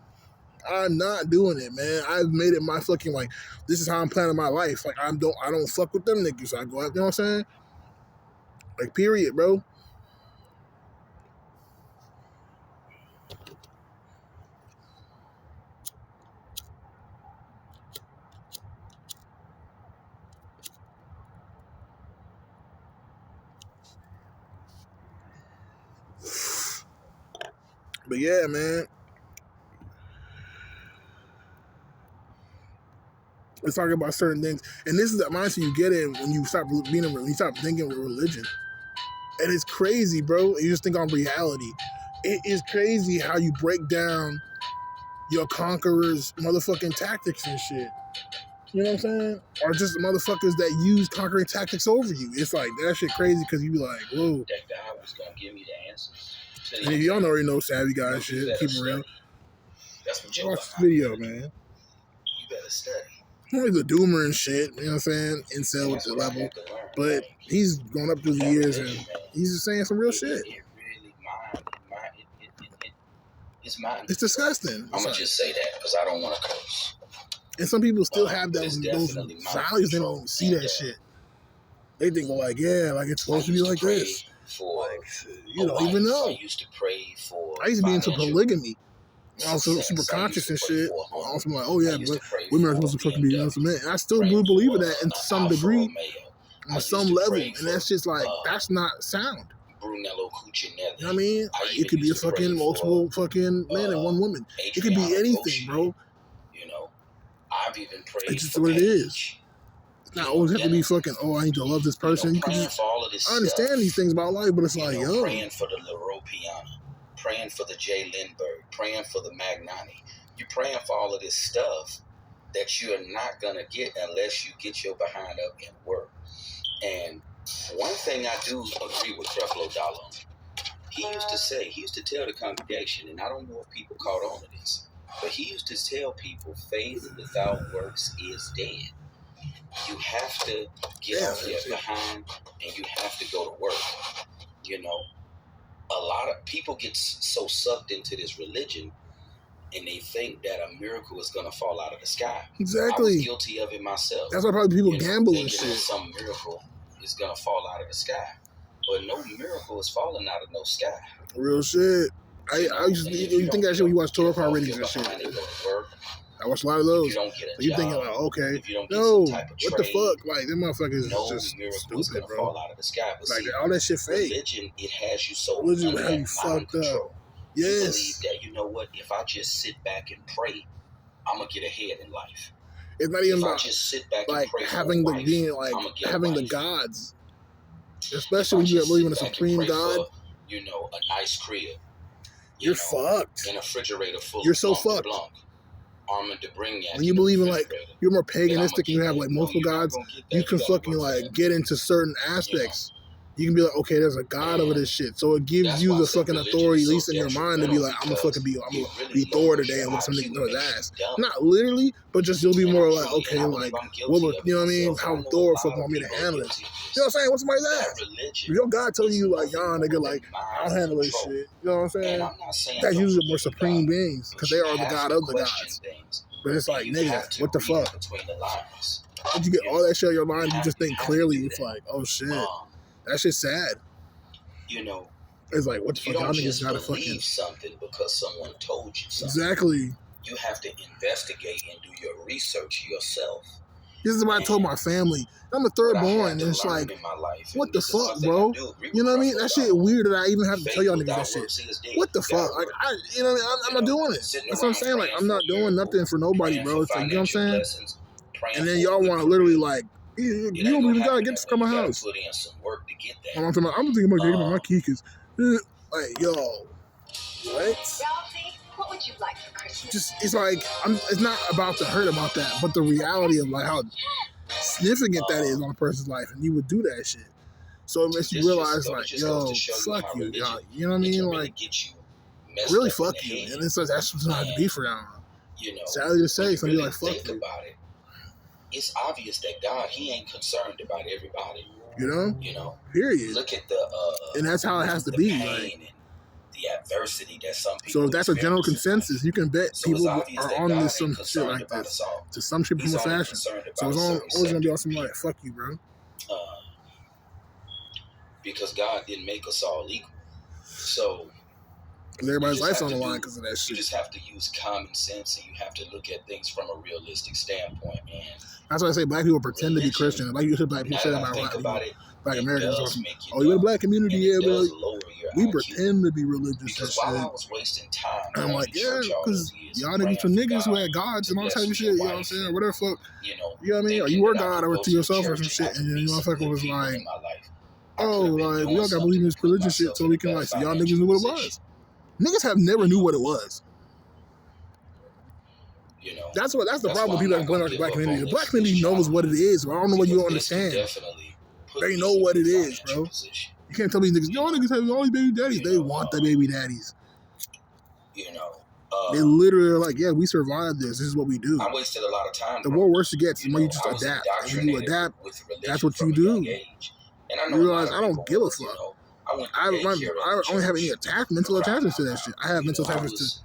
I'm not doing it, man. I've made it my fucking, like, this is how I'm planning my life. Like, I don't fuck with them niggas. So I go out, you know what I'm saying? Like, period, bro. But yeah, man. Let's talk about certain things. And this is the mindset you get in when you stop when you stop thinking with religion. And it's crazy, bro. You just think on reality. It is crazy how you break down your conquerors' motherfucking tactics and shit. You know what I'm saying? Or just motherfuckers that use conquering tactics over you. It's like, that shit crazy because you be like, whoa. That God was going to give me the answers. And if y'all already know savvy guy shit, keep it real. That's what you're watch this video, man. You better study. He's a doomer and shit, you know what I'm saying? Incel with the level. But he's going up through the years and he's just saying some real shit. It really, it's mine. It's disgusting. I'm going to just say that because I don't want to curse. And some people still have those values. They don't see that shit. They think, well, like, yeah, like it's supposed to be like this. Like, you don't even know. I used to pray for. I used to be into polygamy. I was super conscious and shit. Also, like, oh yeah, but women are supposed to fucking be, you know what I mean? And I still do believe in that in some degree, on some level. And that's just like, that's not sound. Brunello Cucinelli. You know what I mean? It could be a fucking multiple fucking man and one woman. It could be anything, bro. You know, I've even prayed. It's just what it is. It's not always have to be fucking, oh, I need to love this person. You can just, I understand these things about life, but it's like, yo. Praying for the LaRoe Piana. Praying for the Jay Lindbergh, praying for the Magnani. You're praying for all of this stuff that you're not going to get unless you get your behind up and work. And one thing I do agree with Creflo Dollar on. He used to tell the congregation, and I don't know if people caught on to this, but he used to tell people faith without works is dead. You have to get off your behind and you have to go to work, you know. A lot of people get so sucked into this religion and they think that a miracle is going to fall out of the sky. Exactly. I was guilty of it myself. That's why probably people gamble and shit. That some miracle is going to fall out of the sky. But no miracle is falling out of no sky. Real shit. I used to, you think that shit when you watch Torah car ratings and shit. I watch a lot of those. So you thinking like, okay, no, what the fuck? Like, them motherfuckers is just stupid, bro. Fall out of the sky. But like, see, all that shit fake. Religion, it has you so religion have you fucked up. Yes. You believe that, you know what, if I just sit back and pray, I'm going to get ahead in life. It's not even about just sit back like and pray having the being like having the gods. Especially when you believe in a supreme God. For, you know, a nice crib. You're fucked. In a refrigerator full You're of so fucked. Blanc. Armand de Brignac. When you believe in like, you're more paganistic and you have like multiple gods, you can fucking like get into certain aspects. You can be like, okay, there's a God over this shit. So it gives you the fucking authority, at least in your mind, to be like, I'm gonna be Thor today and whip some nigga through his ass. Not literally, but just you'll be more like, okay, like, what would, you know what I mean? How Thor fucking want me to handle it? You know what I'm saying? What's somebody's ass? If your God tells you like, y'all nigga, like, I'll handle this shit. You know what I'm saying? That's usually more supreme beings because they are the God of the gods. But it's like, nigga, what the fuck? Once you get all that shit on your mind, you just think clearly. It's like, oh shit. That shit's sad. You know, it's like, what the fuck? Y'all niggas gotta believe something because someone told you something. Exactly. You have to investigate and do your research yourself. This is what I told my family. I'm a third born, and it's like, what the fuck, bro? You know what I mean? That shit weird that I even have to tell y'all niggas that shit. What the fuck? Like, you know what I mean? I'm not doing it. That's what I'm saying. Like, I'm not doing nothing for nobody, bro. It's like, you know what I'm saying? And then y'all want to literally like, you don't even gotta get to come my house. Put in some work to get that. I'm thinking about getting my key because, like, yo, what? What would you like for Christmas? Just, it's like, it's not about the hurt about that, but the reality of like how significant that is on a person's life, and you would do that shit. So it makes you realize, like, yo, fuck you, y'all. You know what I mean? Like, really fuck you. And it's like, that's what's not to be for y'all. Sadly to say, somebody like, fuck you. It's obvious that God, he ain't concerned about everybody. You know? Period. Look at the and that's how it has to be. Like, the adversity that some people. So if that's a general consensus, you can bet people are on this some shit like this to some shape or fashion. So it's always gonna be on some like, fuck you, bro. Because God didn't make us all equal. So Because everybody's life's on the line because of that shit. You just have to use common sense, and you have to look at things from a realistic standpoint. And that's why I say black people pretend to be Christian. Like you said, black people say about black Americans. Oh, you're in the black community, yeah, but we pretend to be religious. Because while I was wasting time, I'm like, yeah, because y'all niggas some niggas who had gods and all type of shit. You know what I'm saying? Or whatever fuck. You know what I mean? Or you were God over to yourself or some shit, and then you motherfucker was like, oh, like we all gotta believe in this religion shit so we can like, so y'all niggas knew what it was. Niggas have never knew what it was. You know, that's the problem with people that blend out the black community. The black community knows what it is, but I don't know what you don't understand. They know what it is, bro. You can't tell these niggas, y'all niggas have all these baby daddies. They want the baby daddies. You know, they literally are like, yeah, we survived this. This is what we do. I wasted a lot of time. The more worse it gets, the more you just adapt. And when you adapt, that's what you do. And you realize I don't give a fuck. I don't only have any mental attachments to that shit. I have mental attachments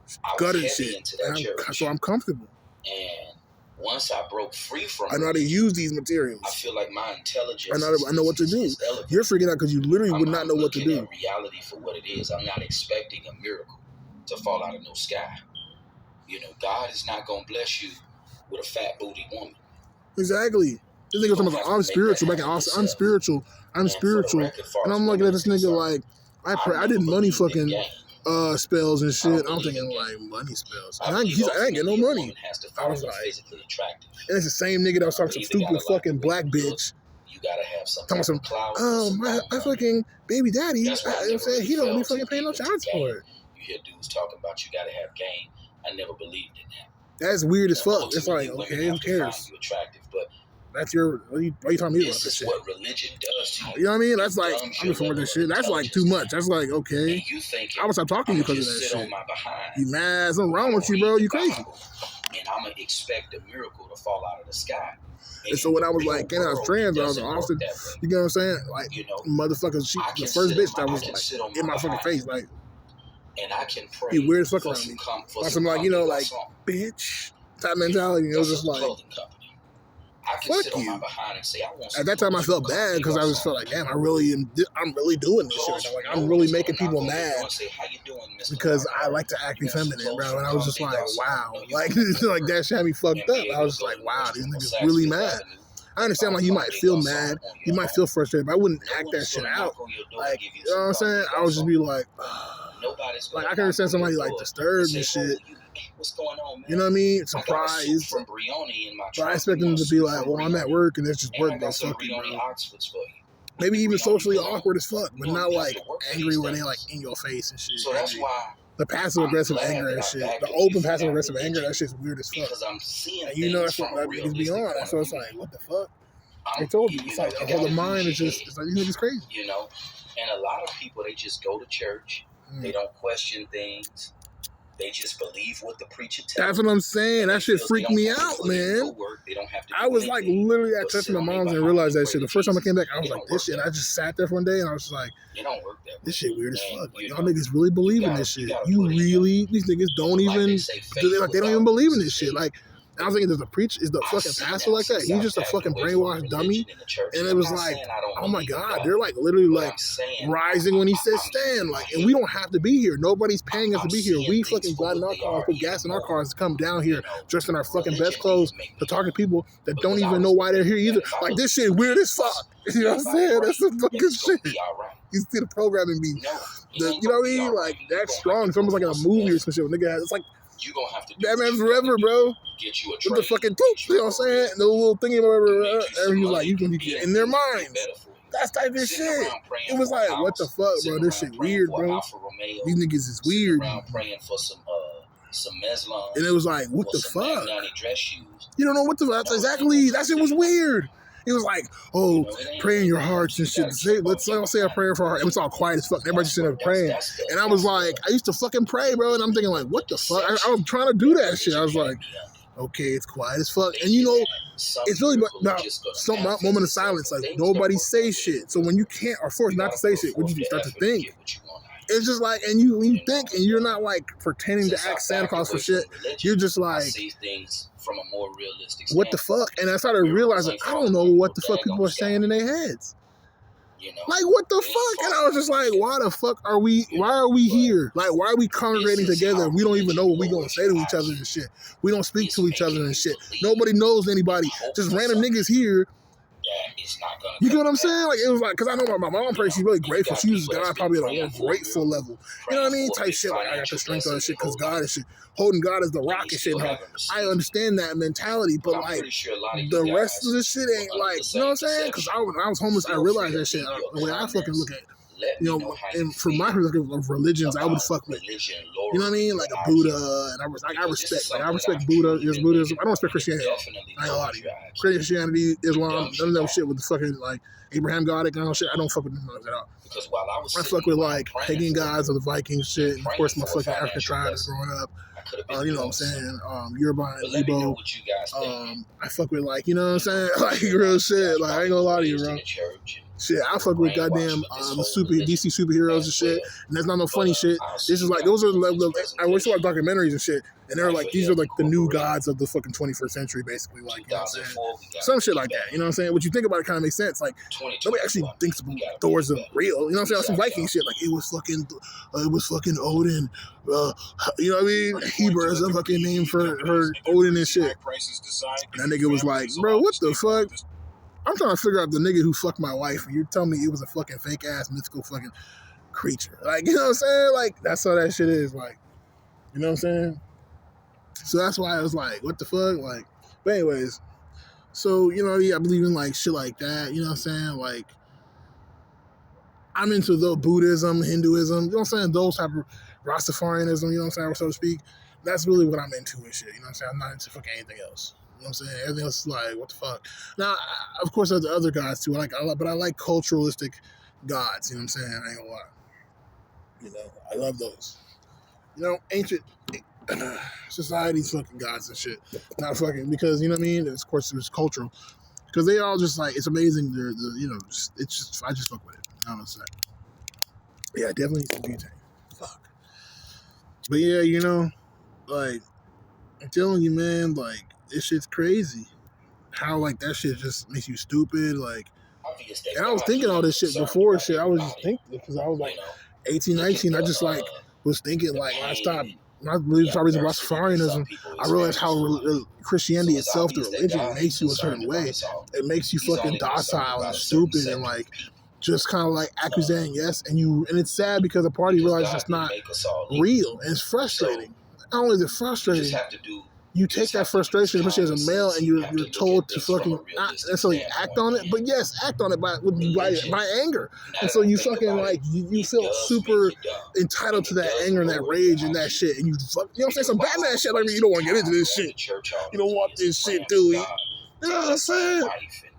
to gut and shit. So I'm comfortable. And once I broke free from I know how to use these materials. I feel like my intelligence I know what to do. You're freaking out because you literally would not know what to do. At reality for what it is. I'm not expecting a miracle to fall out of no sky. You know, God is not going to bless you with a fat booty woman. Exactly. This nigga talking about I'm spiritual, I'm spiritual. I'm spiritual. And I'm looking at this nigga like, I did money fucking spells and shit. I'm thinking like money spells. And I ain't getting no money. I was like, and it's the same nigga that was talking to some stupid fucking black bitch. You gotta have some. Talking some, my fucking baby daddy. You know what I'm saying? He don't be fucking paying no child support. You hear dudes talking about you gotta have game. I never believed in that. That's weird as fuck. It's like, okay, who cares? That's your. Why are you talking to me about this shit? What religion does to you. You know what I mean? That's like, I'm just from this shit. That's like too much. That's like, okay. I would stop talking to you because of that shit. You mad? Something wrong with you, bro? You crazy? And I'm gonna expect a miracle to fall out of the sky. And so when I was like, I was trans, I was often, you know what I'm saying? Like, motherfucker, the first bitch that was like in my fucking face, like. And I can pray. He weird as fuck around me. Like, I'm like, you know, like, bitch type mentality. It was just like. Fuck you. At that time, I felt bad because I just felt like, damn, I'm really doing this shit. Like, I'm really making people mad because I like to act feminine, bro. And I was just like, wow, like that shit had me fucked up. I was just like, wow, these niggas really mad. I understand, like, you might feel mad, you might feel frustrated, but I wouldn't act that shit out. Like, you know what I'm saying? I would just be like, like, I can understand somebody like disturbed and shit. What's going on, man? You know what I mean? Surprised. But I expect them to be like, well, I'm at work and it's just work, bro. Fuck you, bro. Maybe even socially awkward as fuck, but not like angry where they like in your face and shit. So that's why the passive aggressive anger and shit. The open passive aggressive anger, that shit's weird as fuck. And you know that's what that niggas be on. So it's like, what the fuck? I told you, it's like the mind is just, it's like, these niggas crazy. You know? And a lot of people, they just go to church. They don't question things. They just believe what the preacher tells them. That's what I'm saying. That shit freaked me out, man. I was like literally at church with my mom's and realized that shit. The first time I came back, I was like, this shit. I just sat there for one day and I was just like, this shit weird as fuck. Like, y'all niggas really believe in this shit. You really, these niggas don't even, they don't even believe in this shit. Like, I was thinking, is the fucking pastor like that? He's just a fucking brainwashed dummy. And it was like, oh my God, they're like literally like rising when he says stand. Like, and we don't have to be here. Nobody's paying us to be here. We fucking got in our cars, put gas in our cars to come down here, dressed in our fucking best clothes to talk to people that don't even know why they're here either. Like, this shit weird as fuck. You know what I'm saying? That's some fucking shit. You see the programming be, you know what I mean? Like, that's strong. It's almost like a movie or some shit. Nigga, it's like, you gonna have to Batman Forever, bro. Get you a with the fucking poop, you know what I'm saying? The little thingy, whatever. And he's like, you can get in their minds. That's type of shit. It was like, what the fuck, bro? This shit weird, bro. These niggas is weird. Praying for some Meslan. And it was like, what the fuck? You don't know what the fuck? Exactly. That shit was weird. It was like, oh, pray in your hearts and shit. Let's all say a prayer for her. It was all quiet as fuck. Everybody just sitting there praying. And I was like, I used to fucking pray, bro. And I'm thinking like, what the fuck? I was trying to do that shit. I was like, okay, it's quiet as fuck. And you know, it's really now some moment of silence. Like, nobody say shit. So when you can't or forced not to say shit, what you start to think? It's just like, and when you think, and you're not like pretending to act Santa Claus for shit. You're just like, from a more realistic what the fuck? And I started realizing, I don't know what the fuck people are saying in their heads. Like, what the fuck? And I was just like, why the fuck are we here? Like, why are we congregating together? We don't even know what we gonna say to each other and shit. We don't speak to each other and shit. Nobody knows anybody. Just random niggas here. You get what I'm saying? Like, it was like, because I know my mom prays, she's really grateful. She uses God probably at a more grateful level. You know what I mean? Type shit, like, I got the strength of that shit because God and shit. Holding God as the rock and shit. I understand that mentality, but like, the rest of the shit ain't like, you know what I'm saying? Because when I was homeless, I realized that shit. The way I fucking look at it. You know, and from my perspective of religions, I would fuck with, you know what I mean, like a Buddha, and I respect Buddha, is Buddhism. I don't respect Christianity. I ain't a lot of you. Christianity, Islam, none of that shit with the fucking like Abraham God and all shit. I don't fuck with them at all. I fuck with like pagan gods of the Vikings shit, and of course my fucking African tribes growing up. You know what I'm saying? Yoruba and Igbo. I fuck with like, you know what I'm saying? Like real shit. Like I ain't gonna lie to you, bro. Shit, I fuck with goddamn DC superheroes and shit, and that's not no funny shit. This is like, those are I watch a lot of documentaries and shit, and they're like, these are like the new gods of the fucking 21st century, basically, like, you know what I'm saying? Some shit like that, you know what I'm saying? What you think about it kind of makes sense. Like, nobody actually thinks Thor's real, you know what I'm saying? Like some Viking shit, like it was fucking Odin, you know what I mean? Heber is a fucking name for Odin and shit. And that nigga was like, bro, what the fuck? I'm trying to figure out the nigga who fucked my wife, and you're telling me it was a fucking fake ass mythical fucking creature. Like, you know what I'm saying? Like, that's how that shit is. Like, you know what I'm saying? So that's why I was like, what the fuck? Like, but anyways, so, you know, yeah, I believe in like shit like that. You know what I'm saying? Like, I'm into the Buddhism, Hinduism, you know what I'm saying? Those type of Rastafarianism, you know what I'm saying? So to speak. That's really what I'm into and shit. You know what I'm saying? I'm not into fucking anything else. You know what I'm saying? Everything else is like, what the fuck? Now, of course, there's other gods too. But I like culturalistic gods. You know what I'm saying? I ain't gonna lie. You know, I love those. You know, ancient society's fucking gods and shit. Not fucking, because, you know what I mean? Of course, it's cultural. Because they all just like, it's amazing. You know, I just fuck with it. I don't know what to say. Yeah, definitely need some butane. Fuck. But yeah, you know, like, I'm telling you, man, like, this shit's crazy. How, like, that shit just makes you stupid, like, and I was thinking all this shit before shit. I was just thinking, because I was like 18, 19, I just, like, was thinking, like, when I started reading Rastafarianism, I realized how Christianity itself, the religion, makes you a certain way. It makes you fucking docile and stupid and, like, just kind of, like, acquiescing, yes, and it's sad because a party realizes it's not real, and it's frustrating. Not only is it frustrating, you take that frustration, especially as a male, and you're told to fucking not necessarily act on it, but yes, act on it by anger. And so you fucking, like, you feel super entitled to that anger and that rage and that shit, and you know what I'm saying? Some Batman shit, like, you don't want to get into this shit. You don't want this shit, do you? You know what I'm saying?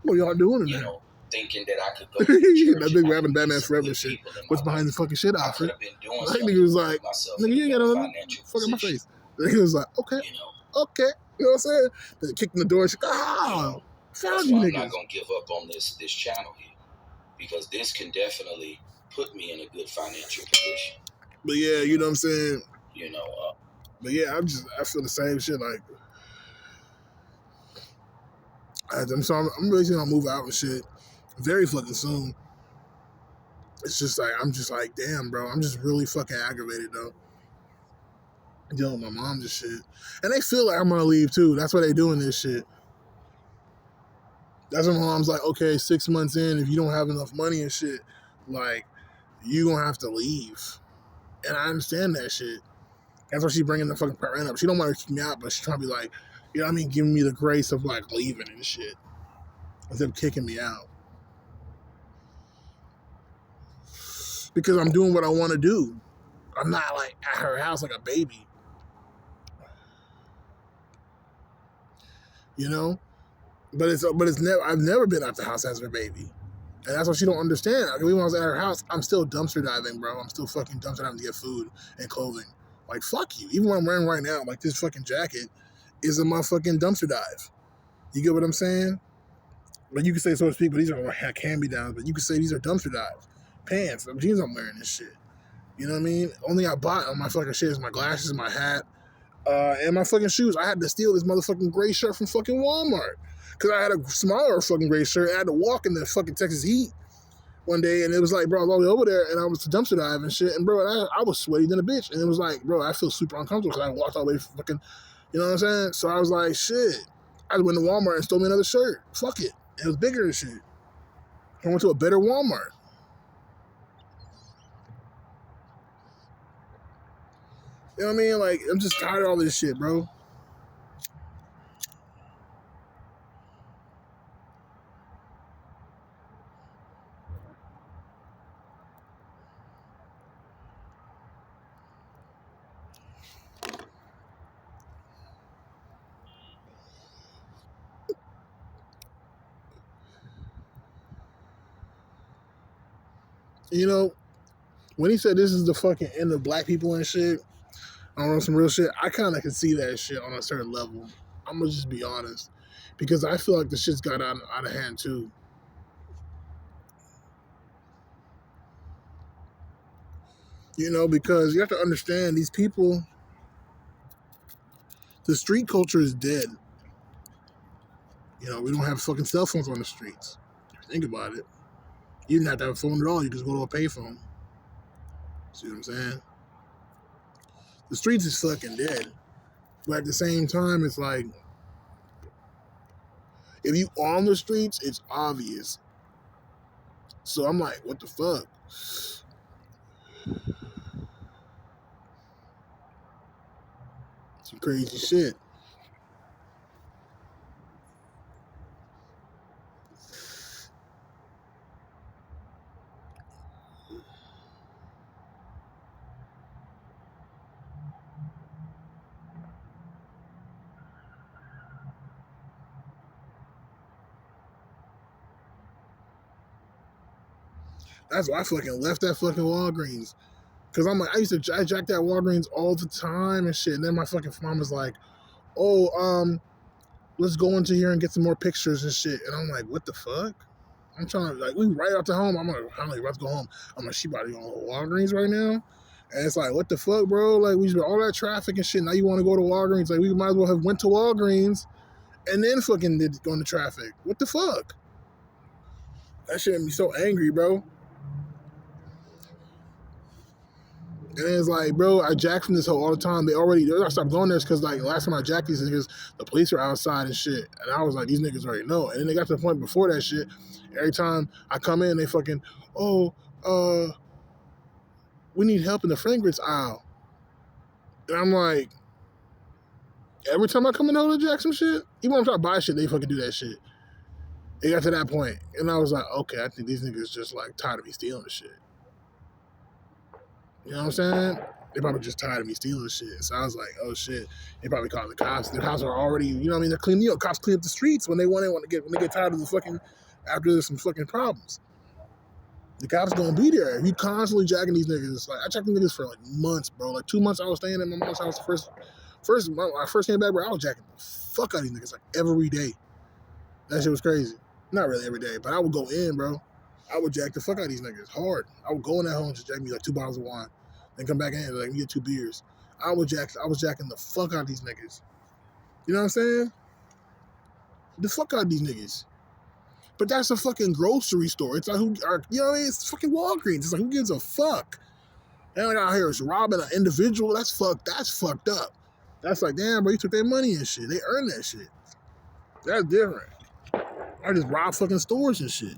What are y'all doing in there? Thinking that I could go to that big rapping Batman Forever shit. What's behind the fucking shit, Alfred? That nigga was like, nigga, you ain't got no fucking my face. The nigga was like, okay. Okay, you know what I'm saying? They kicked in the door. She's like, found you niggas. I'm not gonna give up on this channel here, because this can definitely put me in a good financial position. But yeah, you know what I'm saying? You know, but yeah, I feel the same shit. Like, I'm really gonna move out and shit very fucking soon. It's just like, I'm just like, damn, bro. I'm just really fucking aggravated though. Dealing with my mom and shit. And they feel like I'm gonna leave too. That's why they doing this shit. That's when my mom's like, okay, 6 months in, if you don't have enough money and shit, like, you gonna have to leave. And I understand that shit. That's why she's bringing the fucking parent up. She don't want to kick me out, but she's trying to be like, you know what I mean, giving me the grace of, like, leaving and shit, instead of kicking me out. Because I'm doing what I want to do. I'm not, like, at her house like a baby. You know? But I've never been out the house as her baby. And that's what she don't understand. Like, even when I was at her house, I'm still dumpster diving, bro. I'm still fucking dumpster diving to get food and clothing. Like, fuck you. Even what I'm wearing right now, like this fucking jacket, is a motherfucking dumpster dive. You get what I'm saying? But you can say, so to speak, but these are like hand-me-downs, but you can say these are dumpster dives. Pants, the jeans I'm wearing this shit. You know what I mean? Only I bought on my fucking shit is my glasses, my hat, and my fucking shoes. I had to steal this motherfucking gray shirt from fucking Walmart. Because I had a smaller fucking gray shirt and I had to walk in the fucking Texas heat one day, and it was like, bro, I was all the way over there, and I was dumpster dive and shit, and bro, I was sweaty than a bitch, and it was like, bro, I feel super uncomfortable because I walked all the way fucking, you know what I'm saying? So I was like, shit. I went to Walmart and stole me another shirt. Fuck it. It was bigger and shit. I went to a better Walmart. You know what I mean? Like, I'm just tired of all this shit, bro. You know, when he said this is the fucking end of black people and shit, I don't know, some real shit, I kind of can see that shit on a certain level. I'm gonna just be honest. Because I feel like the shit's got out of hand too. You know, because you have to understand these people, the street culture is dead. You know, we don't have fucking cell phones on the streets. If you think about it. You didn't have to have a phone at all. You just go to a payphone. See what I'm saying? The streets is fucking dead. But at the same time, it's like, if you on the streets, it's obvious. So I'm like, what the fuck? Some crazy shit. That's why I fucking left that fucking Walgreens. Because I'm like, I jack that Walgreens all the time and shit. And then my fucking mom was like, oh, let's go into here and get some more pictures and shit. And I'm like, what the fuck? I'm trying to, like, we right out to home. I'm like, let's go home. I'm like, she about to go to Walgreens right now? And it's like, what the fuck, bro? Like, we just all that traffic and shit. Now you want to go to Walgreens. Like, we might as well have went to Walgreens and then fucking did go into traffic. What the fuck? That shit made me so angry, bro. And it's like, bro, I jack from this hoe all the time. I stopped going there because, like, last time I jacked these niggas, the police are outside and shit. And I was like, these niggas already know. And then they got to the point before that shit, every time I come in, they fucking, we need help in the fragrance aisle. And I'm like, every time I come in to jack some shit, even when I'm trying to buy shit, they fucking do that shit. It got to that point. And I was like, okay, I think these niggas just, like, tired of me stealing the shit. You know what I'm saying? They probably just tired of me stealing shit. So I was like, oh shit. They probably called the cops. The cops are already, you know what I mean? They're cleaning, cops clean up the streets when they get tired of the fucking, after there's some fucking problems. The cops gonna be there. You constantly jacking these niggas. Like, I jacked niggas for like months, bro. Like 2 months I was staying at my mom's house. When I first came back, bro, I was jacking the fuck out of these niggas like every day. That shit was crazy. Not really every day, but I would go in, bro. I would jack the fuck out of these niggas hard. I would go in that home and just jack me like 2 bottles of wine. Then come back in like, we get 2 beers. I was jacking the fuck out of these niggas. You know what I'm saying? The fuck out of these niggas. But that's a fucking grocery store. It's like, you know what I mean? It's fucking Walgreens. It's like, who gives a fuck? And like out here is robbing an individual. That's fucked up. That's like, damn, bro, you took their money and shit. They earned that shit. That's different. I just rob fucking stores and shit.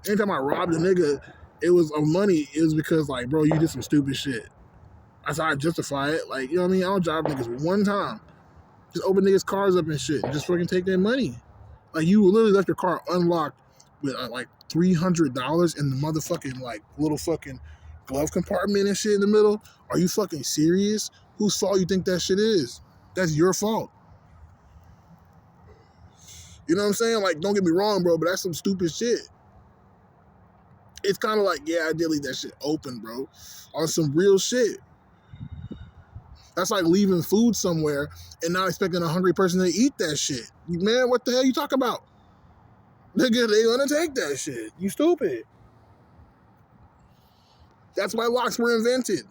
Anytime I robbed a nigga, it was of money. It was because, like, bro, you did some stupid shit. That's how I justify it. Like, you know what I mean? I don't drive niggas one time. Just open niggas' cars up and shit and just fucking take their money. Like, you literally left your car unlocked with, like, $300 in the motherfucking, like, little fucking glove compartment and shit in the middle. Are you fucking serious? Whose fault you think that shit is? That's your fault. You know what I'm saying? Like, don't get me wrong, bro, but that's some stupid shit. It's kind of like, yeah, I did leave that shit open, bro. On some real shit. That's like leaving food somewhere and not expecting a hungry person to eat that shit. Man, what the hell you talking about? Nigga, they gonna take that shit. You stupid. That's why locks were invented.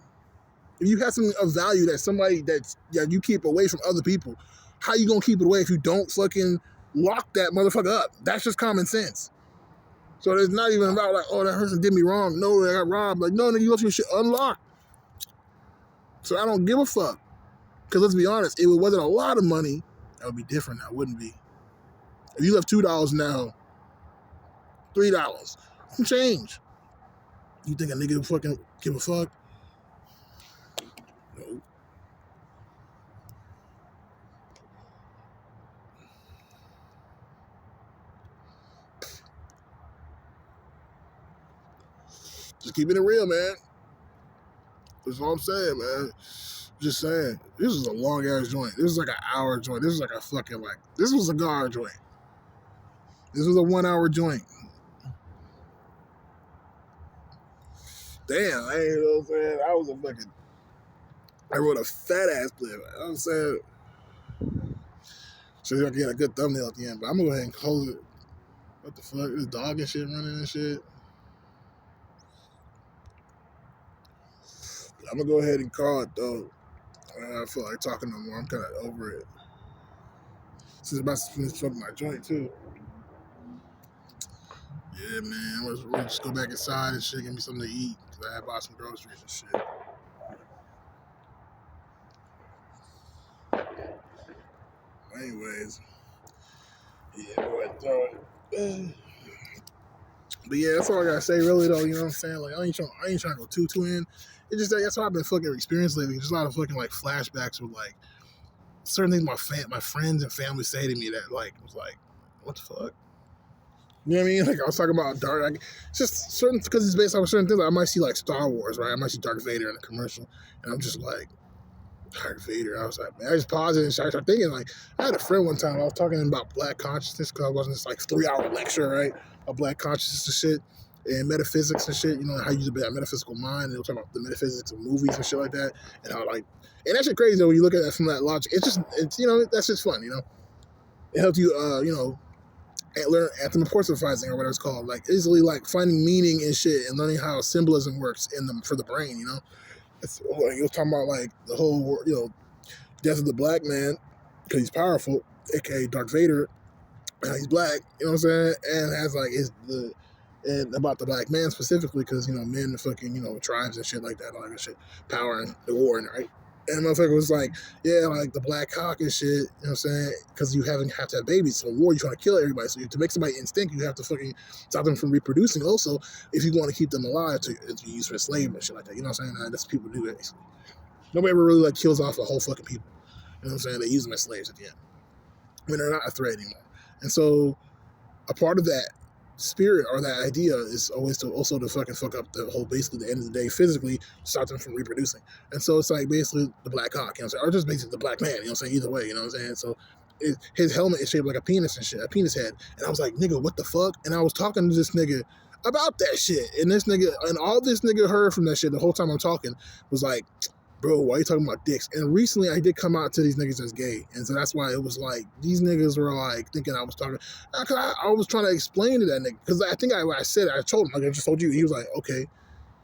If you have something of value that you keep away from other people, how you gonna keep it away if you don't fucking lock that motherfucker up? That's just common sense. So it's not even about like, oh, that person did me wrong. No, I got robbed. Like, no, nigga, you left your shit unlocked. So I don't give a fuck. Because let's be honest, if it wasn't a lot of money, that would be different. That wouldn't be. If you left $2 now, $3, some change. You think a nigga would fucking give a fuck? No. Just keeping it real, man. That's all I'm saying, man. Just saying. This is a long ass joint. This is like an hour joint. This is like a fucking like. This was a cigar joint. This was a 1 hour joint. Damn, you know what I'm saying? I was a fucking. I wrote a fat ass clip. You know what I'm saying? So I can get a good thumbnail at the end, but I'm gonna go ahead and close it. What the fuck? This dog and shit running and shit. I'm gonna go ahead and call it though. I don't feel like talking no more. I'm kind of over it. Since I'm about to finish smoking my joint too. Yeah, man. We'll just go back inside and shit. Give me something to eat because I had bought some groceries and shit. Anyways, yeah, go ahead and throw it. But yeah, that's all I gotta say, really though. You know what I'm saying? Like I ain't trying to go too in. It's just that's what I've been fucking experiencing lately. Just a lot of fucking like flashbacks with like certain things my friends and family say to me that like was like, what the fuck? You know what I mean? Like I was talking about Dark. Like, it's just certain because it's based on certain things. Like, I might see like Star Wars, right? I might see Darth Vader in a commercial, and I'm just like, Darth Vader. I was like, man, I just paused it and started thinking. Like, I had a friend one time. I was talking about black consciousness because I was watching this like 3-hour lecture, right, of black consciousness and shit. And metaphysics and shit, you know, how you use a metaphysical mind, and they'll talk about the metaphysics of movies and shit like that, and how like, and that shit crazy though when you look at that from that logic. It's you know, that's just fun, you know. It helps you, you know, learn anthropomorphizing or whatever it's called, like easily like finding meaning in shit and learning how symbolism works in them for the brain, you know. It's like you're talking about like the whole, you know, death of the black man because he's powerful, aka Darth Vader, and he's black, you know what I'm saying, and has like and about the black man specifically, because, you know, men are fucking, you know, tribes and shit like that, all that shit, power and the war, and right? And the motherfucker was like, yeah, like the black cock and shit, you know what I'm saying? Because you have to have babies. So in war, you're trying to kill everybody. So to make somebody instinct, you have to fucking stop them from reproducing. Also, if you want to keep them alive to use for slavery and shit like that, you know what I'm saying? That's what people do, basically. Nobody ever really like kills off a whole fucking people. You know what I'm saying? They use them as slaves at the end. I mean, they're not a threat anymore. And so a part of that spirit or that idea is always to also to fucking fuck up the whole, basically the end of the day physically, stop them from reproducing. And so it's like basically the black cock, you know what I'm saying, or just basically the black man, you know what I'm saying, either way, you know what I'm saying. So his helmet is shaped like a penis and shit, a penis head. And I was like, nigga, what the fuck? And I was talking to this nigga about that shit, and this nigga, and all this nigga heard from that shit the whole time I'm talking was like, bro, why are you talking about dicks? And recently I did come out to these niggas as gay. And so that's why it was like, these niggas were like thinking I was talking. I was trying to explain to that nigga. Because I think I told him, like I just told you. He was like, okay,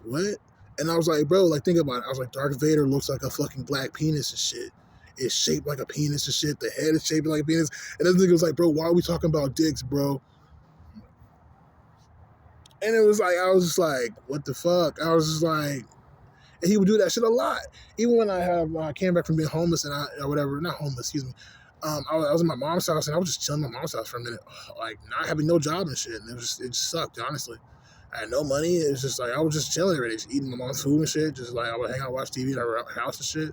what? And I was like, bro, like think about it. I was like, Darth Vader looks like a fucking black penis and shit. It's shaped like a penis and shit. The head is shaped like a penis. And this nigga was like, bro, why are we talking about dicks, bro? And it was like, I was just like, what the fuck? I was just like, and he would do that shit a lot. Even when I came back from being homeless and or whatever, not homeless, excuse me. I was in my mom's house and I was just chilling in my mom's house for a minute, like not having no job and shit. And it just sucked, honestly. I had no money. It was just like I was just chilling every day, just eating my mom's food and shit. Just like I would hang out, watch TV at her house and shit.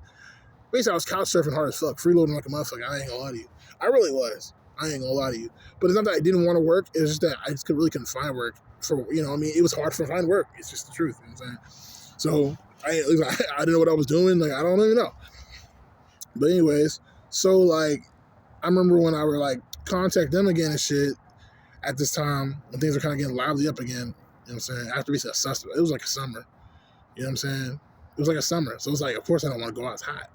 Basically, I was couch surfing hard as fuck, freeloading like a motherfucker. I ain't gonna lie to you. I really was. I ain't gonna lie to you. But it's not that I didn't want to work. It's just that I just couldn't find work for, you know, I mean, it was hard to find work. It's just the truth, you know what I'm saying? So I didn't know what I was doing. Like, I don't even know. But anyways, so like, I remember when I would like contact them again and shit at this time when things were kind of getting lively up again. You know what I'm saying? After we said it was like a summer. You know what I'm saying? It was like a summer. So it was like, of course I don't want to go out. It's hot.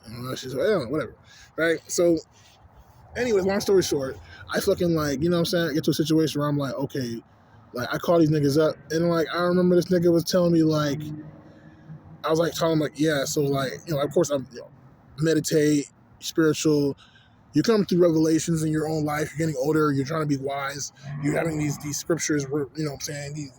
You know, she's like, oh, whatever. Right? So anyways, long story short, I fucking like, you know what I'm saying? I get to a situation where I'm like, okay, like I call these niggas up and like, I remember this nigga was telling me like, I was like telling him like, yeah, so like, you know, of course I'm, you know, meditate, spiritual, You come through revelations in your own life. You're getting older. You're trying to be wise. You're having these scriptures. You know what I'm saying?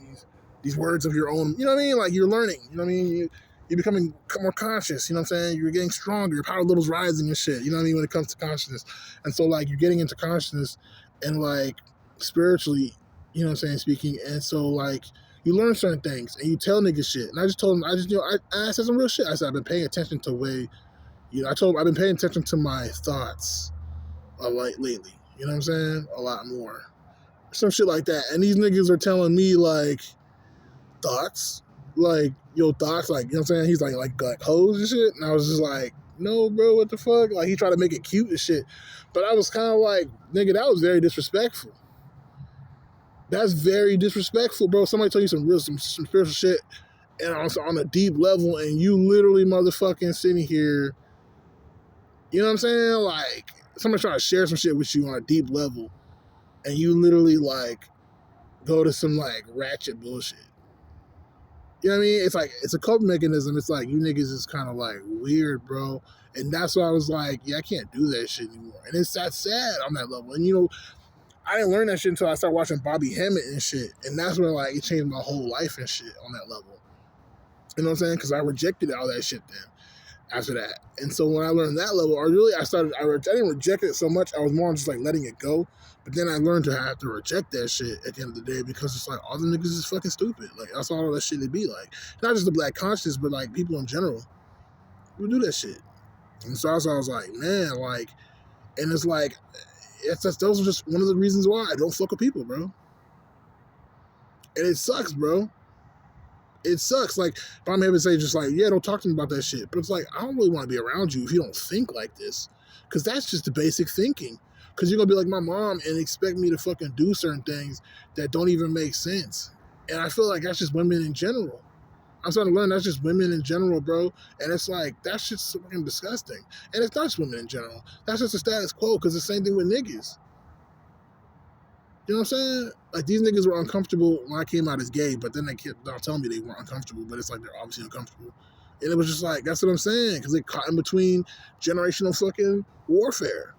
These words of your own. You know what I mean? Like you're learning. You know what I mean? You're becoming more conscious. You know what I'm saying? You're getting stronger. Your power level's rising and shit. You know what I mean? When it comes to consciousness, and so like you're getting into consciousness and like spiritually. You know what I'm saying? Speaking, and so like you learn certain things and you tell niggas shit. And I just told him. I said some real shit. I said I've been paying attention to I told him I've been paying attention to my thoughts lately. You know what I'm saying? A lot more. Some shit like that. And these niggas are telling me like thoughts. Like, yo, thoughts, like, you know what I'm saying? He's like hoes and shit. And I was just like, no, bro, what the fuck? Like he tried to make it cute and shit. But I was kind of like, nigga, that was very disrespectful. That's very disrespectful, bro. Somebody tell you some spiritual shit and also on a deep level and you literally motherfucking sitting here. You know what I'm saying? Like, somebody's trying to share some shit with you on a deep level, and you literally, like, go to some, like, ratchet bullshit. You know what I mean? It's like, it's a coping mechanism. It's like, you niggas is kind of, like, weird, bro. And that's why I was like, yeah, I can't do that shit anymore. And it's that sad on that level. And, you know, I didn't learn that shit until I started watching Bobby Hammett and shit. And that's when, like, it changed my whole life and shit on that level. You know what I'm saying? Because I rejected all that shit then. After that. And so when I learned that level, I didn't reject it so much. I was more just like letting it go. But then I learned to have to reject that shit at the end of the day because it's like all the niggas is fucking stupid. Like that's all that shit it be like. Not just the black conscious, but like people in general who do that shit. And so I was like, man, like, and it's like, those are just one of the reasons why I don't fuck with people, bro. And it sucks, bro. It sucks. Like, if I'm able to say just like, yeah, don't talk to me about that shit. But it's like, I don't really want to be around you if you don't think like this. Because that's just the basic thinking. Because you're going to be like my mom and expect me to fucking do certain things that don't even make sense. And I feel like that's just women in general. I'm starting to learn that's just women in general, bro. And it's like, that's just fucking disgusting. And it's not just women in general. That's just the status quo because it's the same thing with niggas. You know what I'm saying? Like, these niggas were uncomfortable when I came out as gay, but then they kept telling me they weren't uncomfortable, but it's like they're obviously uncomfortable. And it was just like, that's what I'm saying, because they caught in between generational fucking warfare.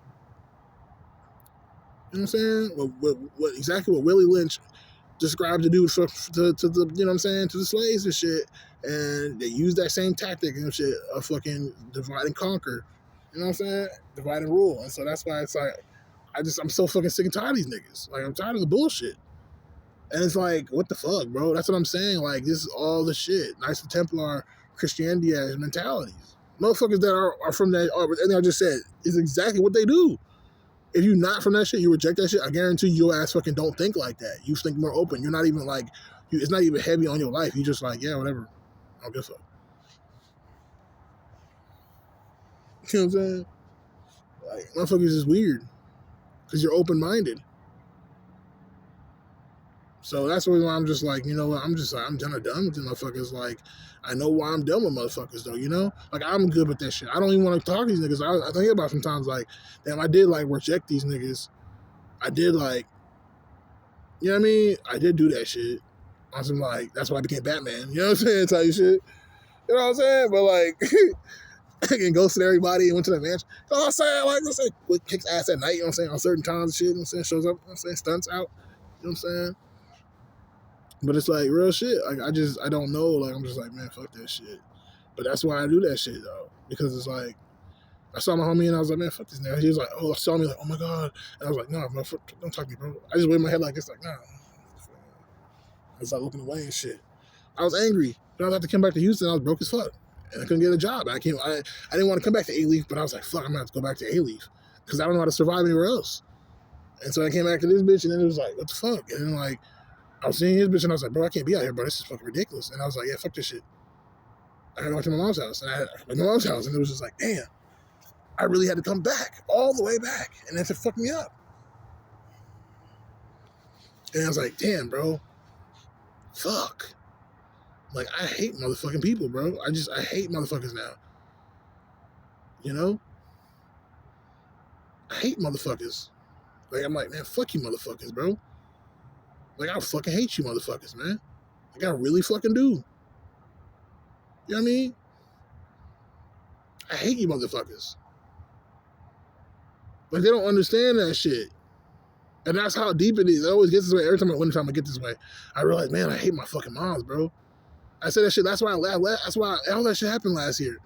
You know what I'm saying? Exactly what Willie Lynch described to do to the, you know what I'm saying, to the slaves and shit. And they used that same tactic and shit of fucking divide and conquer. You know what I'm saying? Divide and rule. And so that's why it's like, I'm so fucking sick and tired of these niggas. Like, I'm tired of the bullshit. And it's like, what the fuck, bro? That's what I'm saying. Like, this is all the shit. Knights of Templar, Christianity as mentalities. Motherfuckers that are from that, everything I just said, is exactly what they do. If you're not from that shit, you reject that shit, I guarantee your ass fucking don't think like that. You think more open. You're not even like, it's not even heavy on your life. You just like, yeah, whatever. I don't give a fuck. You know what I'm saying? Like, motherfuckers is weird. Because you're open-minded. So that's the reason why I'm just like, you know what, I'm kind of done with the motherfuckers. Like, I know why I'm done with motherfuckers, though, you know? Like, I'm good with that shit. I don't even want to talk to these niggas. I think about sometimes, like, damn, I did, like, reject these niggas. I did, like, you know what I mean? I did do that shit. On some, like, that's why I became Batman. You know what I'm saying? Type shit. You know what I'm saying? But, like, and ghosted everybody and went to the mansion. You know what I'm saying? Like, let's say, kicks ass at night, you know what I'm saying? On certain times and shit, you know what I'm saying? Shows up, you know what I'm saying? Stunts out. You know what I'm saying? But it's like real shit. Like, I don't know. Like, I'm just like, man, fuck that shit. But that's why I do that shit, though. Because it's like, I saw my homie and I was like, man, fuck this nigga. He was like, oh, saw me, like, oh my God. And I was like, no, don't talk to me, bro. I just waved my head like this, like, nah. I was like looking away and shit. I was angry. But I was have to come back to Houston. I was broke as fuck. And I couldn't get a job. I didn't want to come back to A-Leaf, but I was like, fuck, I'm going to have to go back to A-Leaf. Because I don't know how to survive anywhere else. And so I came back to this bitch and then it was like, what the fuck? And then, like, I was seeing his bitch and I was like, bro, I can't be out here, bro. This is fucking ridiculous. And I was like, yeah, fuck this shit. I had to go to my mom's house. And I had my mom's house. And it was just like, damn, I really had to come back, all the way back. And that's what fucked me up. And I was like, damn, bro. Fuck. Like, I hate motherfucking people, bro. I hate motherfuckers now. You know? I hate motherfuckers. Like, I'm like, man, fuck you motherfuckers, bro. Like, I fucking hate you motherfuckers, man. Like, I really fucking do. You know what I mean? I hate you motherfuckers. Like, they don't understand that shit. And that's how deep it is. It always gets this way. Every time I get this way, I realize, man, I hate my fucking moms, bro. I said that shit. That's why all that shit happened last year.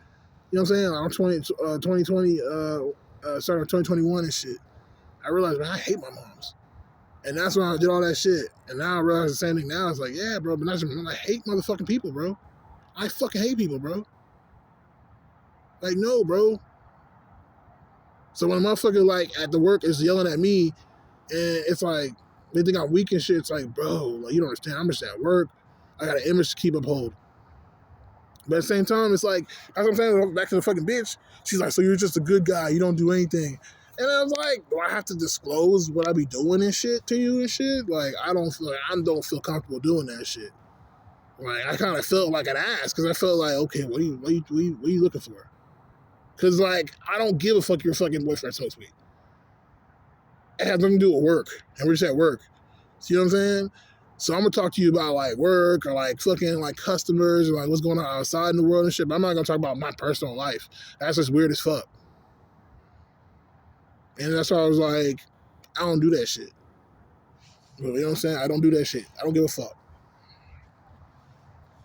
You know what I'm saying? I'm 2020, starting 2021 and shit. I realized, man, I hate my moms. And that's when I did all that shit. And now I realize the same thing now. It's like, yeah, bro, but I hate motherfucking people, bro. I fucking hate people, bro. Like, no, bro. So when a motherfucker, like, at the work is yelling at me, and it's like, they think I'm weak and shit, it's like, bro, like, you don't understand. I'm just at work. I got an image to keep uphold. But at the same time, it's like, that's what I'm saying, back to the fucking bitch. She's like, so you're just a good guy. You don't do anything. And I was like, do I have to disclose what I be doing and shit to you and shit? Like, I don't feel comfortable doing that shit. Like, I kind of felt like an ass because I felt like, okay, what are you looking for? Because, like, I don't give a fuck your fucking boyfriend's so sweet. It has nothing to do with work. And we're just at work. See what I'm saying? So I'm going to talk to you about, like, work or, like, fucking, like, customers or, like, what's going on outside in the world and shit. But I'm not going to talk about my personal life. That's just weird as fuck. And that's why I was like, I don't do that shit. You know what I'm saying? I don't do that shit. I don't give a fuck.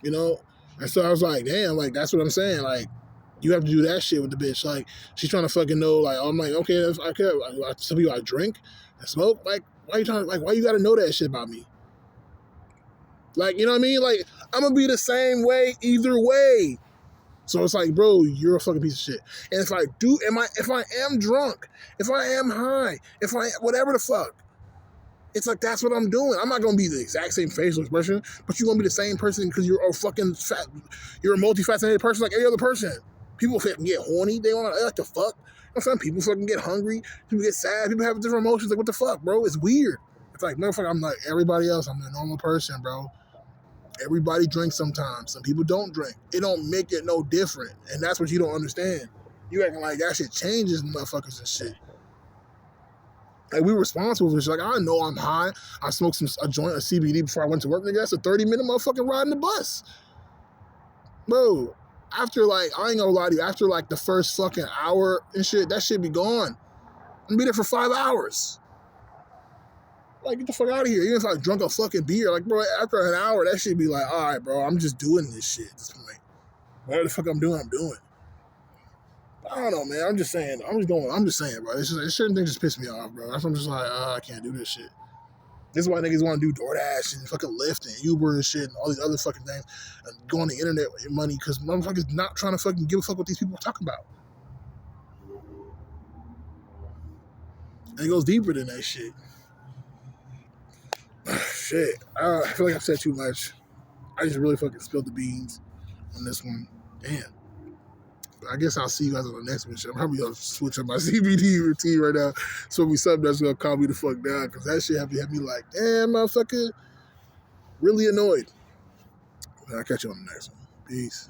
You know? And so I was like, damn, like, that's what I'm saying. Like, you have to do that shit with the bitch. Like, she's trying to fucking know, like, I'm like, okay, if I care. Some people I drink and smoke. Like, why you got to know that shit about me? Like, you know what I mean? Like, I'm going to be the same way either way. So it's like, bro, you're a fucking piece of shit. And if I am drunk, if I am high, whatever the fuck, it's like, that's what I'm doing. I'm not going to be the exact same facial expression, but you're going to be the same person because you're a fucking you're a multifaceted person like every other person. People fucking get horny. They like to fuck. You know, some people fucking get hungry. People get sad. People have different emotions. Like, what the fuck, bro? It's weird. It's like, motherfucker, I'm like everybody else. I'm a normal person, bro. Everybody drinks sometimes. Some people don't drink. It don't make it no different. And that's what you don't understand. You acting like that shit changes motherfuckers and shit. Like, we responsible for shit. Like, I know I'm high. I smoked a joint of CBD before I went to work. Nigga, that's a 30-minute motherfucking ride in the bus. Bro, after, like, I ain't gonna lie to you, after, like, the first fucking hour and shit, that shit be gone. I'm gonna be there for 5 hours. Like, get the fuck out of here. Even if I drunk a fucking beer, like, bro, after an hour, that shit be like, all right, bro, I'm just doing this shit at this point. Whatever the fuck I'm doing. I don't know, man. I'm just saying, bro. This certain things just piss me off, bro. That's why I'm just like, I can't do this shit. This is why niggas want to do DoorDash and fucking Lyft and Uber and shit and all these other fucking things and go on the internet with your money because motherfuckers not trying to fucking give a fuck what these people are talking about. And it goes deeper than that shit. Shit. I feel like I've said too much. I just really fucking spilled the beans on this one. Damn. I guess I'll see you guys on the next one. I'm probably going to switch up my CBD routine right now. So it'll be something that's going to calm me the fuck down because that shit have me like, damn, motherfucker. Really annoyed. I'll catch you on the next one. Peace.